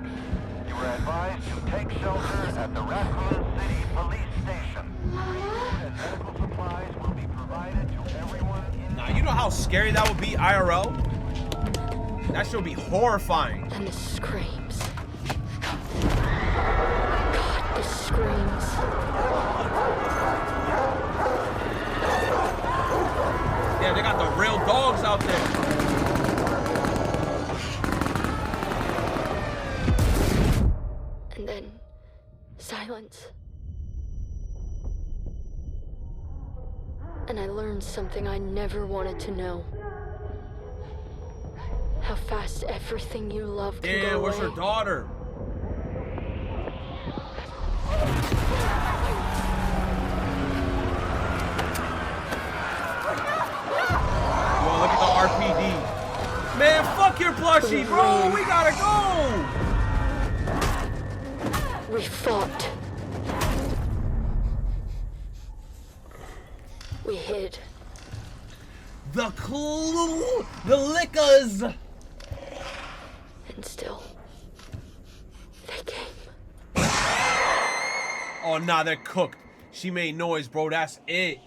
you were advised to take shelter at the Raccoon City Police Station. Food and medical supplies will be provided to everyone in...
Now, you know how scary that would be IRL? That shit would be horrifying.
And the screams. God, the screams.
Yeah, they got the real dogs out there.
And then silence. And I learned something I never wanted to know. How fast everything you love can go away.
Where's her daughter? Look at the RPD. Man, fuck your plushie, bro. We gotta go.
We fought. We hid.
The clue! The liquors!
And still, they came.
Oh, nah, they're cooked. She made noise, bro. That's it.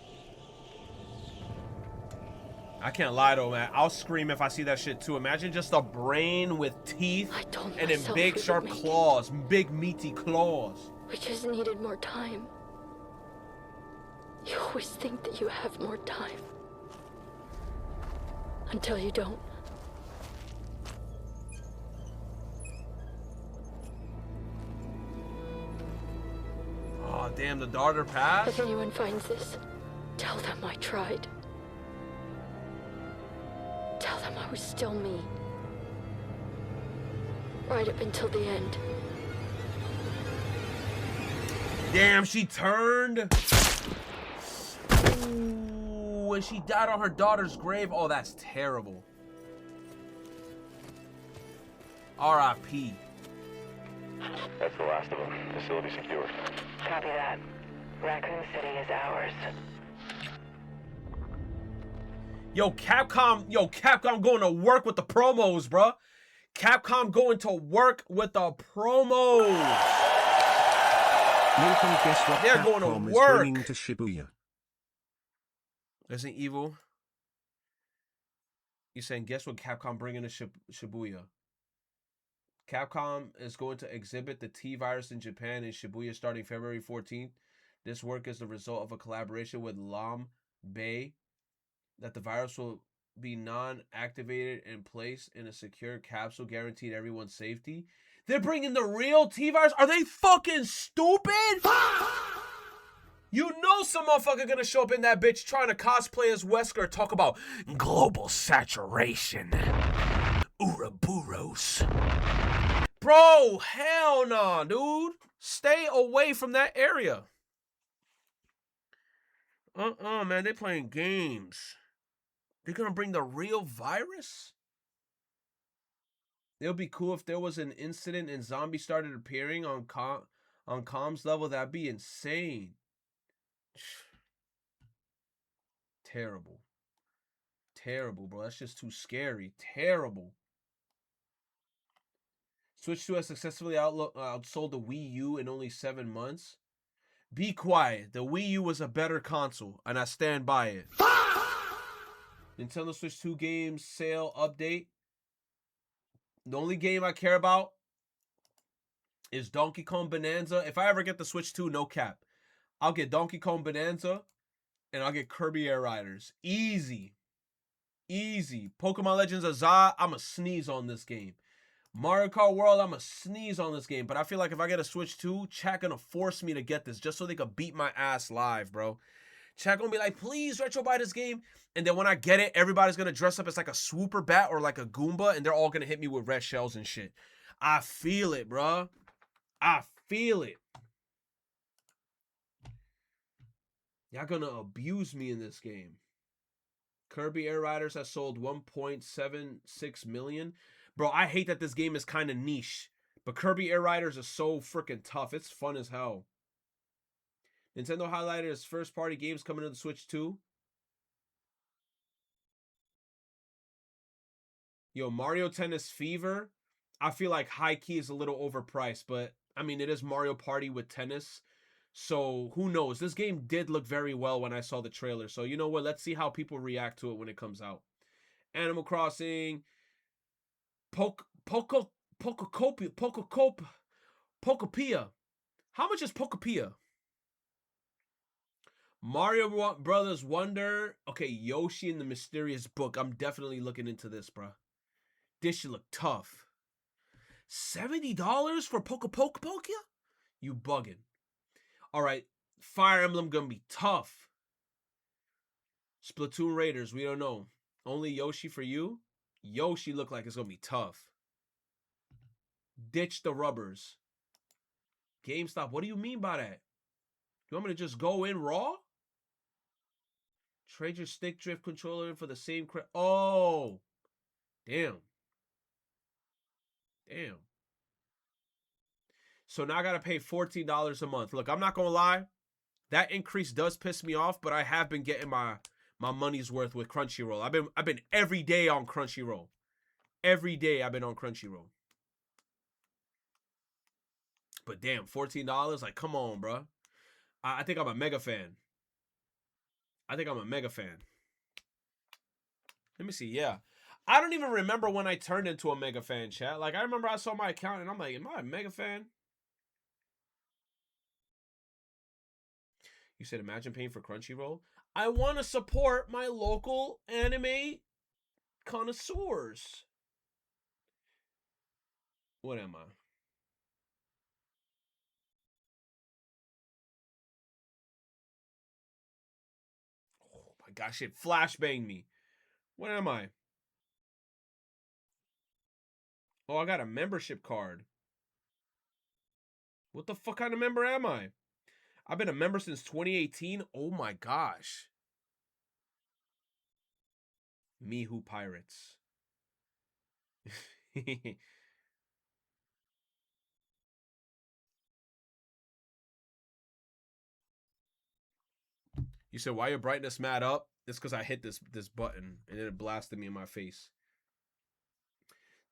I can't lie, though, man. I'll scream if I see that shit, too. Imagine just a brain with teeth and then big, sharp claws. Big, meaty claws.
We just needed more time. You always think that you have more time. Until you don't.
Oh, damn, the daughter passed?
If anyone finds this, tell them I tried. Tell them I was still me. Right up until the end.
Damn, she turned. Ooh, and she died on her daughter's grave. Oh, that's terrible. R.I.P.
That's the last of them. Facility secured.
Copy that. Raccoon City is ours.
Yo, Capcom going to work with the promos, bruh. Capcom going to work with the promos.
Nathan, guess what
They're
Capcom
going to
is
work.
bringing to Shibuya?
Resident Evil. You saying, guess what Capcom bringing to Shibuya? Capcom is going to exhibit the T-Virus in Japan in Shibuya starting February 14th. This work is the result of a collaboration with Lam Bay, that the virus will be non-activated and placed in a secure capsule guaranteed everyone's safety. They're bringing the real T-Virus? Are they fucking stupid? You know some motherfucker gonna show up in that bitch trying to cosplay as Wesker, talk about global saturation. Ouroboros. Bro, hell nah, dude. Stay away from that area. Man, they playing games. They're gonna bring the real virus? It would be cool if there was an incident and zombies started appearing on comms level. That'd be insane. Terrible. Terrible, bro. That's just too scary. Terrible. Switch 2 has successfully outsold the Wii U in only 7 months. Be quiet. The Wii U was a better console, and I stand by it. Nintendo Switch 2 games sale update. The only game I care about is Donkey Kong Bonanza. If I ever get the Switch 2, no cap, I'll get Donkey Kong Bonanza, and I'll get Kirby Air Riders. Easy. Easy. Pokemon Legends Azah, I'ma sneeze on this game. Mario Kart World, I'ma sneeze on this game. But I feel like if I get a Switch 2, chat gonna force me to get this just so they could beat my ass live, bro. Chat gonna be like, please retro buy this game. And then when I get it, everybody's gonna dress up as like a swooper bat or like a Goomba, and they're all gonna hit me with red shells and shit. I feel it, bro. I feel it. Y'all gonna abuse me in this game. Kirby Air Riders has sold 1.76 million. Bro, I hate that this game is kind of niche. But Kirby Air Riders is so freaking tough. It's fun as hell. Nintendo highlighted its first-party games coming to the Switch 2. Yo, Mario Tennis Fever. I feel like high-key is a little overpriced. But, I mean, it is Mario Party with tennis. So, who knows? This game did look very well when I saw the trailer. So, you know what? Let's see how people react to it when it comes out. Animal Crossing. Pokopia. How much is Pokopia? Mario Brothers Wonder. Okay, Yoshi and the Mysterious Book. I'm definitely looking into this, bro. This should look tough. $70 for Pokopokia? You bugging. Alright, Fire Emblem gonna be tough. Splatoon Raiders, we don't know. Only Yoshi for you? Yoshi look like it's gonna be tough. Ditch the rubbers. GameStop, what do you mean by that? You want me to just go in raw? Trade your stick drift controller in for the same oh! Damn. Damn. So now I gotta pay $14 a month. Look, I'm not gonna lie. That increase does piss me off, but I have been getting my money's worth with Crunchyroll. I've been every day on Crunchyroll. Every day I've been on Crunchyroll. But damn, $14? Like, come on, bro. I think I'm a mega fan. I think I'm a mega fan. Let me see. Yeah. I don't even remember when I turned into a mega fan, chat. Like, I remember I saw my account and I'm like, am I a mega fan? You said imagine paying for Crunchyroll. I want to support my local anime connoisseurs. What am I? Oh my gosh, it flashbanged me. What am I? Oh, I got a membership card. What the fuck kind of member am I? I've been a member since 2018. Oh my gosh. Mihu Pirates. You said, why your brightness mad up? It's because I hit this button and it blasted me in my face.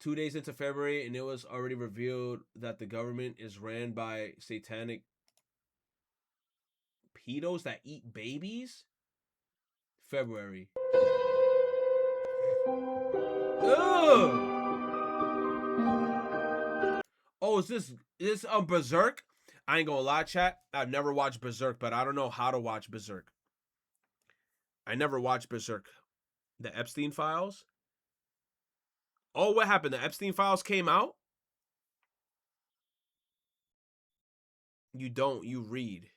2 days into February, and it was already revealed that the government is ran by satanic pedos that eat babies? February. Ugh! Oh, is this Berserk? I ain't gonna lie, chat. I've never watched Berserk, but I don't know how to watch Berserk. I never watched Berserk. The Epstein Files? Oh, what happened? The Epstein Files came out? You don't. You read.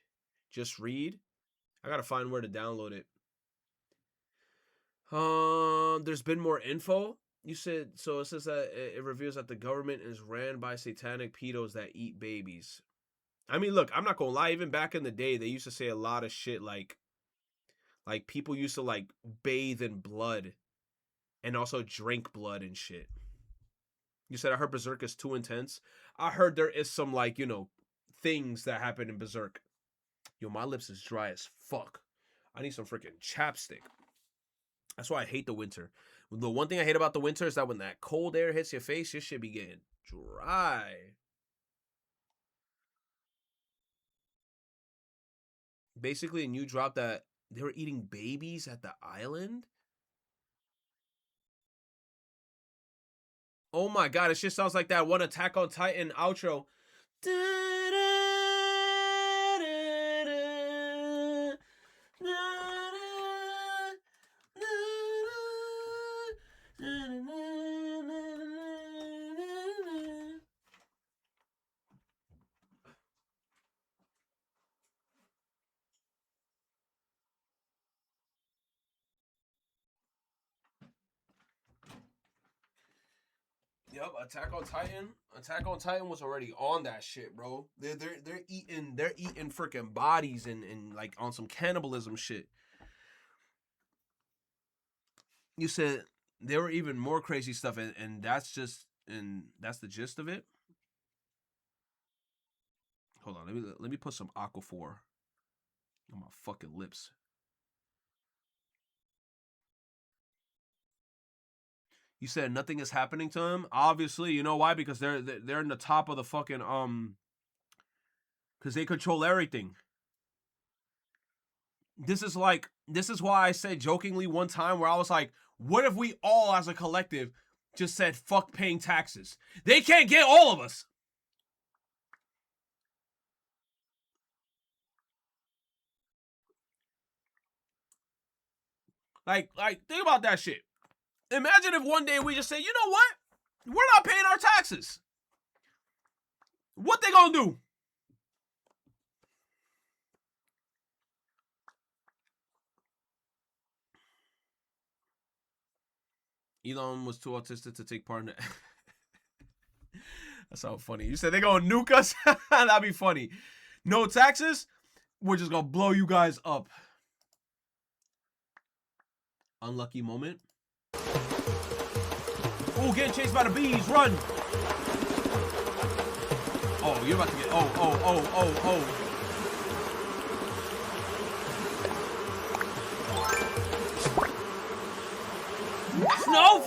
Just read. I gotta find where to download it. There's been more info. You said, so it says that it reveals that the government is ran by satanic pedos that eat babies. I mean, look, I'm not gonna lie. Even back in the day, they used to say a lot of shit like people used to like bathe in blood and also drink blood and shit. You said, I heard Berserk is too intense. I heard there is some like, you know, things that happen in Berserk. Yo, my lips is dry as fuck. I need some freaking chapstick. That's why I hate the winter. The one thing I hate about the winter is that when that cold air hits your face, your shit be getting dry. Basically, a new drop that they were eating babies at the island. Oh my god, it just sounds like that one Attack on Titan outro. Yep, Attack on Titan. Attack on Titan was already on that shit, bro. They're eating freaking bodies and like on some cannibalism shit. You said there were even more crazy stuff, and that's the gist of it. Hold on, let me put some Aquaphor on my fucking lips. You said nothing is happening to him. Obviously, you know why? Because they're in the top of the fucking because they control everything. This is why I said jokingly one time where I was like, what if we all as a collective just said fuck paying taxes? They can't get all of us. Like think about that shit. Imagine if one day we just say, you know what? We're not paying our taxes. What they gonna do? Elon was too autistic to take part in it. That sounds funny. You said they gonna nuke us? That'd be funny. No taxes? We're just gonna blow you guys up. Unlucky moment. Oh, getting chased by the bees. Run. Oh, you're about to get... Oh.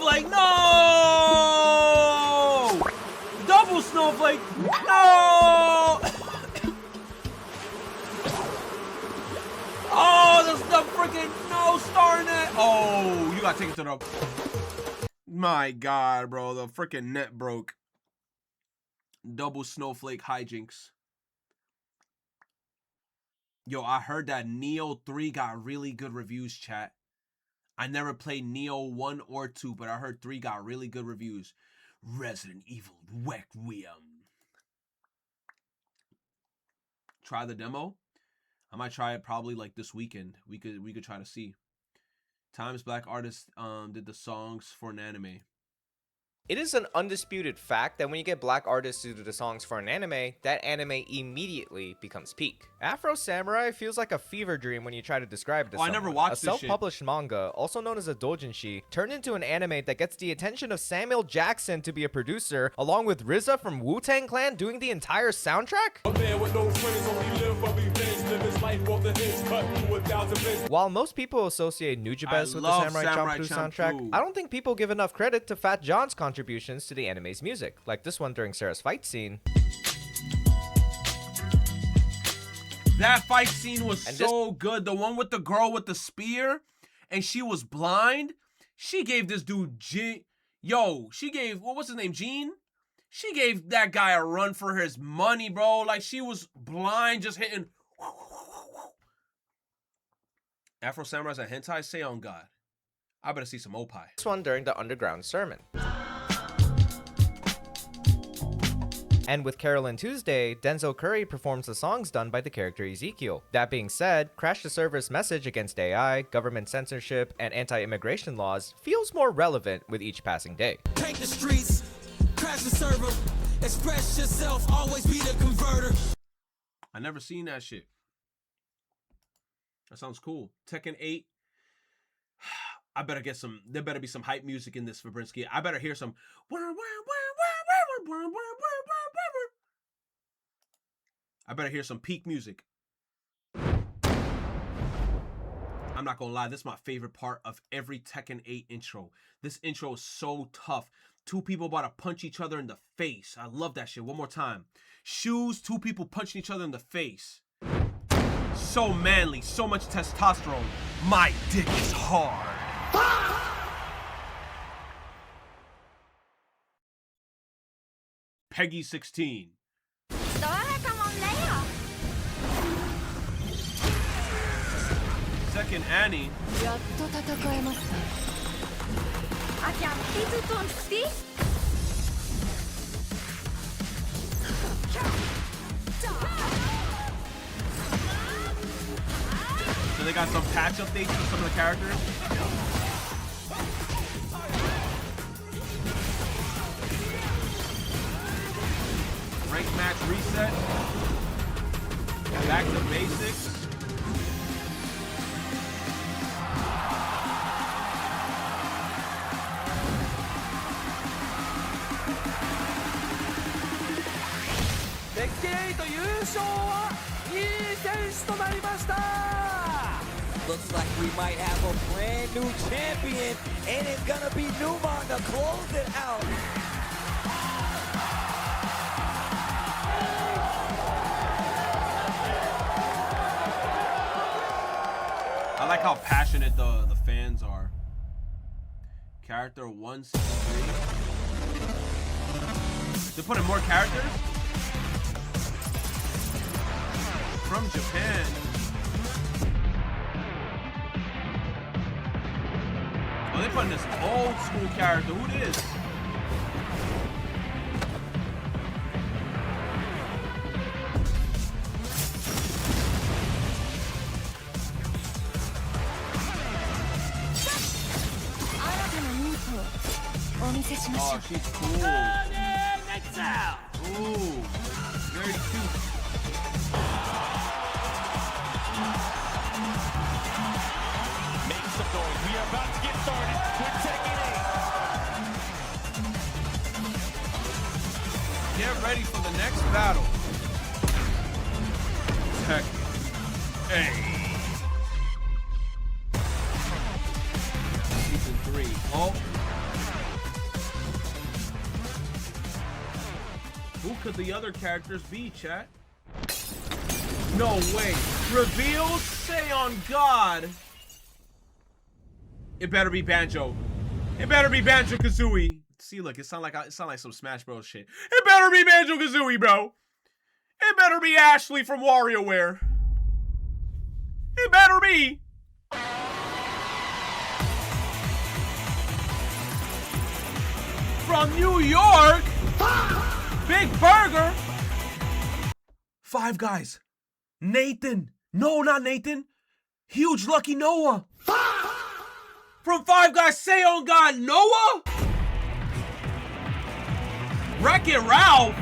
snowflake. No! Double snowflake. No! Oh, that's the freaking no star net. Oh, you gotta take it to the. My God, bro, the freaking net broke. Double snowflake hijinks. Yo, I heard that Neo 3 got really good reviews, chat. I never played Neo 1 or 2, but I heard 3 got really good reviews. Resident Evil Requiem. Try the demo. I might try it probably like this weekend. We could try to see. Times Black artists did the songs for an anime.
It is an undisputed fact that when you get black artists to do the songs for an anime, that anime immediately becomes peak. Afro Samurai feels like a fever dream when you try to describe it to someone.
I never watched
a
this shit.
self-published manga, also known as a doujinshi, turned into an anime that gets the attention of Samuel Jackson to be a producer, along with RZA from Wu-Tang Clan doing the entire soundtrack? While most people associate Nujabes with the Samurai Champloo soundtrack, I don't think people give enough credit to Fat John's contributions to the anime's music, like this one during Sarah's fight scene.
That fight scene was so good. The one with the girl with the spear, and she was blind. She gave this dude she gave, what was his name, Gene? She gave that guy a run for his money, bro. Like, she was blind, just hitting. Afro Samurai's a hentai? Say on God. I better see some opai.
This one during the Underground Sermon. And with Carolyn Tuesday, Denzel Curry performs the songs done by the character Ezekiel. That being said, Crash the Server's message against AI, government censorship, and anti-immigration laws feels more relevant with each passing day.
Take the streets, crash the server, express yourself, always be the converter.
I never seen that shit. That sounds cool. Tekken 8. I better get some. There better be some hype music in this, Fabrinsky. I better hear some. I better hear some peak music. I'm not gonna lie, this is my favorite part of every Tekken 8 intro. This intro is so tough. Two people about to punch each other in the face. I love that shit. One more time. Shoes, two people punching each other in the face. So manly, so much testosterone. My dick is hard. Peggy 16. Second Annie. So they got some patch updates for some of the characters. Rank match reset. Back to basics.
Looks like we might have a brand new champion, and it's gonna be Numon to close it out.
I like how passionate the fans are. Character 163. They put in more characters? From Japan. Oh, they put in this old school character. Who this? Oh, she's cool. Ooh, very cute.
Make some noise. We are about to get started with Tekken 8.
Get ready for the next battle. Tekken 8. Season 3. Oh. could the other characters be, chat? No way. Reveals, say on God. It better be Banjo. It better be Banjo-Kazooie. See, look, it sound like some Smash Bros shit. It better be Banjo-Kazooie, bro. It better be Ashley from WarioWare. It better be. From New York. Big Burger. Five Guys. Nathan. No, not Nathan. Huge Lucky Noah. From Five Guys, say on God, Noah? Wreck-It Ralph?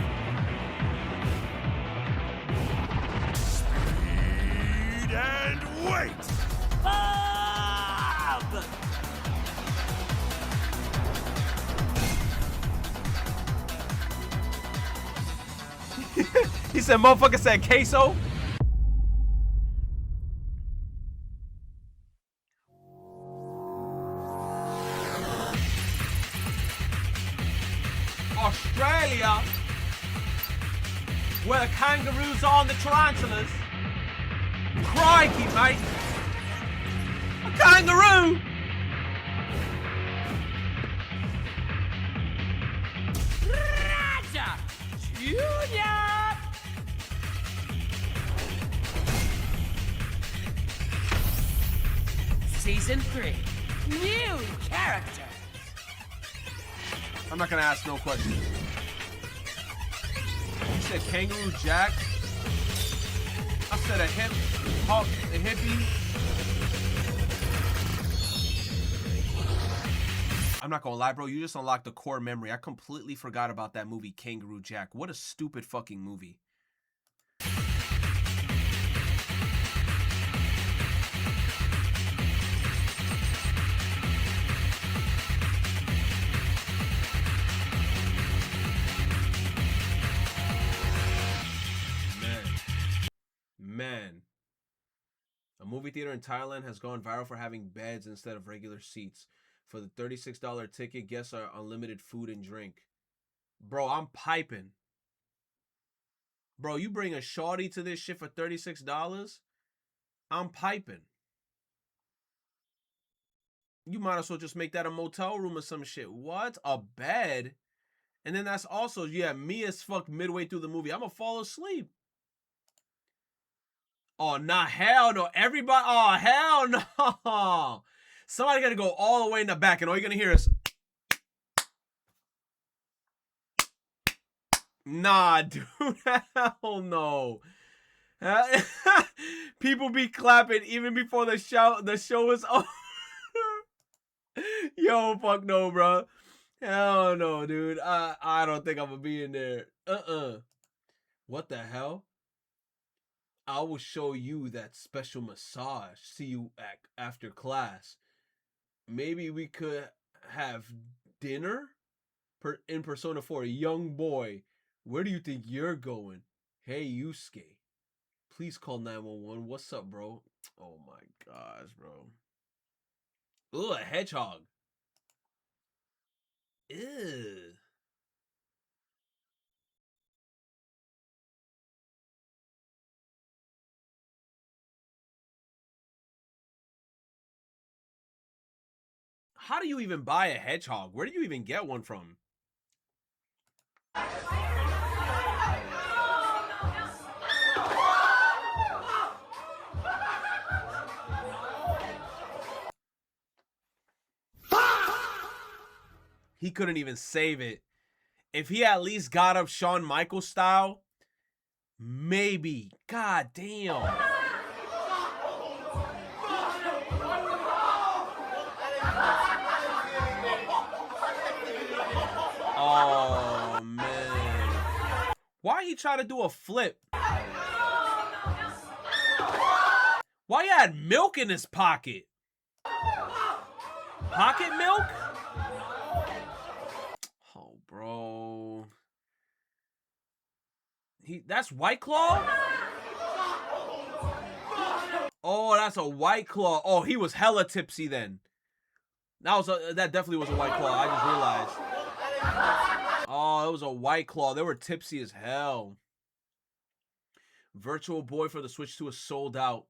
Speed and wait! Bob!
He said, motherfucker said queso. Australia, where the kangaroos are on the tarantulas. Crikey, mate. A kangaroo.
Raja Junior! Season 3. New character.
I'm not gonna ask no questions. You said Kangaroo Jack? I said a hippie. I'm not gonna lie, bro. You just unlocked the core memory. I completely forgot about that movie, Kangaroo Jack. What a stupid fucking movie. Man, a movie theater in Thailand has gone viral for having beds instead of regular seats. For the $36 ticket, guests are unlimited food and drink. Bro, I'm piping. Bro, you bring a shawty to this shit for $36? I'm piping. You might as well just make that a motel room or some shit. What? A bed? And then that's also, yeah, me as fuck midway through the movie. I'm gonna fall asleep. Oh, nah, hell no. Everybody, oh, hell no. Somebody gotta go all the way in the back, and all you're gonna hear is, nah, dude, hell no. People be clapping even before the show is over. Yo, fuck no, bro. Hell no, dude. I don't think I'm gonna be in there. What the hell? I will show you that special massage. See you after class. Maybe we could have dinner in Persona 4. Young boy, where do you think you're going? Hey, Yusuke. Please call 911. What's up, bro? Oh my gosh, bro. Ooh, a hedgehog. Ew. How do you even buy a hedgehog? Where do you even get one from? He couldn't even save it. If he at least got up Shawn Michaels style, maybe. God damn. Oh, man. Why he try to do a flip? Why he had milk in his pocket? Pocket milk? Oh, bro. That's White Claw? Oh, that's a White Claw. Oh, he was hella tipsy then. That definitely was a White Claw. I just realized. Oh, it was a White Claw. They were tipsy as hell. Virtual Boy for the Switch 2 is sold out.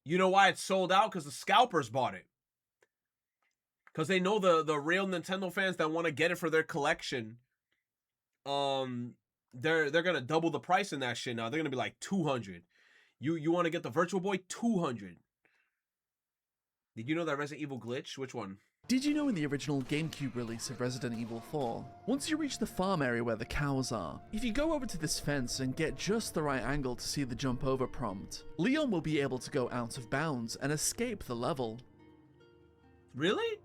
You know why it's sold out? Because the scalpers bought it. Because they know the real Nintendo fans that want to get it for their collection. They're gonna double the price in that shit now. They're gonna be like 200. You want to get the Virtual Boy? 200. Did you know that Resident Evil glitch? Which one?
Did you know in the original GameCube release of Resident Evil 4, once you reach the farm area where the cows are, if you go over to this fence and get just the right angle to see the jump over prompt, Leon will be able to go out of bounds and escape the level.
Really?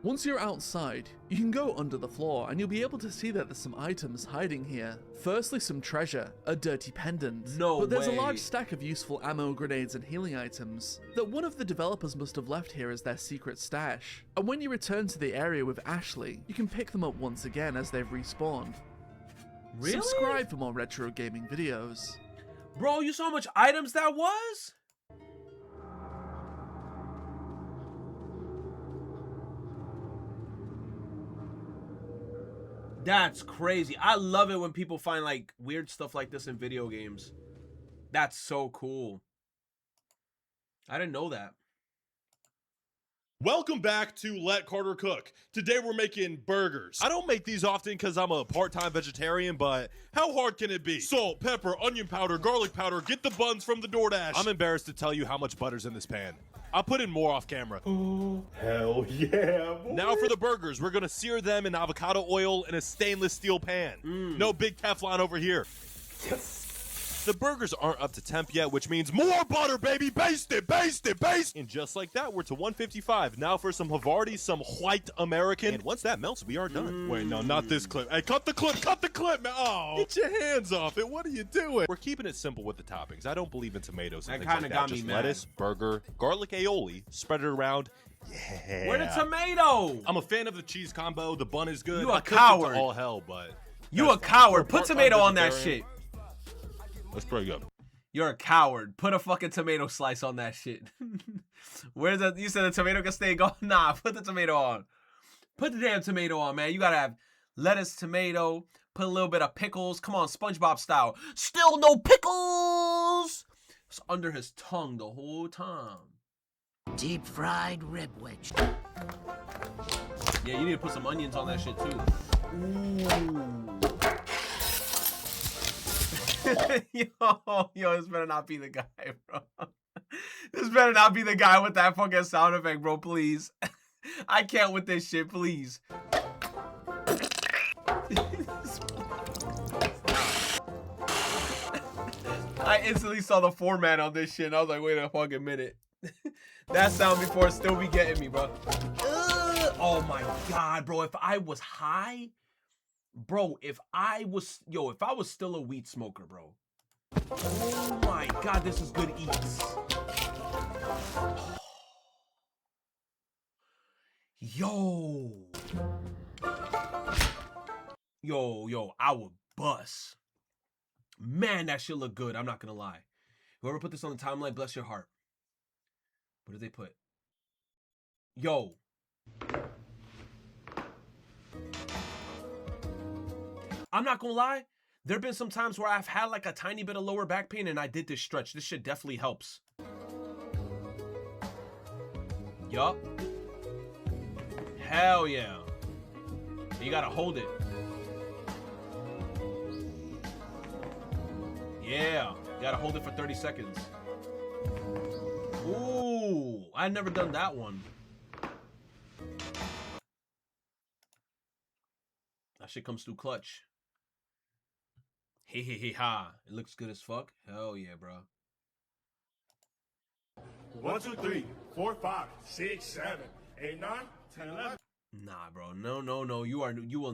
Once you're outside, you can go under the floor and you'll be able to see that there's some items hiding here. Firstly, some treasure, a dirty pendant. But there's a large stack of useful ammo, grenades, and healing items that one of the developers must have left here as their secret stash. And when you return to the area with Ashley, you can pick them up once again as they've respawned.
Really?
Subscribe for more retro gaming videos.
Bro, you saw how much items that was? That's crazy. I love it when people find like weird stuff like this in video games. That's so cool. I didn't know that.
Welcome back to Let Carter Cook. Today we're making burgers. I don't make these often because I'm a part-time vegetarian, but how hard can it be? Salt, pepper, onion powder, garlic powder, get the buns from the DoorDash. I'm embarrassed to tell you how much butter's in this pan. I'll put in more off camera. Oh, hell yeah, boy. Now for the burgers. We're gonna sear them in avocado oil in a stainless steel pan. No big Teflon over here. Yes. The burgers aren't up to temp yet, which means more butter, baby. Baste it, baste it, baste. And just like that, we're to 155. Now for some Havarti, some white American. And once that melts, we are done. Wait, no, not this clip. Hey, cut the clip, man. Oh, get your hands off it. What are you doing? We're keeping it simple with the toppings. I don't believe in tomatoes and things like that. Got me, just mad. Lettuce, burger, garlic aioli, spread it around. Yeah.
Where the tomato?
I'm a fan of the cheese combo. The bun is good.
You a coward.
All hell, but
you a coward. Put tomato on that shit.
That's pretty good.
You're a coward. Put a fucking tomato slice on that shit. Where's the? You said the tomato can stay gone? Nah, put the tomato on. Put the damn tomato on, man. You gotta have lettuce, tomato, put a little bit of pickles. Come on, SpongeBob style. Still no pickles. It's under his tongue the whole time.
Deep fried rib wedge.
Yeah, you need to put some onions on that shit too. Ooh. yo, this better not be the guy, bro. This better not be the guy with that fucking sound effect, bro, please. I can't with this shit, please. I instantly saw the format on this shit, and I was like, wait a fucking minute. That sound before still be getting me, bro. Oh my God, bro, if I was high... Bro, if I was still a weed smoker, bro. Oh my God, this is good eats. Yo, I would bust. Man, that shit look good. I'm not gonna lie. Whoever put this on the timeline, bless your heart. What did they put? Yo. I'm not gonna lie, there have been some times where I've had like a tiny bit of lower back pain and I did this stretch. This shit definitely helps. Yup. Hell yeah. You gotta hold it. Yeah, you gotta hold it for 30 seconds. Ooh, I've never done that one. That shit comes through clutch. Hey, ha. It looks good as fuck. Hell yeah, bro.
1, 2, 3, 4, 5, 6, 7, 8, 9, 10, 11.
Nah, bro. No. You will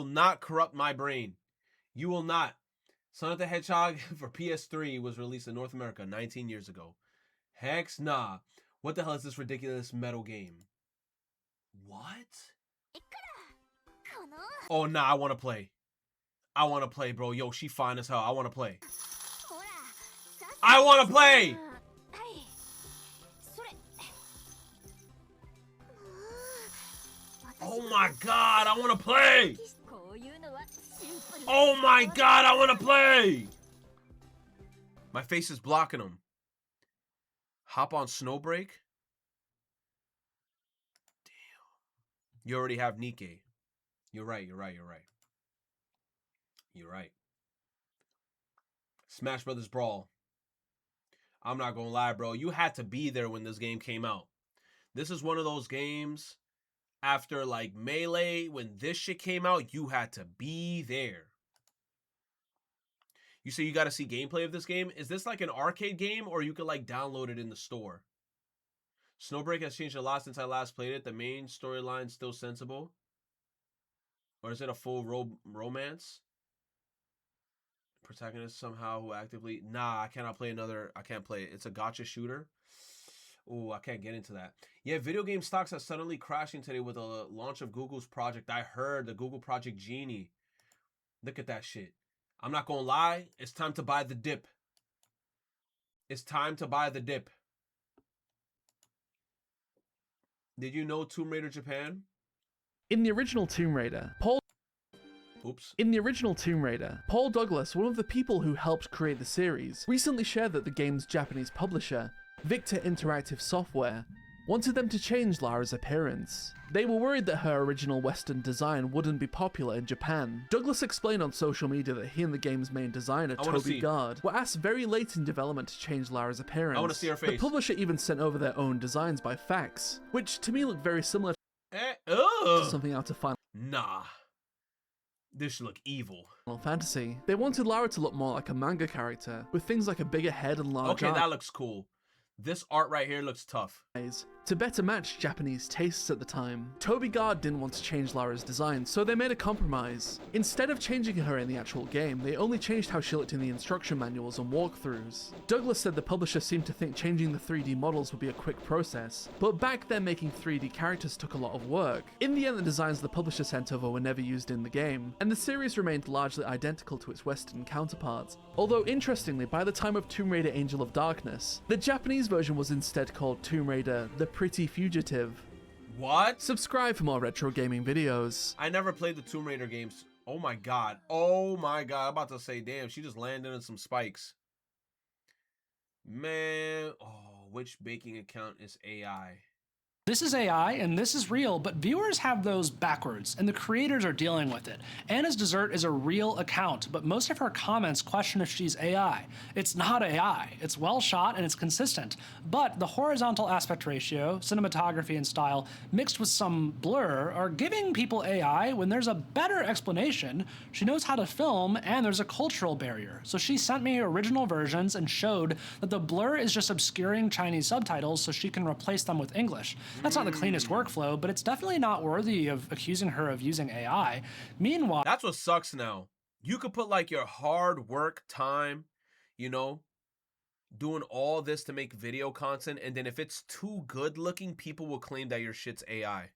not corrupt my brain. You will not. Sonic the Hedgehog for PS3 was released in North America 19 years ago. Hex nah. What the hell is this ridiculous metal game? What? Oh, nah, I want to play. I want to play, bro. Yo, she fine as hell. I want to play. I want to play! Oh my god, I want to play! Oh my god, I want to play! My face is blocking them. Hop on Snowbreak? Damn. You already have Nikke. You're right. Smash Brothers Brawl. I'm not gonna lie, bro. You had to be there when this game came out. This is one of those games after like Melee, when this shit came out, you had to be there. You say you got to see gameplay of this game. Is this like an arcade game or you could like download it in the store? Snowbreak has changed a lot since I last played it. The main storyline still sensible. Or is it a full romance? Protagonist somehow who actively... Nah, I cannot play another... I can't play it. It's a gacha shooter. Oh, I can't get into that. Yeah, video game stocks are suddenly crashing today with the launch of Google's project. I heard the Google Project Genie. Look at that shit. I'm not gonna lie. It's time to buy the dip. It's time to buy the dip. Did you know Tomb Raider Japan?
In the original Tomb Raider, Paul Douglas, one of the people who helped create the series, recently shared that the game's Japanese publisher, Victor Interactive Software, wanted them to change Lara's appearance. They were worried that her original Western design wouldn't be popular in Japan. Douglas explained on social media that he and the game's main designer, Toby Gard, were asked very late in development to change Lara's appearance.
I want to see her face.
The publisher even sent over their own designs by fax, which to me looked very similar
to
something out of Final
Nah. This should look evil.
Fantasy. They wanted Lara to look more like a manga character, with things like a bigger head and large eyes.
Okay, that looks cool. This art right here looks tough.
To better match Japanese tastes at the time. Toby Gard didn't want to change Lara's design, so they made a compromise. Instead of changing her in the actual game, they only changed how she looked in the instruction manuals and walkthroughs. Douglas said the publisher seemed to think changing the 3D models would be a quick process, but back then making 3D characters took a lot of work. In the end, the designs the publisher sent over were never used in the game, and the series remained largely identical to its Western counterparts. Although interestingly, by the time of Tomb Raider Angel of Darkness, the Japanese version was instead called Tomb Raider The Pretty Fugitive.
What?
Subscribe for more retro gaming videos.
I never played the Tomb Raider games. Oh my god. Oh my god. I'm about to say, damn, she just landed in some spikes. Man. Oh, which baking account is AI?
This is AI and this is real, but viewers have those backwards, and the creators are dealing with it. Anna's Dessert is a real account, but most of her comments question if she's AI. It's not AI. It's well shot and it's consistent, but the horizontal aspect ratio, cinematography, and style, mixed with some blur, are giving people AI when there's a better explanation. She knows how to film, and there's a cultural barrier. So she sent me original versions and showed that the blur is just obscuring Chinese subtitles so she can replace them with English. That's not the cleanest workflow, but it's definitely not worthy of accusing her of using AI. Meanwhile,
that's what sucks now. You could put like your hard work, time, you know, doing all this to make video content, and then if it's too good looking, people will claim that your shit's AI.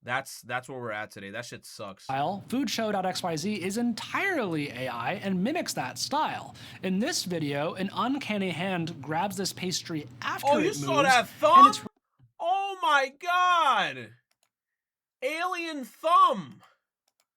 That's where we're at today. That shit sucks.
Foodshow.xyz is entirely AI and mimics that style. In this video, an uncanny hand grabs this pastry after it moves.
Oh, you saw that thumb? Oh my god! Alien thumb!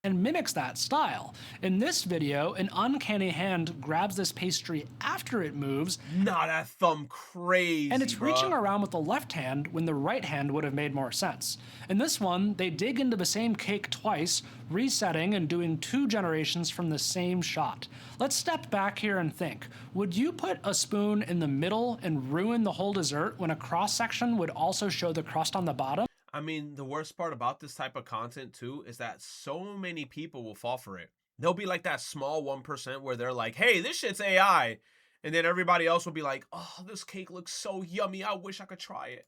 And mimics that style. In this video, an uncanny hand grabs this pastry after it moves.
Nah, that thumb crazy,
and it's reaching around with the left hand when the right hand would have made more sense. In this one, they dig into the same cake twice, resetting and doing 2 generations from the same shot. Let's step back here and think. Would you put a spoon in the middle and ruin the whole dessert when a cross-section would also show the crust on the bottom?
I mean, the worst part about this type of content too is that so many people will fall for it. There'll be like that small 1% where they're like, hey, this shit's AI. And then everybody else will be like, oh, this cake looks so yummy. I wish I could try it.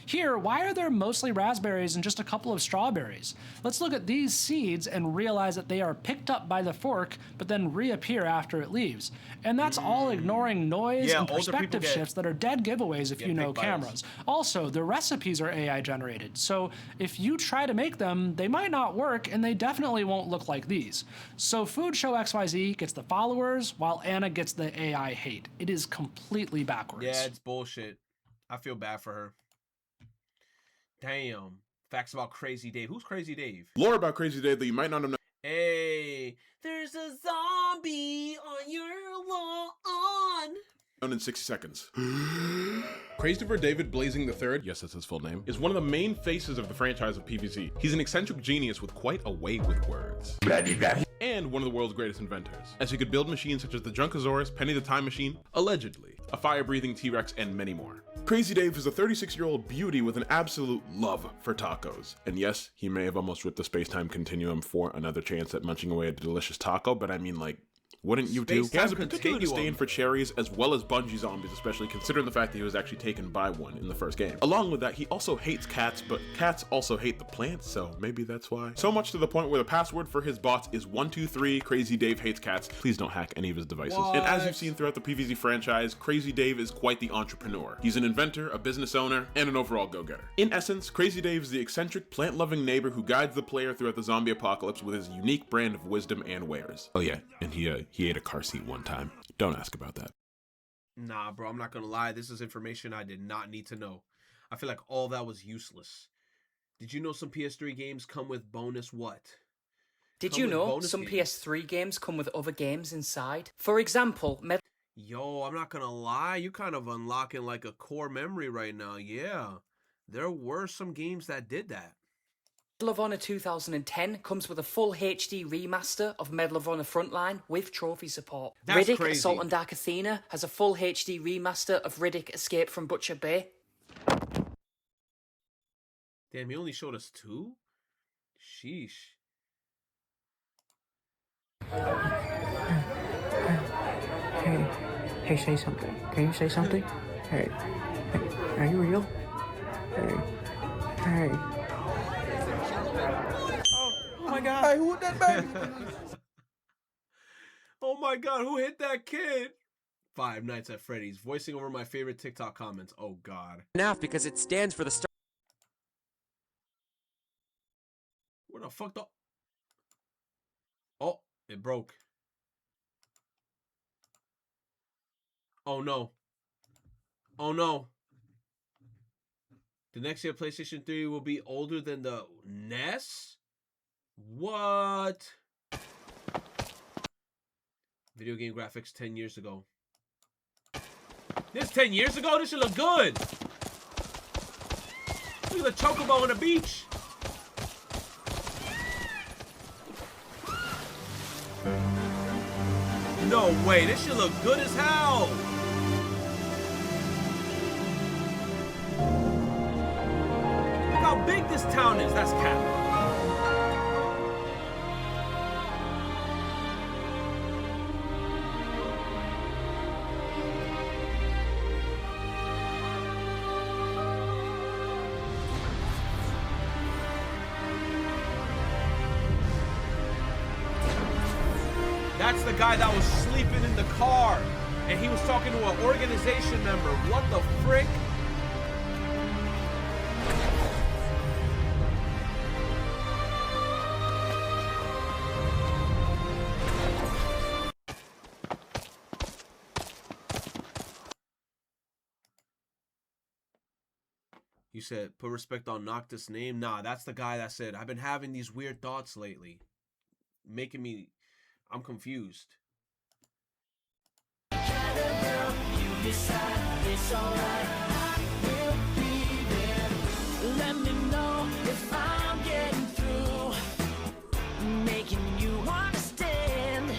Here, why are there mostly raspberries and just a couple of strawberries? Let's look at these seeds and realize that they are picked up by the fork, but then reappear after it leaves. And that's all ignoring noise and perspective shifts that are dead giveaways if you know cameras. Also, the recipes are AI generated, so if you try to make them, they might not work, and they definitely won't look like these. So Food Show XYZ gets the followers, while Anna gets the AI hate. It is completely backwards.
Yeah, it's bullshit. I feel bad for her. Damn. Facts about Crazy Dave. Who's Crazy Dave?
Lore about Crazy Dave that you might not have known.
Hey, there's a zombie on your lawn.
In 60 seconds. Christopher David Blazing III, yes, that's his full name, is one of the main faces of the franchise of PvZ. He's an eccentric genius with quite a way with words. And one of the world's greatest inventors, as he could build machines such as the Junkosaurus, Penny the Time Machine, allegedly, a fire-breathing T-Rex, and many more. Crazy Dave is a 36-year-old beauty with an absolute love for tacos. And yes, he may have almost ripped the space-time continuum for another chance at munching away at a delicious taco, but I mean, like, wouldn't you too? He has a particular disdain for cherries as well as bungee zombies, especially considering the fact that he was actually taken by one in the first game. Along with that, he also hates cats, but cats also hate the plants, so maybe that's why. So much to the point where the password for his bots is 123 Crazy Dave hates cats. Please don't hack any of his devices. What? And as you've seen throughout the PvZ franchise, Crazy Dave is quite the entrepreneur. He's an inventor, a business owner, and an overall go-getter. In essence, Crazy Dave is the eccentric, plant-loving neighbor who guides the player throughout the zombie apocalypse with his unique brand of wisdom and wares. Oh yeah, and he ate a car seat one time. Don't ask about that.
Nah, bro, I'm not gonna lie. This is information I did not need to know. I feel like all that was useless. Did you know some PS3 games come with bonus what?
Did you know some PS3 games come with other games inside? For example,
Yo, I'm not gonna lie. You kind of unlocking like a core memory right now. Yeah, there were some games that did that.
Medal of Honor 2010 comes with a full HD remaster of Medal of Honor Frontline with trophy support.
That's
Riddick
crazy.
Assault on Dark Athena has a full HD remaster of Riddick Escape from Butcher Bay.
Damn, he only showed us 2? Sheesh.
Hey, say something. Can you say something? Hey, are you real? Hey.
Oh my god. Hey, who hit that baby? Oh my god, who hit that kid? Five Nights at Freddy's, voicing over my favorite TikTok comments. Oh god.
Enough because it stands for the start.
Where the fuck the... Oh, it broke. Oh no. Oh no. The next year PlayStation 3 will be older than the NES? What? Video game graphics 10 years ago. This 10 years ago? This should look good. Look at the chocobo on the beach. No way, this should look good as hell. Look how big this town is. That's cap. That's the guy that was sleeping in the car, and he was talking to an organization member. What the frick? You said, put respect on Noctis' name? Nah, that's the guy that said, I've been having these weird thoughts lately. Making me... I'm confused.
Let me know if I'm getting through, making you understand.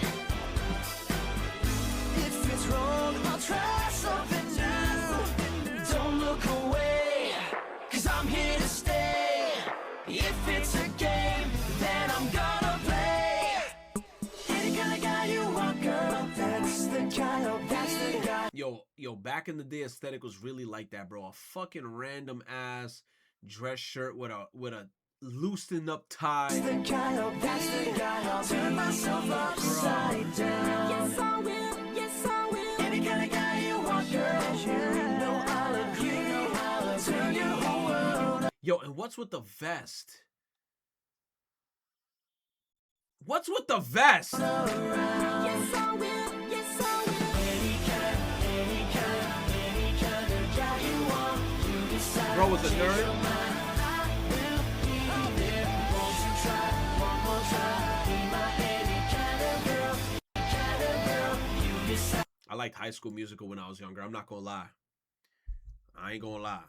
If it's wrong, I'll try something new. Don't look away, 'cause I'm here to stay. If it's a game, then I'm gonna play. Any kind of guy you want, girl, that's the guy, oh, that's the guy.
Yo, back in the day, aesthetic was really like that, bro. A fucking random ass dress shirt with a loosened up tie.
That's the guy, oh, that's the guy. I'll turn myself upside down. Yes, I will. Yes, I will. Any kind of guy you want, girl. You know I'll turn your whole world.
Yo, and what's with the vest? What's with the vest?
Yes, I will. Yes, I will. Any kind of guy you want. You decide.
Bro with the nerd.
I will be
liked High School Musical when I was younger. I'm not gonna lie. I ain't gonna lie.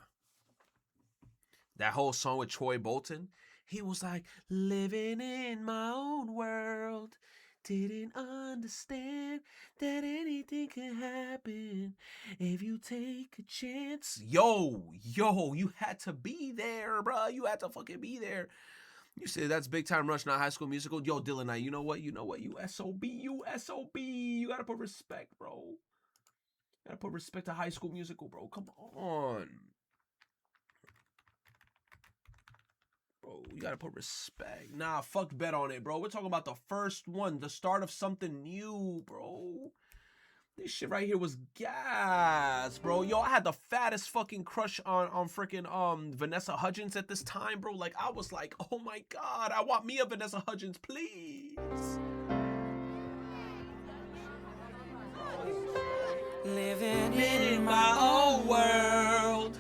That whole song with Troy Bolton, he was like, living in my own world. Didn't understand that anything can happen if you take a chance. Yo, you had to be there, bro. You had to fucking be there. You said that's Big Time Rush, not High School Musical. Yo, Dylan Knight, you know what? You SOB. You gotta put respect, bro. You gotta put respect to High School Musical, bro. Come on. Bro, you gotta put respect. Nah, fuck bet on it, bro. We're talking about the first one, the start of something new, bro. This shit right here was gas, bro. Yo, I had the fattest fucking crush on freaking Vanessa Hudgens at this time, bro. Like, I was like, oh my god, I want me a Vanessa Hudgens, please.
Living in my own world.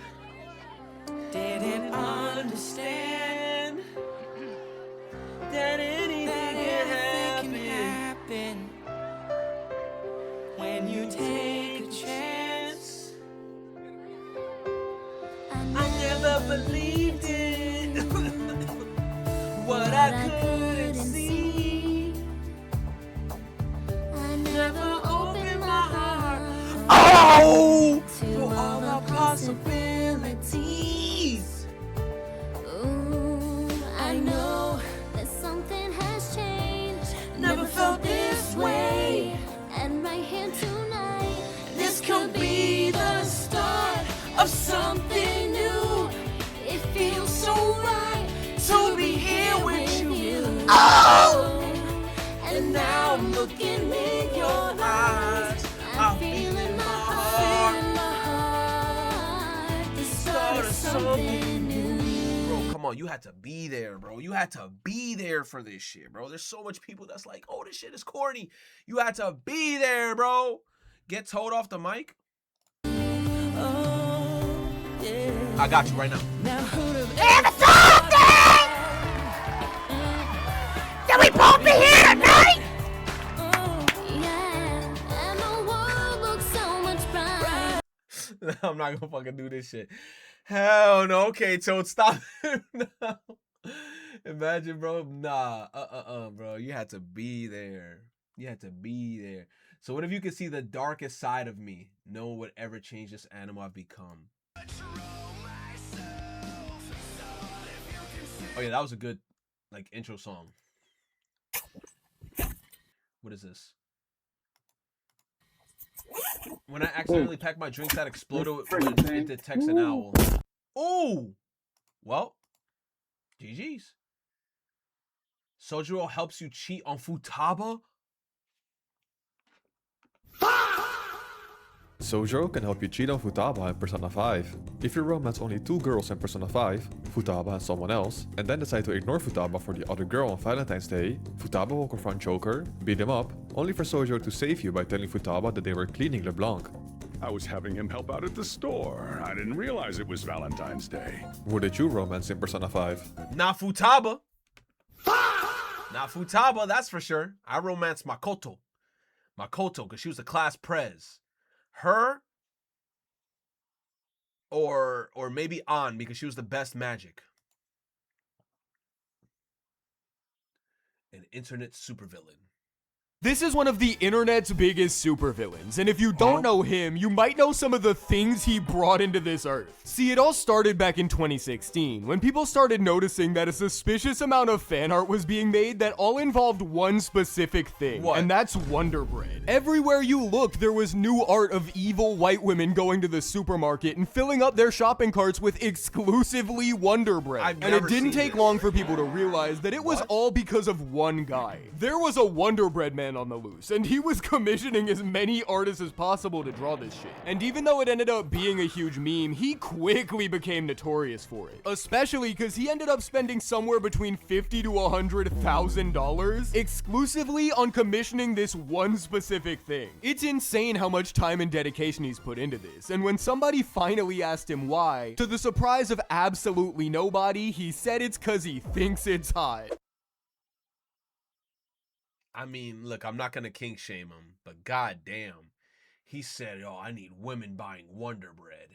Didn't understand that anything can happen when you take a chance. I never believed it. What I couldn't see. I never opened my heart.
Oh!
To all the possibilities. Ooh, I know that something has changed. Never felt this way. And right here tonight, this could be the start of something new. It feels so right to be here with you. Oh! And now I'm looking in your eyes. I'm feeling my heart. The start of something new.
Bro, come on, you had to be there, bro. You had to be there for this shit, bro. There's so much people that's like, oh, this shit is corny. You had to be there, bro. Get told off the mic.
Oh, yeah.
I got you right now.
Now who'd have ever thought that? That we both be here tonight? Oh, yeah. And the world looks so much brighter.
I'm not gonna fucking do this shit. Hell no. Okay, Toad, stop it now. Imagine, bro. Nah. Bro. You had to be there. You had to be there. So what if you could see the darkest side of me? No one would ever change this animal I've become. Oh yeah, that was a good, like, intro song. What is this? When I accidentally packed my drinks, that exploded when it detects an owl. Oh! Well, GG's. Sojiro helps you cheat on Futaba?
Sojiro can help you cheat on Futaba in Persona 5. If you romance only 2 girls in Persona 5, Futaba and someone else, and then decide to ignore Futaba for the other girl on Valentine's Day, Futaba will confront Joker, beat him up, only for Sojiro to save you by telling Futaba that they were cleaning LeBlanc.
I was having him help out at the store. I didn't realize it was Valentine's Day.
Who did you romance in Persona 5?
Not Futaba. Not Futaba, that's for sure. I romanced Makoto. Makoto, because she was a class prez. Her or maybe An, because she was the best magic. An internet supervillain.
This is one of the internet's biggest supervillains, and if you don't know him, you might know some of the things he brought into this earth. See, it all started back in 2016, when people started noticing that a suspicious amount of fan art was being made that all involved one specific thing, and that's Wonder Bread. Everywhere you looked, there was new art of evil white women going to the supermarket and filling up their shopping carts with exclusively Wonder Bread. And it didn't take long for people to realize that it was all because of one guy. There was a Wonder Bread man on the loose, and he was commissioning as many artists as possible to draw this shit. And even though it ended up being a huge meme, he quickly became notorious for it. Especially because he ended up spending somewhere between $50,000 to $100,000 exclusively on commissioning this one specific thing. It's insane how much time and dedication he's put into this, and when somebody finally asked him why, to the surprise of absolutely nobody, he said it's cause he thinks it's hot.
I mean, look, I'm not gonna kink shame him, but goddamn, He said, "Oh, I need women buying Wonder Bread."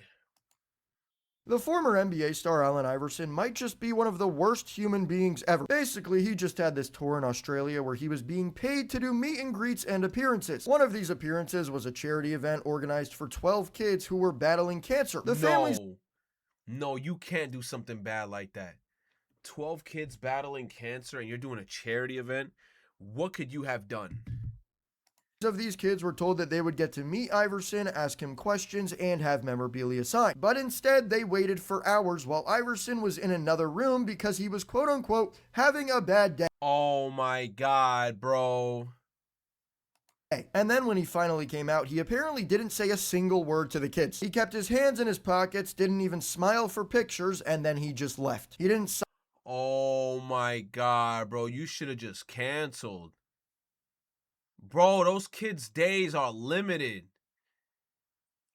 The former NBA star Allen Iverson might just be one of the worst human beings ever. Basically, he just had this tour in Australia where he was being paid to do meet and greets and appearances. One of these appearances was a charity event organized for 12 kids who were battling cancer. The families...
No, you can't do something bad like that. 12 kids battling cancer and you're doing a charity event? What could you have done?
Of these kids were told that they would get to meet Iverson, ask him questions, and have memorabilia signed. But instead, they waited for hours while Iverson was in another room because he was quote-unquote having a bad day.
Oh my God, bro.
And then when he finally came out, he apparently didn't say a single word to the kids. He kept his hands in his pockets, didn't even smile for pictures, and then he just left. He didn't...
Oh my God, bro. You should have just canceled. Bro, those kids' days are limited.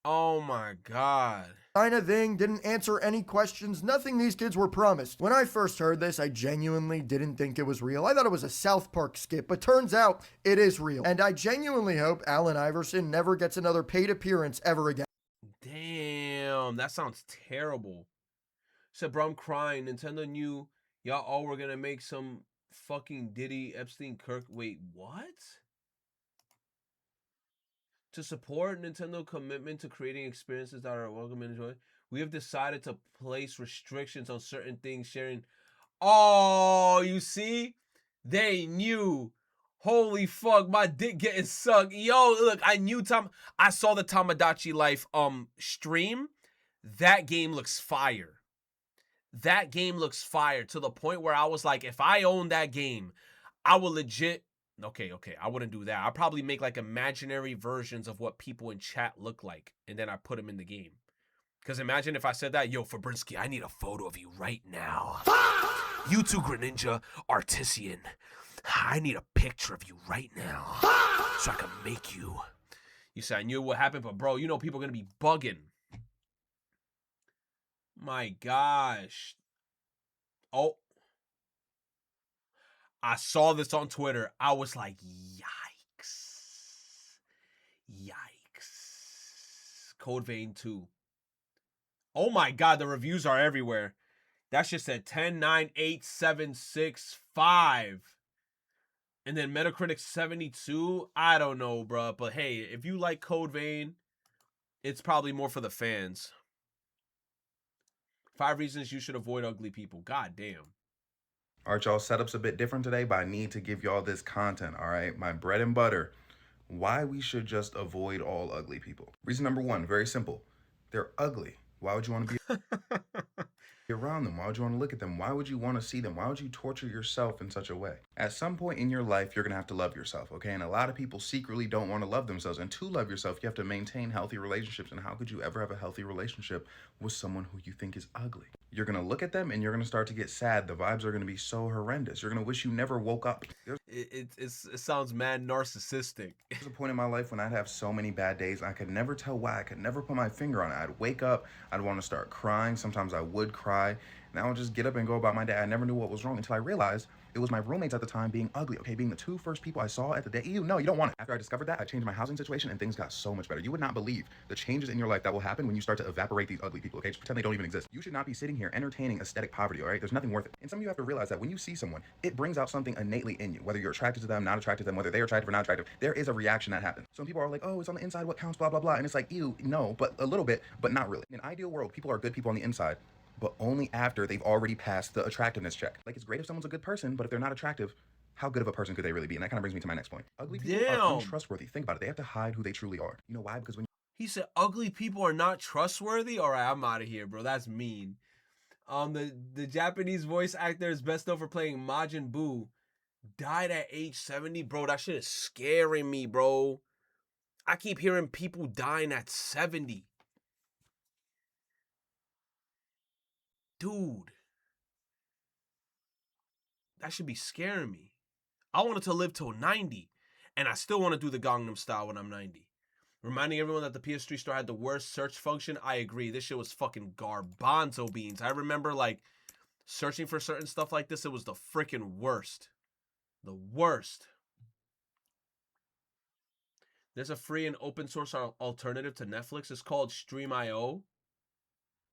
Oh my God.
Sign a thing, didn't answer any questions, nothing these kids were promised. When I first heard this, I genuinely didn't think it was real. I thought it was a South Park skit, but turns out it is real. And I genuinely hope Allen Iverson never gets another paid appearance ever again.
Damn, that sounds terrible. Said, bro, I'm crying. Nintendo knew y'all all were gonna make some fucking Diddy Epstein Kirk. Wait, what? To support Nintendo commitment to creating experiences that are welcome and enjoyed, we have decided to place restrictions on certain things sharing. Oh, you see? They knew. Holy fuck, my dick getting sucked. Yo, look, I saw the Tamagotchi Life stream. That game looks fire. That game looks fire to the point where I was like, if I own that game, I will legit... Okay, I wouldn't do that. I'd probably make like imaginary versions of what people in chat look like, and then I put them in the game. Because imagine if I said that, yo, Fabrinsky, I need a photo of you right now. You too, Greninja, Artisan. I need a picture of you right now. So I can make you. You said I knew what happened, but bro, you know people are going to be bugging. My gosh. Oh. I saw this on Twitter. I was like, yikes. Yikes. Code Vein 2. Oh my God, the reviews are everywhere. That shit said 10, 9, 8, 7, 6, 5. And then Metacritic 72. I don't know, bro. But hey, if you like Code Vein, it's probably more for the fans. 5 reasons you should avoid ugly people. God damn.
Alright, y'all, setup's a bit different today, but I need to give y'all this content, alright? My bread and butter. Why we should just avoid all ugly people. Reason number 1, very simple. They're ugly. Why would you want to be around them? Why would you want to look at them? Why would you want to see them? Why would you torture yourself in such a way? At some point in your life, you're going to have to love yourself, okay? And a lot of people secretly don't want to love themselves. And to love yourself, you have to maintain healthy relationships. And how could you ever have a healthy relationship with someone who you think is ugly? You're going to look at them and you're going to start to get sad. The vibes are going to be so horrendous. You're going to wish you never woke up.
It sounds mad narcissistic.
There's a point in my life when I'd have so many bad days. I could never tell why. I could never put my finger on it. I'd wake up. I'd want to start crying. Sometimes I would cry. And I would just get up and go about my day. I never knew what was wrong until I realized it was my roommates at the time being ugly. Okay, being the 2 first people I saw at the day. No, you don't want it. After I discovered that, I changed my housing situation and things got so much better. You would not believe the changes in your life that will happen when you start to evaporate these ugly people, okay? Just pretend they don't even exist. You should not be sitting here entertaining aesthetic poverty, all right? There's nothing worth it. And some of you have to realize that when you see someone, it brings out something innately in you. Whether you're attracted to them, not attracted to them, whether they're attractive or not attractive, there is a reaction that happens. Some people are like, oh, it's on the inside, what counts, blah, blah, blah. And it's like, ew, no, but a little bit, but not really. In an ideal world, people are good people on the inside, but only after they've already passed the attractiveness check. Like, it's great if someone's a good person, but if they're not attractive, how good of a person could they really be? And that kind of brings me to my next point. Ugly people are untrustworthy. Think about it. They have to hide who they truly are. You know why? Because when
he said ugly people are not trustworthy. All right, I'm out of here, bro. That's mean. The Japanese voice actor is best known for playing Majin Buu. Died at age 70, bro. That shit is scaring me, bro. I keep hearing people dying at 70. Dude. That should be scaring me. I wanted to live till 90. And I still want to do the Gangnam Style when I'm 90. Reminding everyone that the PS3 store had the worst search function. I agree. This shit was fucking garbanzo beans. I remember, like, searching for certain stuff like this. It was the freaking worst. The worst. There's a free and open source alternative to Netflix. It's called Stream.io.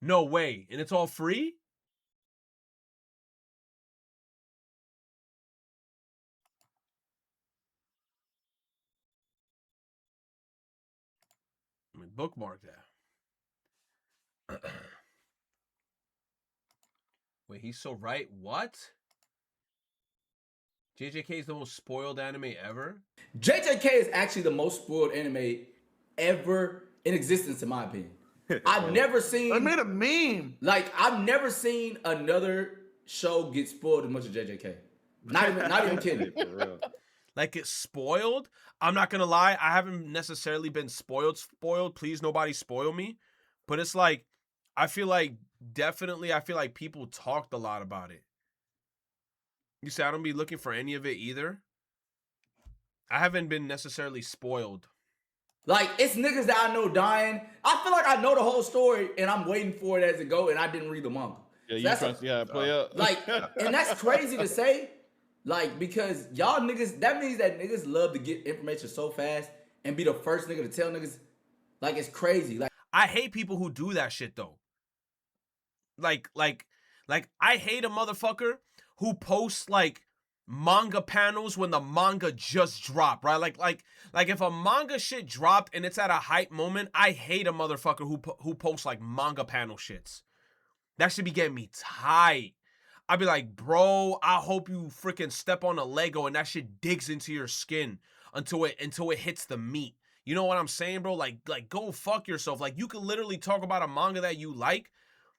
No way. And it's all free? Let me bookmark that. Wait, he's so right. What? JJK is the most spoiled anime ever?
JJK is actually the most spoiled anime ever in existence, in my opinion. I've never seen.
I made a meme.
Like, I've never seen another show get spoiled as much as JJK. Not even kidding.
For real. Like, it's spoiled? I'm not gonna lie, I haven't necessarily been spoiled. Please, nobody spoil me. But it's like, I feel like people talked a lot about it. You say I don't be looking for any of it either? I haven't been necessarily spoiled.
Like, it's niggas that I know dying. I feel like I know the whole story, and I'm waiting for it as it go, and I didn't read the manga.
Yeah,
So
play up.
Like, and that's crazy to say. Like, because y'all niggas, that means that niggas love to get information so fast and be the first nigga to tell niggas. Like, it's crazy. Like,
I hate people who do that shit though. Like I hate a motherfucker who posts like manga panels when the manga just dropped, right? Like if a manga shit dropped and it's at a hype moment, I hate a motherfucker who posts like manga panel shits. That should be getting me tight. I'd be like, bro, I hope you freaking step on a Lego and that shit digs into your skin until it hits the meat. You know what I'm saying, bro? Like go fuck yourself. Like, you can literally talk about a manga that you like,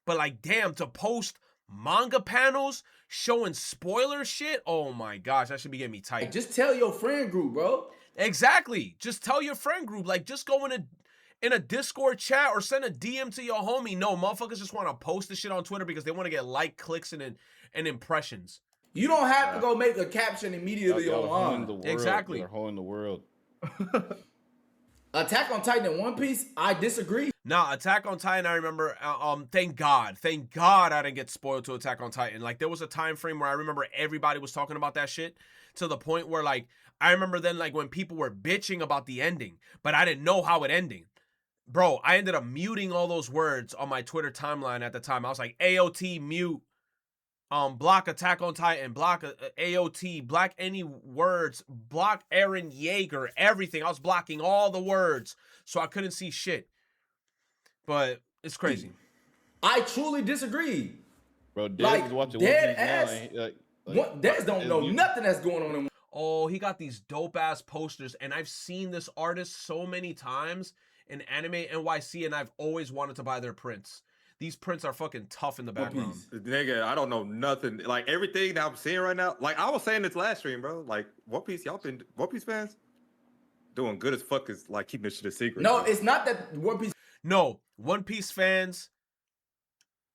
but like, damn, to post manga panels showing spoiler shit, oh my gosh, that should be getting me tight.
just tell your friend group, bro.
Exactly. Just tell your friend group. Like, just go in a Discord chat or send a DM to your homie. No, motherfuckers just want to post this shit on Twitter because they want to get like, clicks, and impressions.
You don't have to go make a caption immediately online.
Exactly. They're holding the world.
Attack on Titan and One Piece, I disagree.
Nah, Attack on Titan, I remember, thank God I didn't get spoiled to Attack on Titan. Like, there was a time frame where I remember everybody was talking about that shit to the point where, like, I remember then, like, when people were bitching about the ending, but I didn't know how it ended. Bro, I ended up muting all those words on my Twitter timeline at the time. I was like, AOT, mute, block Attack on Titan, block AOT, block any words, block Eren Yeager, everything. I was blocking all the words so I couldn't see shit. But it's crazy.
I truly disagree.
Bro, Dez
like,
is watching
dead
ass.
Dez don't know nothing that's going on in.
Oh, he got these dope ass posters, and I've seen this artist so many times in Anime NYC, and I've always wanted to buy their prints. These prints are fucking tough in the background.
Nigga, I don't know nothing. Like, everything that I'm seeing right now, like I was saying this last stream, bro. Like, One Piece, y'all been One Piece fans doing good as fuck is like keeping this shit a secret.
No,
bro.
it's not that One Piece.
No, One Piece fans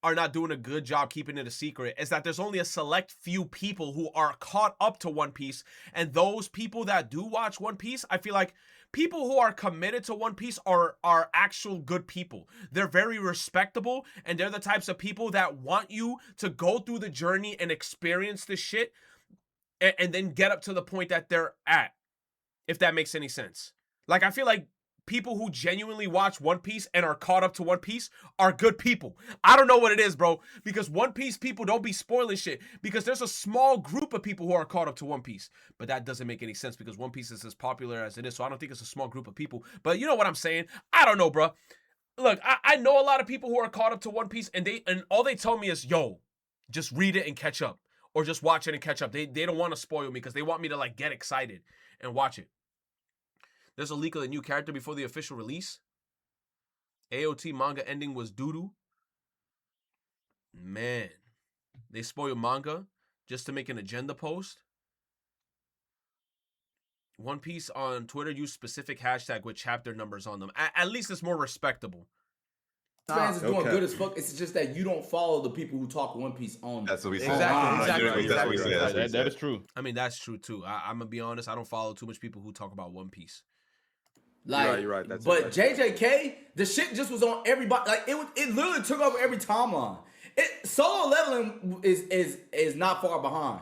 are not doing a good job keeping it a secret. It's that there's only a select few people who are caught up to One Piece, and those people that do watch One Piece, I feel like people who are committed to One Piece are actual good people. They're very respectable, and they're the types of people that want you to go through the journey and experience this shit and then get up to the point that they're at, if that makes any sense. Like, I feel like people who genuinely watch One Piece and are caught up to One Piece are good people. I don't know what it is, bro, because One Piece people don't be spoiling shit, because there's a small group of people who are caught up to One Piece, but that doesn't make any sense because One Piece is as popular as it is, so I don't think it's a small group of people. But you know what I'm saying? I don't know, bro. Look, I know a lot of people who are caught up to One Piece, and all they tell me is, yo, just read it and catch up, or just watch it and catch up. They don't want to spoil me because they want me to like get excited and watch it. There's a leak of the new character before the official release. AOT manga ending was doo-doo. Man, they spoil manga just to make an agenda post. One Piece on Twitter used specific hashtag with chapter numbers on them. At least it's more respectable.
Fans is doing good as fuck. It's just that you don't follow the people who talk One Piece on.
That's what we said.
Exactly.
That is true.
I mean, that's true too. I'm gonna be honest. I don't follow too much people who talk about One Piece.
Like,
you're right. That's
but
right.
JJK, the shit just was on everybody. Like, it literally took over every timeline. Solo leveling is not far behind,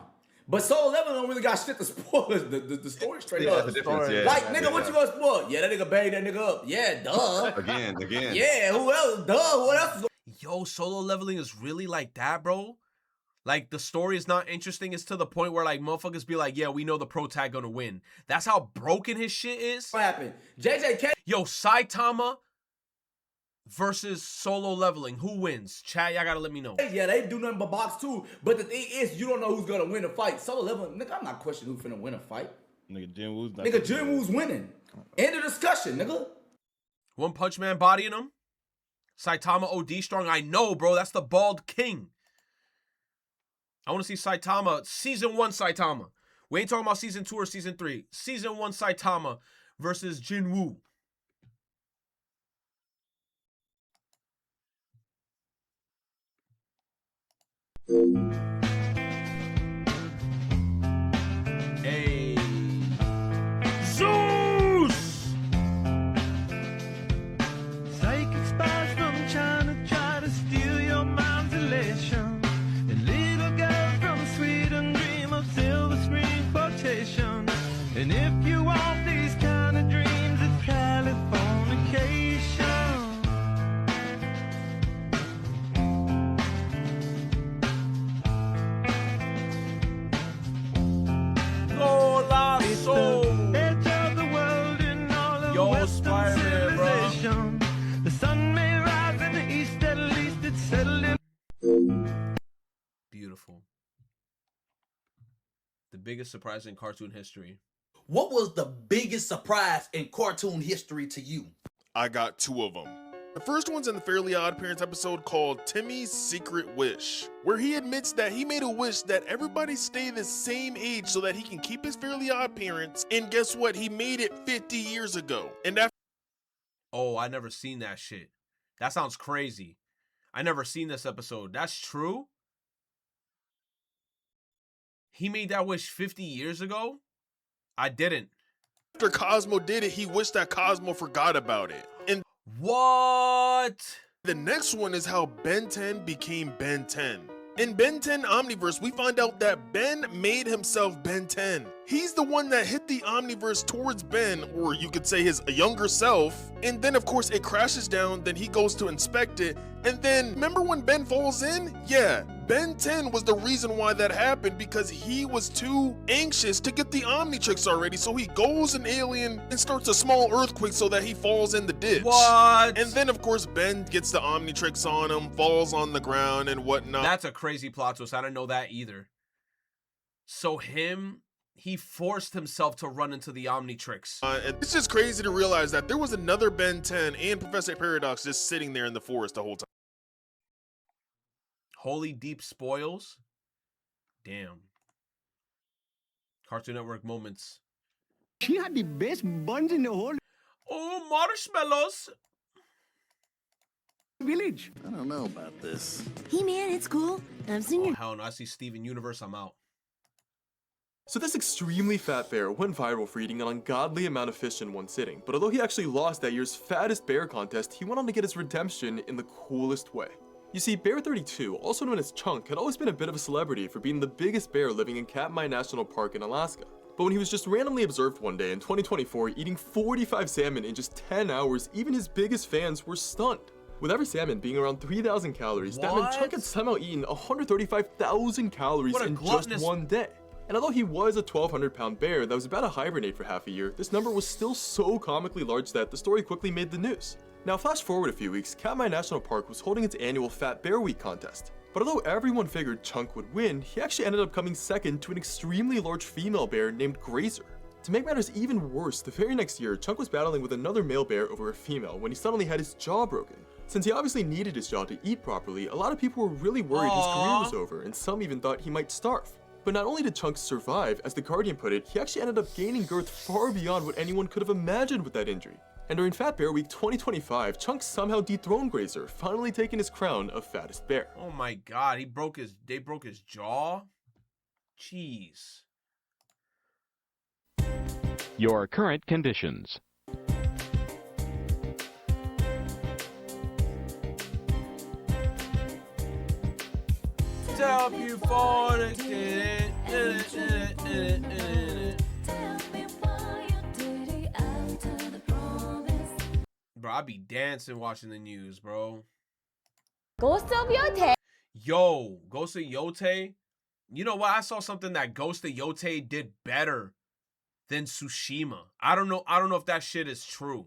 But Solo Leveling don't really got shit to spoil the story straight
Yeah,
up.
that's the difference, yeah.
Like,
Yeah.
nigga, what you gonna spoil? Yeah, that nigga banged that nigga up. Yeah, duh.
Again.
Yeah, who else? Duh, what else is
Yo, Solo Leveling is really like that, bro. Like, the story is not interesting. It's to the point where, like, motherfuckers be like, yeah, we know the pro tag gonna win. That's how broken his shit is.
What happened? JJK.
Yo, Saitama versus Solo Leveling. Who wins? Chat, y'all gotta let me know.
Yeah, they do nothing but box too. But the thing is, you don't know who's gonna win a fight. Solo Leveling, nigga, I'm not questioning who's finna win a fight.
Nigga, Jin Woo's not.
Nigga, Jin Woo's winning. End of discussion, nigga.
One Punch Man bodying him. Saitama OD strong. I know, bro. That's the Bald King. I want to see Saitama, Season 1 Saitama. We ain't talking about Season 2 or Season 3. Season 1 Saitama versus Jin Woo. Hey. Zeus!
Psychic spies from China try to steal your mind's elation. And little girls from Sweden dream of silver screen quotation. And if you want these kind of dreams, it's Californication. Edge of the world in all of
Yo,
Western
Spider-Man, bro.
civilization. The sun may rise in the east, at least it's settled in.
Beautiful. The biggest surprise in cartoon history.
What was the biggest surprise in cartoon history to you?
I got two of them. The first one's in the Fairly Odd Parents episode called Timmy's Secret Wish, where he admits that he made a wish that everybody stay the same age so that he can keep his Fairly Odd Parents, and guess what? He made it 50 years ago. And after
Oh, I never seen that shit. That sounds crazy. I never seen this episode. That's true? He made that wish 50 years ago? I didn't.
after Cosmo did it, he wished that Cosmo forgot about it. And
what?
The next one is how Ben 10 became Ben 10. In Ben 10 Omniverse, we find out that Ben made himself Ben 10. He's the one that hit the Omniverse towards Ben, or you could say his younger self, and then of course it crashes down, then he goes to inspect it, and then remember when Ben falls in? Yeah, Ben 10 was the reason why that happened, because he was too anxious to get the Omnitrix already, so he goes an alien and starts a small earthquake so that he falls in the ditch.
What?
And then of course Ben gets the Omnitrix on him, falls on the ground and whatnot.
That's a crazy plot twist. I didn't know that either. So he forced himself to run into the Omnitrix.
It's just crazy to realize that there was another Ben 10 and Professor Paradox just sitting there in the forest the whole time.
Holy Deep spoils? Damn. Cartoon Network moments.
She had the best buns in the whole
Oh, marshmallows!
village.
I don't know about this.
Hey man, it's cool. I've seen
Oh,
your
hell no. I see Steven Universe. I'm out.
So this extremely fat bear went viral for eating an ungodly amount of fish in one sitting, but although he actually lost that year's fattest bear contest, he went on to get his redemption in the coolest way. You see, Bear 32, also known as Chunk, had always been a bit of a celebrity for being the biggest bear living in Katmai National Park in Alaska. But when he was just randomly observed one day in 2024 eating 45 salmon in just 10 hours, even his biggest fans were stunned. With every salmon being around 3,000 calories, that meant Chunk had somehow eaten 135,000 calories
What a
in
gluttonous-
just one day. And although he was a 1,200-pound bear that was about to hibernate for half a year, this number was still so comically large that the story quickly made the news. Now flash forward a few weeks, Katmai National Park was holding its annual Fat Bear Week contest. But although everyone figured Chunk would win, he actually ended up coming second to an extremely large female bear named Grazer. To make matters even worse, the very next year, Chunk was battling with another male bear over a female when he suddenly had his jaw broken. Since he obviously needed his jaw to eat properly, a lot of people were really worried his career was over, and some even thought he might starve. But not only did Chunk survive, as The Guardian put it, he actually ended up gaining girth far beyond what anyone could have imagined with that injury. And during Fat Bear Week 2025, Chunk somehow dethroned Grazer, finally taking his crown of fattest bear.
Oh my god, they broke his jaw? Jeez.
Your current conditions.
Tell me for the Bro, I be dancing watching the news, bro.
Ghost of Yote.
Yo, Ghost of Yote. You know what? I saw something that Ghost of Yote did better than Tsushima. I don't know if that shit is true.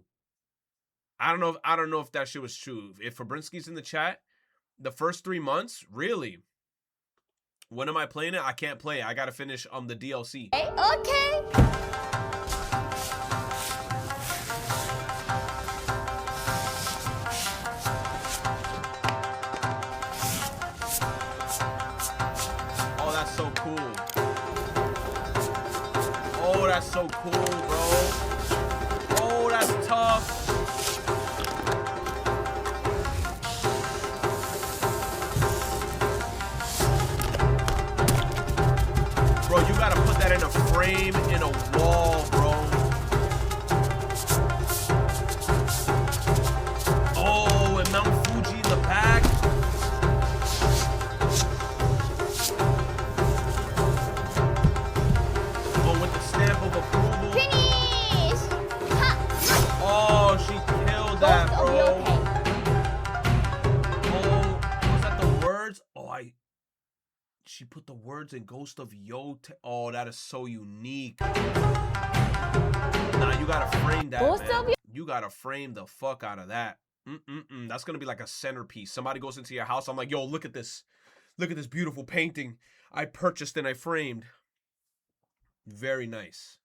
I don't know if that shit was true. If Fabrinsky's in the chat, the first 3 months, really? When am I playing it? I can't play it. I gotta finish the DLC.
Okay.
Oh, that's so cool. Oh, that's so cool, bro. Oh, that's tough. Bro, you gotta put that in a frame, in a wall, bro. Oh, and Mount Fuji in the back. Oh, with the stamp of approval.
Finish.
Oh, she killed that, bro. Oh, was that the words? Oh, she put the words in Ghost of Yote. Oh, that is so unique. Nah, you gotta frame that, man. You gotta frame the fuck out of that. That's gonna be like a centerpiece. Somebody goes into your house. I'm like, yo, look at this. Look at this beautiful painting I purchased and I framed. Very nice.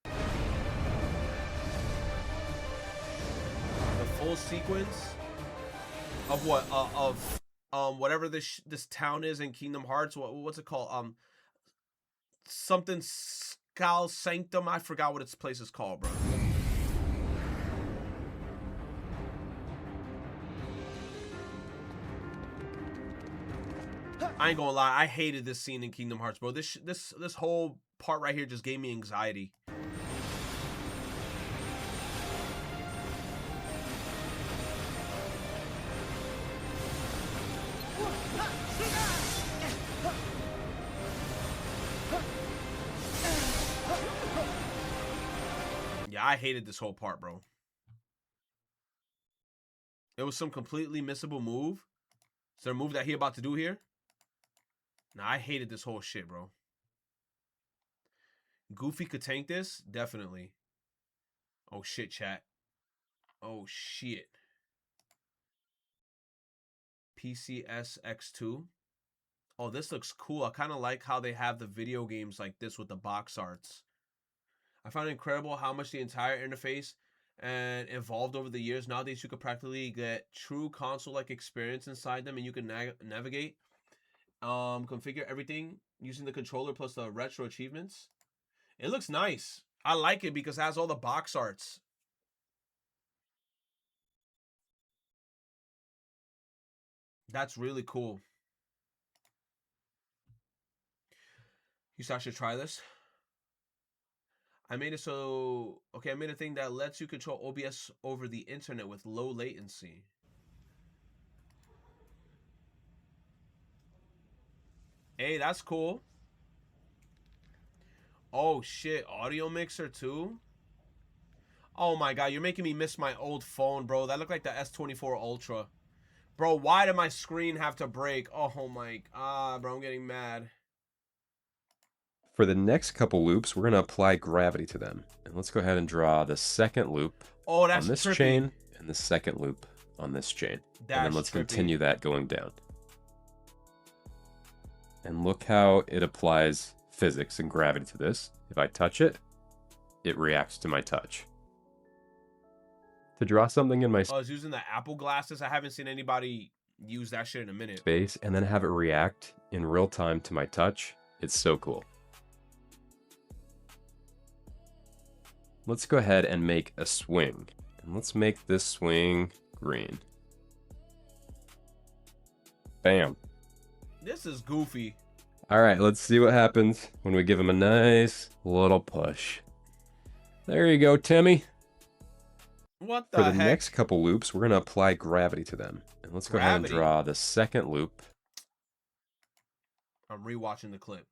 The full sequence of what? Whatever this town is in Kingdom Hearts. What's it called? Something Skal Sanctum. I forgot what its place is called, bro. I ain't gonna lie, I hated this scene in Kingdom Hearts, bro. This whole part right here just gave me anxiety. Yeah, I hated this whole part, bro. It was some completely missable move. Is there a move that he about to do here? Nah, I hated this whole shit, bro. Goofy could tank this? Definitely. Oh, shit, chat. Oh, shit. PCSX2. Oh, this looks cool. I kind of like how they have the video games like this with the box arts. I found it incredible how much the entire interface and evolved over the years. Nowadays, you could practically get true console-like experience inside them, and you can navigate, configure everything using the controller plus the retro achievements. It looks nice. I like it because it has all the box arts. That's really cool. You thought I should try this? I made it so... Okay, I made a thing that lets you control OBS over the internet with low latency. Hey, that's cool. Oh, shit. Audio mixer, too? Oh, my God. You're making me miss my old phone, bro. That looked like the S24 Ultra. Bro, why did my screen have to break? Oh, my... bro, I'm getting mad.
For the next couple loops, we're going to apply gravity to them. And let's go ahead and draw the second loop on this chain and the second loop on this chain. And then let's continue that going down. And look how it applies physics and gravity to this. If I touch it, it reacts to my touch. To draw something in my
I was using the Apple glasses. I haven't seen anybody use that shit in a minute.
Space and then have it react in real time to my touch. It's so cool. Let's go ahead and make a swing. And let's make this swing green. Bam.
This is goofy.
All right, let's see what happens when we give him a nice little push. There you go, Timmy.
What the
For the
heck?
next couple loops, we're going to apply gravity to them. And let's go ahead and draw the second loop
I'm rewatching the clip.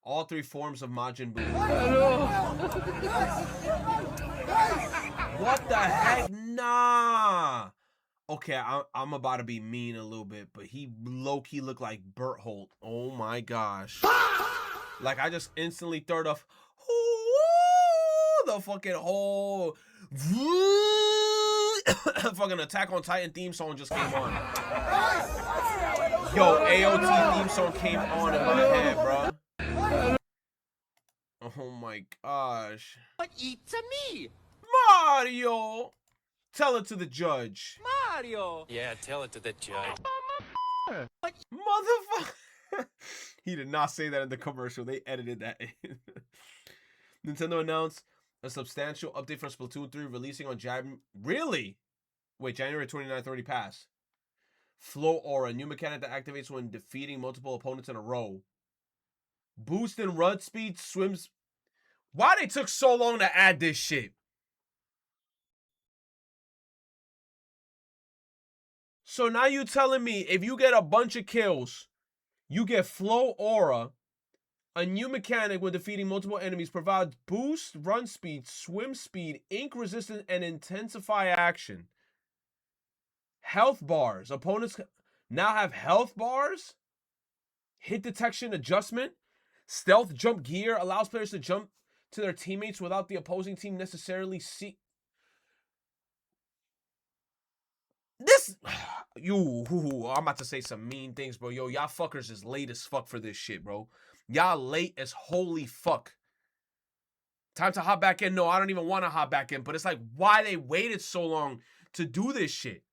All 3 forms of Majin Buu. What the heck? Nah. Okay, I'm about to be mean a little bit, but he low-key looked like Burt Holt. Oh my gosh. Like, I just instantly third off the fucking whole fucking Attack on Titan theme song just came on. Yo, AOT theme song came on in my head, bro. Oh my gosh.
But it's me,
Mario! Tell it to the judge.
Mario.
Yeah, tell it to the judge.
Motherfucker. He did not say that in the commercial. They edited that in. Nintendo announced a substantial update for Splatoon 3 releasing on Really? Wait, January 29th already passed. Flow Aura, new mechanic that activates when defeating multiple opponents in a row. Boost in run speed, swims. Why they took so long to add this shit? So now you telling me if you get a bunch of kills, you get Flow Aura, a new mechanic when defeating multiple enemies, provides boost, run speed, swim speed, ink resistance, and intensify action. Health bars. Opponents now have health bars. Hit detection adjustment. Stealth jump gear allows players to jump to their teammates without the opposing team necessarily see. This, I'm about to say some mean things, bro. Yo, y'all fuckers is late as fuck for this shit, bro. Y'all late as holy fuck. Time to hop back in. No, I don't even want to hop back in, but it's like, why they waited so long to do this shit?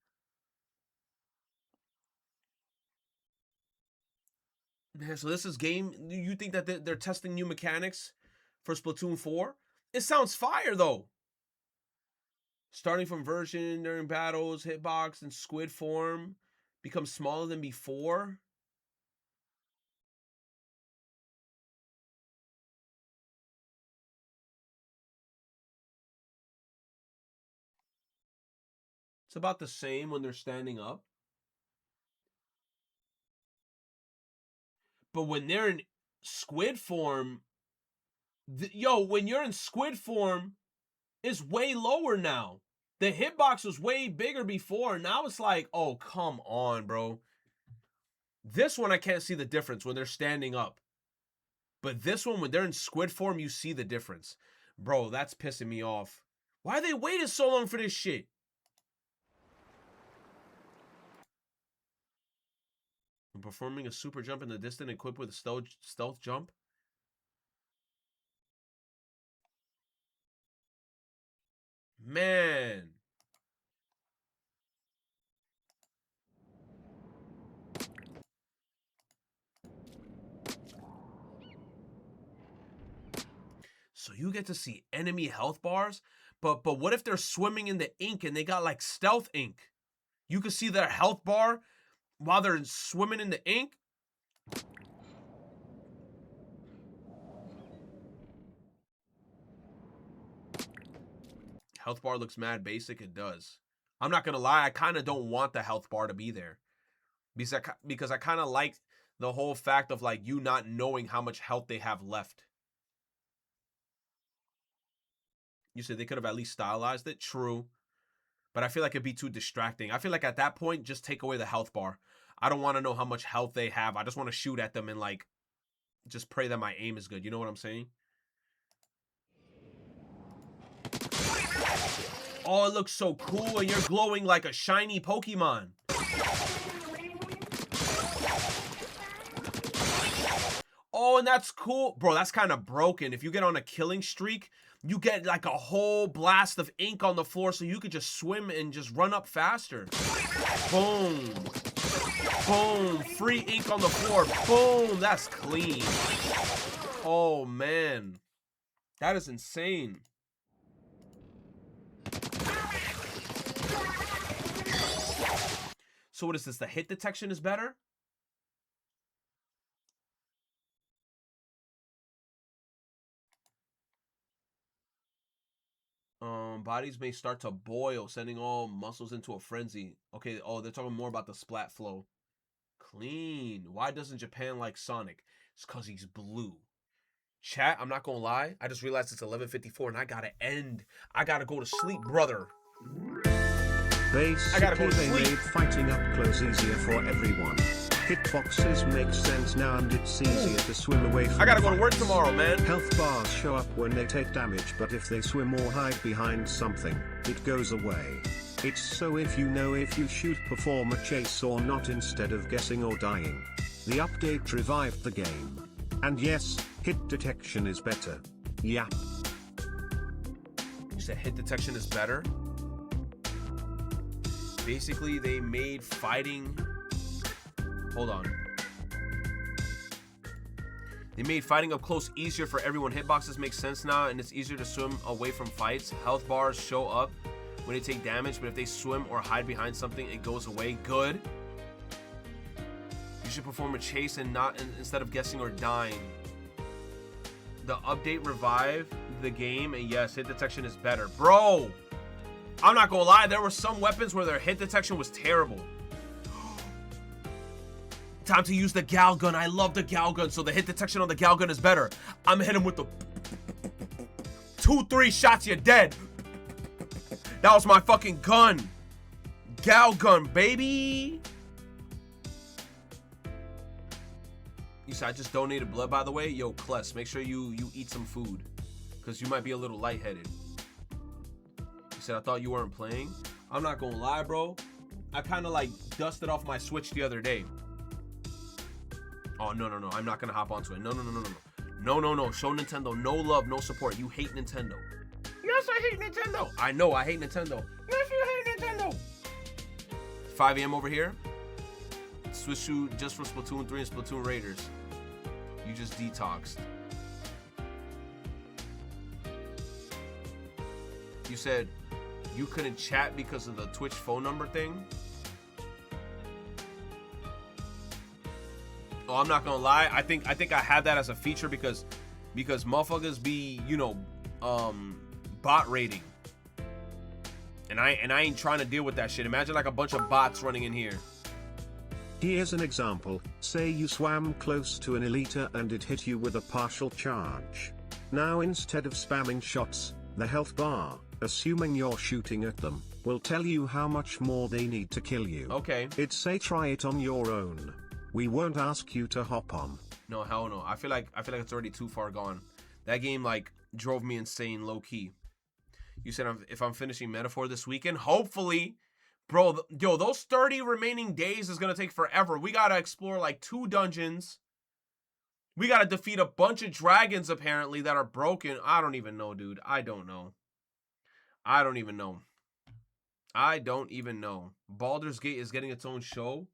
Man, so this is game. You think that they're testing new mechanics for Splatoon 4? It sounds fire, though. Starting from version during battles, hitbox, and squid form becomes smaller than before. It's about the same when they're standing up. But when they're in squid form, when you're in squid form, it's way lower now. The hitbox was way bigger before. Now it's like, oh, come on, bro. This one, I can't see the difference when they're standing up. But this one, when they're in squid form, you see the difference. Bro, that's pissing me off. Why they waited so long for this shit? When performing a super jump in the distance equipped with a stealth jump. Man. So you get to see enemy health bars, but what if they're swimming in the ink and they got like stealth ink? You can see their health bar while they're swimming in the ink. Health bar looks mad basic. It does. I'm not going to lie. I kind of don't want the health bar to be there. Because I kind of like the whole fact of like you not knowing how much health they have left. You said they could have at least stylized it. True. But I feel like it'd be too distracting. I feel like at that point, just take away the health bar. I don't want to know how much health they have. I just want to shoot at them and like just pray that my aim is good. You know what I'm saying? Oh, it looks so cool, and you're glowing like a shiny Pokemon. Oh, and that's cool. Bro, that's kind of broken. If you get on a killing streak, you get like a whole blast of ink on the floor so you could just swim and just run up faster. Boom. Boom. Free ink on the floor. Boom. That's clean. Oh, man. That is insane. So what is this? The hit detection is better? Bodies may start to boil, sending all muscles into a frenzy. Okay, oh, they're talking more about the splat flow. clean. Why doesn't Japan like Sonic? It's because he's blue. Chat, I'm not gonna lie. I just realized it's 11:54 and I gotta end. I gotta go to sleep, brother.
Basically,
I gotta go to
they
sleep.
made fighting up close easier for everyone. Hitboxes make sense now and it's easier to swim away from
I gotta go to
fights.
work tomorrow, man.
Health bars show up when they take damage, but if they swim or hide behind something, it goes away. It's so if you know if you shoot, perform a chase or not instead of guessing or dying. The update revived the game. And yes, hit detection is better. Yeah.
You said hit detection is better? Basically, they made fighting... Hold on. They made fighting up close easier for everyone. Hitboxes make sense now, and it's easier to swim away from fights. Health bars show up when they take damage, but if they swim or hide behind something, it goes away. Good. You should perform a chase and not instead of guessing or dying. The update revived the game, and yes, hit detection is better. Bro, I'm not gonna lie, there were some weapons where their hit detection was terrible. Time to use the Gal gun. I love the Gal gun, so the hit detection on the Gal gun is better. I'm gonna hit him with the 2-3 shots, you're dead. That was my fucking gun. Gal gun, baby. You said I just donated blood, by the way. Yo, Kless, make sure you eat some food, because you might be a little lightheaded. You said I thought you weren't playing. I'm not gonna lie, bro. I kind of like dusted off my Switch the other day. Oh, no. I'm not gonna hop onto it. No. No. Show Nintendo no love, no support. You hate Nintendo. Yes, I hate Nintendo. I know, I hate Nintendo. Yes, you hate Nintendo. 5 a.m. over here. Switch you just for Splatoon 3 and Splatoon Raiders. You just detoxed. You said you couldn't chat because of the Twitch phone number thing. Oh, I'm not gonna lie. I think I have that as a feature because motherfuckers be, you know, bot rating. And I ain't trying to deal with that shit. Imagine like a bunch of bots running in here.
Here's an example. Say you swam close to an Elita and it hit you with a partial charge. Now instead of spamming shots, the health bar, assuming you're shooting at them, will tell you how much more they need to kill you.
Okay.
It'd say try it on your own. We won't ask you to hop on.
No, hell no. I feel like it's already too far gone. That game like drove me insane low key. You said if I'm finishing Metaphor this weekend, hopefully, bro. Yo, those 30 remaining days is gonna take forever. We gotta explore like 2 dungeons. We gotta defeat a bunch of dragons apparently that are broken. I don't even know, dude. I don't know. Baldur's Gate is getting its own show.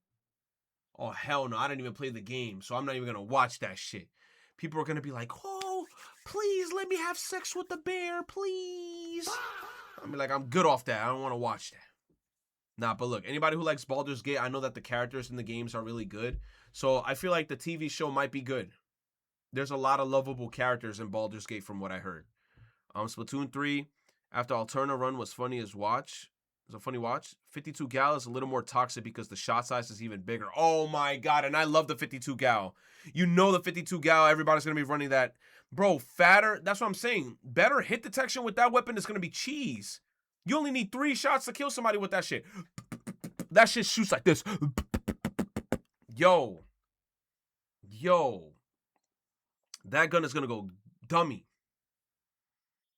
Oh, hell no. I didn't even play the game, so I'm not even going to watch that shit. People are going to be like, oh, please let me have sex with the bear, please. I'm like, I'm good off that. I don't want to watch that. Nah, but look, anybody who likes Baldur's Gate, I know that the characters in the games are really good. So I feel like the TV show might be good. There's a lot of lovable characters in Baldur's Gate from what I heard. Splatoon 3, after Alterna Run was funny as watch. It was a funny watch. 52 Gal is a little more toxic because the shot size is even bigger. Oh my God, and I love the 52 Gal. You know the 52 Gal, everybody's going to be running that. Bro, fatter, that's what I'm saying. Better hit detection with that weapon is going to be cheese. You only need 3 shots to kill somebody with that shit. That shit shoots like this. Yo. That gun is going to go dummy.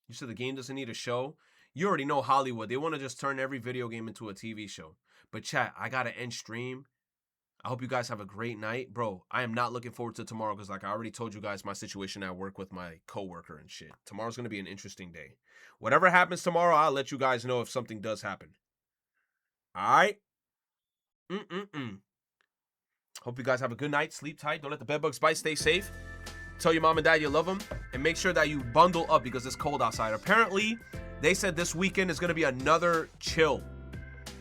You said the game doesn't need a show? You already know Hollywood. They want to just turn every video game into a TV show. But chat, I got to end stream. I hope you guys have a great night. Bro, I am not looking forward to tomorrow because like I already told you guys my situation at work with my coworker and shit. Tomorrow's going to be an interesting day. Whatever happens tomorrow, I'll let you guys know if something does happen. All right? Hope you guys have a good night. Sleep tight. Don't let the bedbugs bite. Stay safe. Tell your mom and dad you love them. And make sure that you bundle up because it's cold outside. Apparently, they said this weekend is going to be another chill.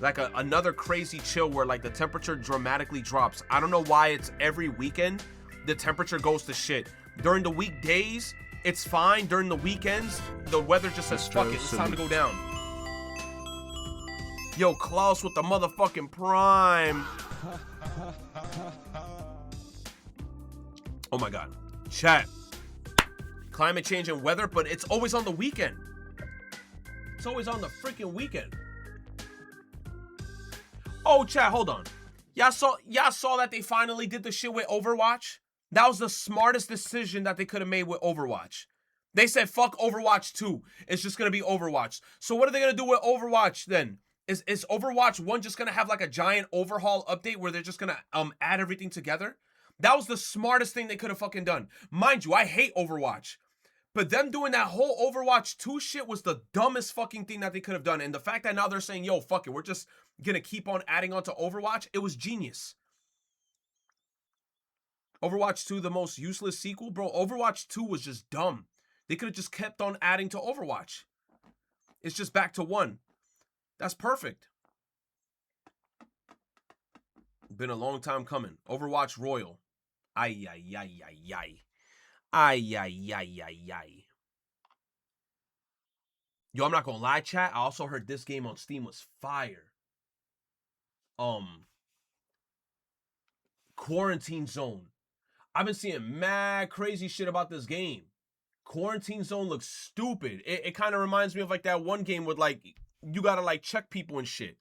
Like another crazy chill where like the temperature dramatically drops. I don't know why it's every weekend the temperature goes to shit. During the weekdays, it's fine. During the weekends, the weather just says, fuck it, it's time to go down. Yo, Klaus with the motherfucking prime. Oh my God. Chat. Climate change and weather, but it's always on the weekend. It's always on the freaking weekend. Oh, chat, hold on. Y'all saw that they finally did the shit with Overwatch? That was the smartest decision that they could have made with Overwatch. They said, fuck Overwatch 2. It's just going to be Overwatch. So what are they going to do with Overwatch then? Is Overwatch 1 just going to have like a giant overhaul update where they're just going to add everything together? That was the smartest thing they could have fucking done. Mind you, I hate Overwatch. But them doing that whole Overwatch 2 shit was the dumbest fucking thing that they could have done. And the fact that now they're saying, yo, fuck it, we're just going to keep on adding on to Overwatch, it was genius. Overwatch 2, the most useless sequel? Bro, Overwatch 2 was just dumb. They could have just kept on adding to Overwatch. It's just back to 1. That's perfect. Been a long time coming. Overwatch Royal. Ay, ay, ay, ay, ay. Ay, ay, ay, ay, ay. Yo, I'm not gonna lie, chat. I also heard this game on Steam was fire. Quarantine Zone. I've been seeing mad crazy shit about this game. Quarantine Zone looks stupid. It kind of reminds me of like that one game with like, you gotta like check people and shit.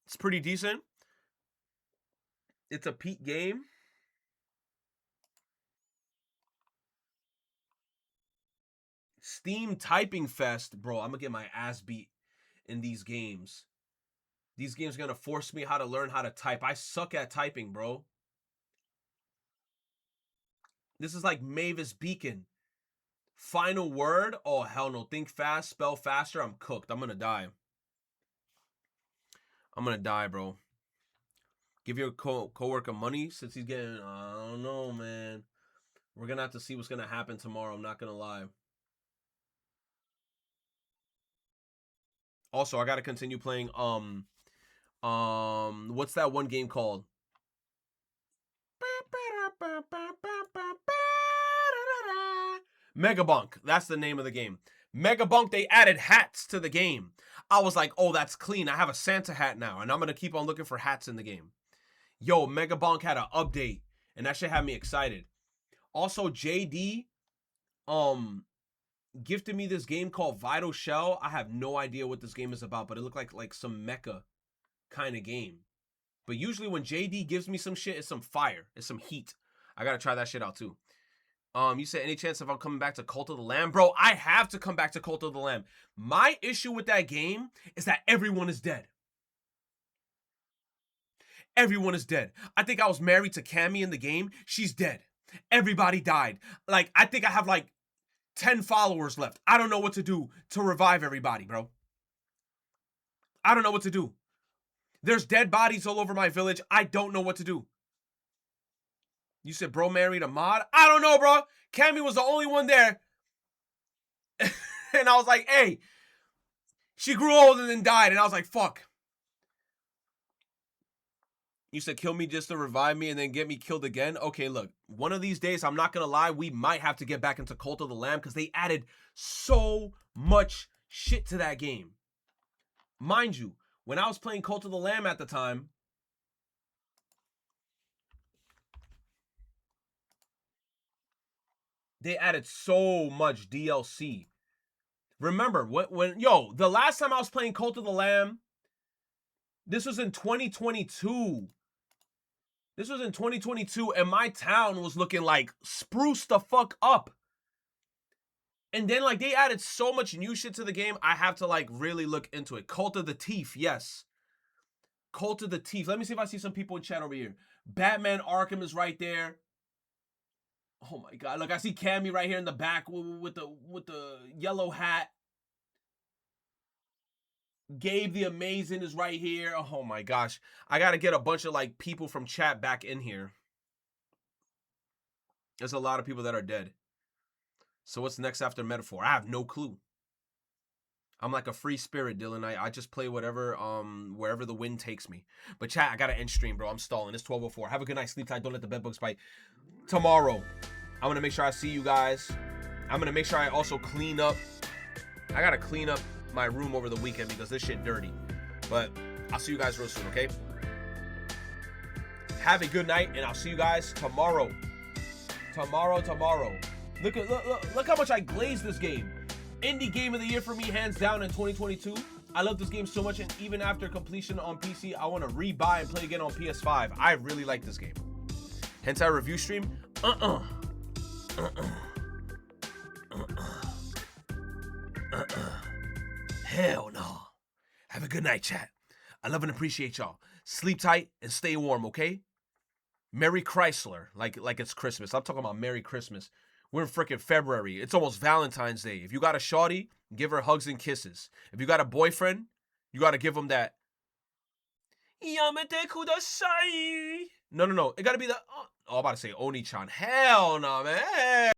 It's pretty decent. It's a peak game. Steam Typing Fest. Bro, I'm gonna get my ass beat in these games. These games are gonna force me how to learn how to type. I suck at typing, bro. This is like Mavis Beacon. Final word? Oh, hell no. Think fast, spell faster. I'm cooked. I'm gonna die. I'm gonna die, bro. Give your coworker money since he's getting... I don't know, man. We're gonna have to see what's gonna happen tomorrow. I'm not gonna lie. Also, I gotta continue playing, what's that one game called? Megabunk. That's the name of the game. Megabunk, they added hats to the game. I was like, oh, that's clean. I have a Santa hat now, and I'm gonna keep on looking for hats in the game. Yo, Megabunk had an update, and that shit had me excited. Also, JD, gifted me this game called Vital Shell. I have no idea what this game is about, but it looked like some mecha kind of game. But usually when JD gives me some shit, it's some fire. It's some heat. I gotta try that shit out too. You said any chance if I'm coming back to Cult of the Lamb? Bro, I have to come back to Cult of the Lamb. My issue with that game is that everyone is dead. Everyone is dead. I think I was married to Cammy in the game. She's dead. Everybody died. Like, I think I have like 10 followers left. I don't know what to do to revive everybody, bro. I don't know what to do. There's dead bodies all over my village. I don't know what to do. You said bro married a mod? I don't know, bro. Cammy was the only one there. And I was like, hey. She grew old and then died. And I was like, fuck. You said kill me just to revive me and then get me killed again? Okay, look. One of these days, I'm not going to lie, we might have to get back into Cult of the Lamb because they added so much shit to that game. Mind you, when I was playing Cult of the Lamb at the time, they added so much DLC. Remember, the last time I was playing Cult of the Lamb, this was in 2022. This was in 2022, and my town was looking like spruce the fuck up. And then, like, they added so much new shit to the game, I have to, like, really look into it. Cult of the Thief, yes. Cult of the Thief. Let me see if I see some people in chat over here. Batman Arkham is right there. Oh, my God. Look, I see Cammy right here in the back with the yellow hat. Gabe the Amazing is right here. Oh my gosh. I gotta get a bunch of like people from chat back in here. There's a lot of people that are dead. So what's next after Metaphor? I have no clue. I'm like a free spirit, Dylan. I just play whatever, wherever the wind takes me. But chat, I gotta end stream, bro. I'm stalling. It's 12:04. Have a good night. Sleep tight. Don't let the bed bugs bite. Tomorrow, I'm gonna make sure I see you guys. I'm gonna make sure I also clean up. I gotta clean up my room over the weekend because this shit dirty. But I'll see you guys real soon, okay? Have a good night, and I'll see you guys tomorrow. Tomorrow. Look how much I glazed this game. Indie game of the year for me, hands down, in 2022. I love this game so much, and even after completion on PC, I want to rebuy and play again on PS5. I really like this game. Hence our review stream. Hell no. Have a good night, chat. I love and appreciate y'all. Sleep tight and stay warm, okay? Merry Chrysler, like it's Christmas. I'm talking about Merry Christmas. We're in freaking February. It's almost Valentine's Day. If you got a shawty, give her hugs and kisses. If you got a boyfriend, you got to give him that. Yamete kudasai. No. It got to be the... Oh, I'm about to say Oni-chan. Hell no, man.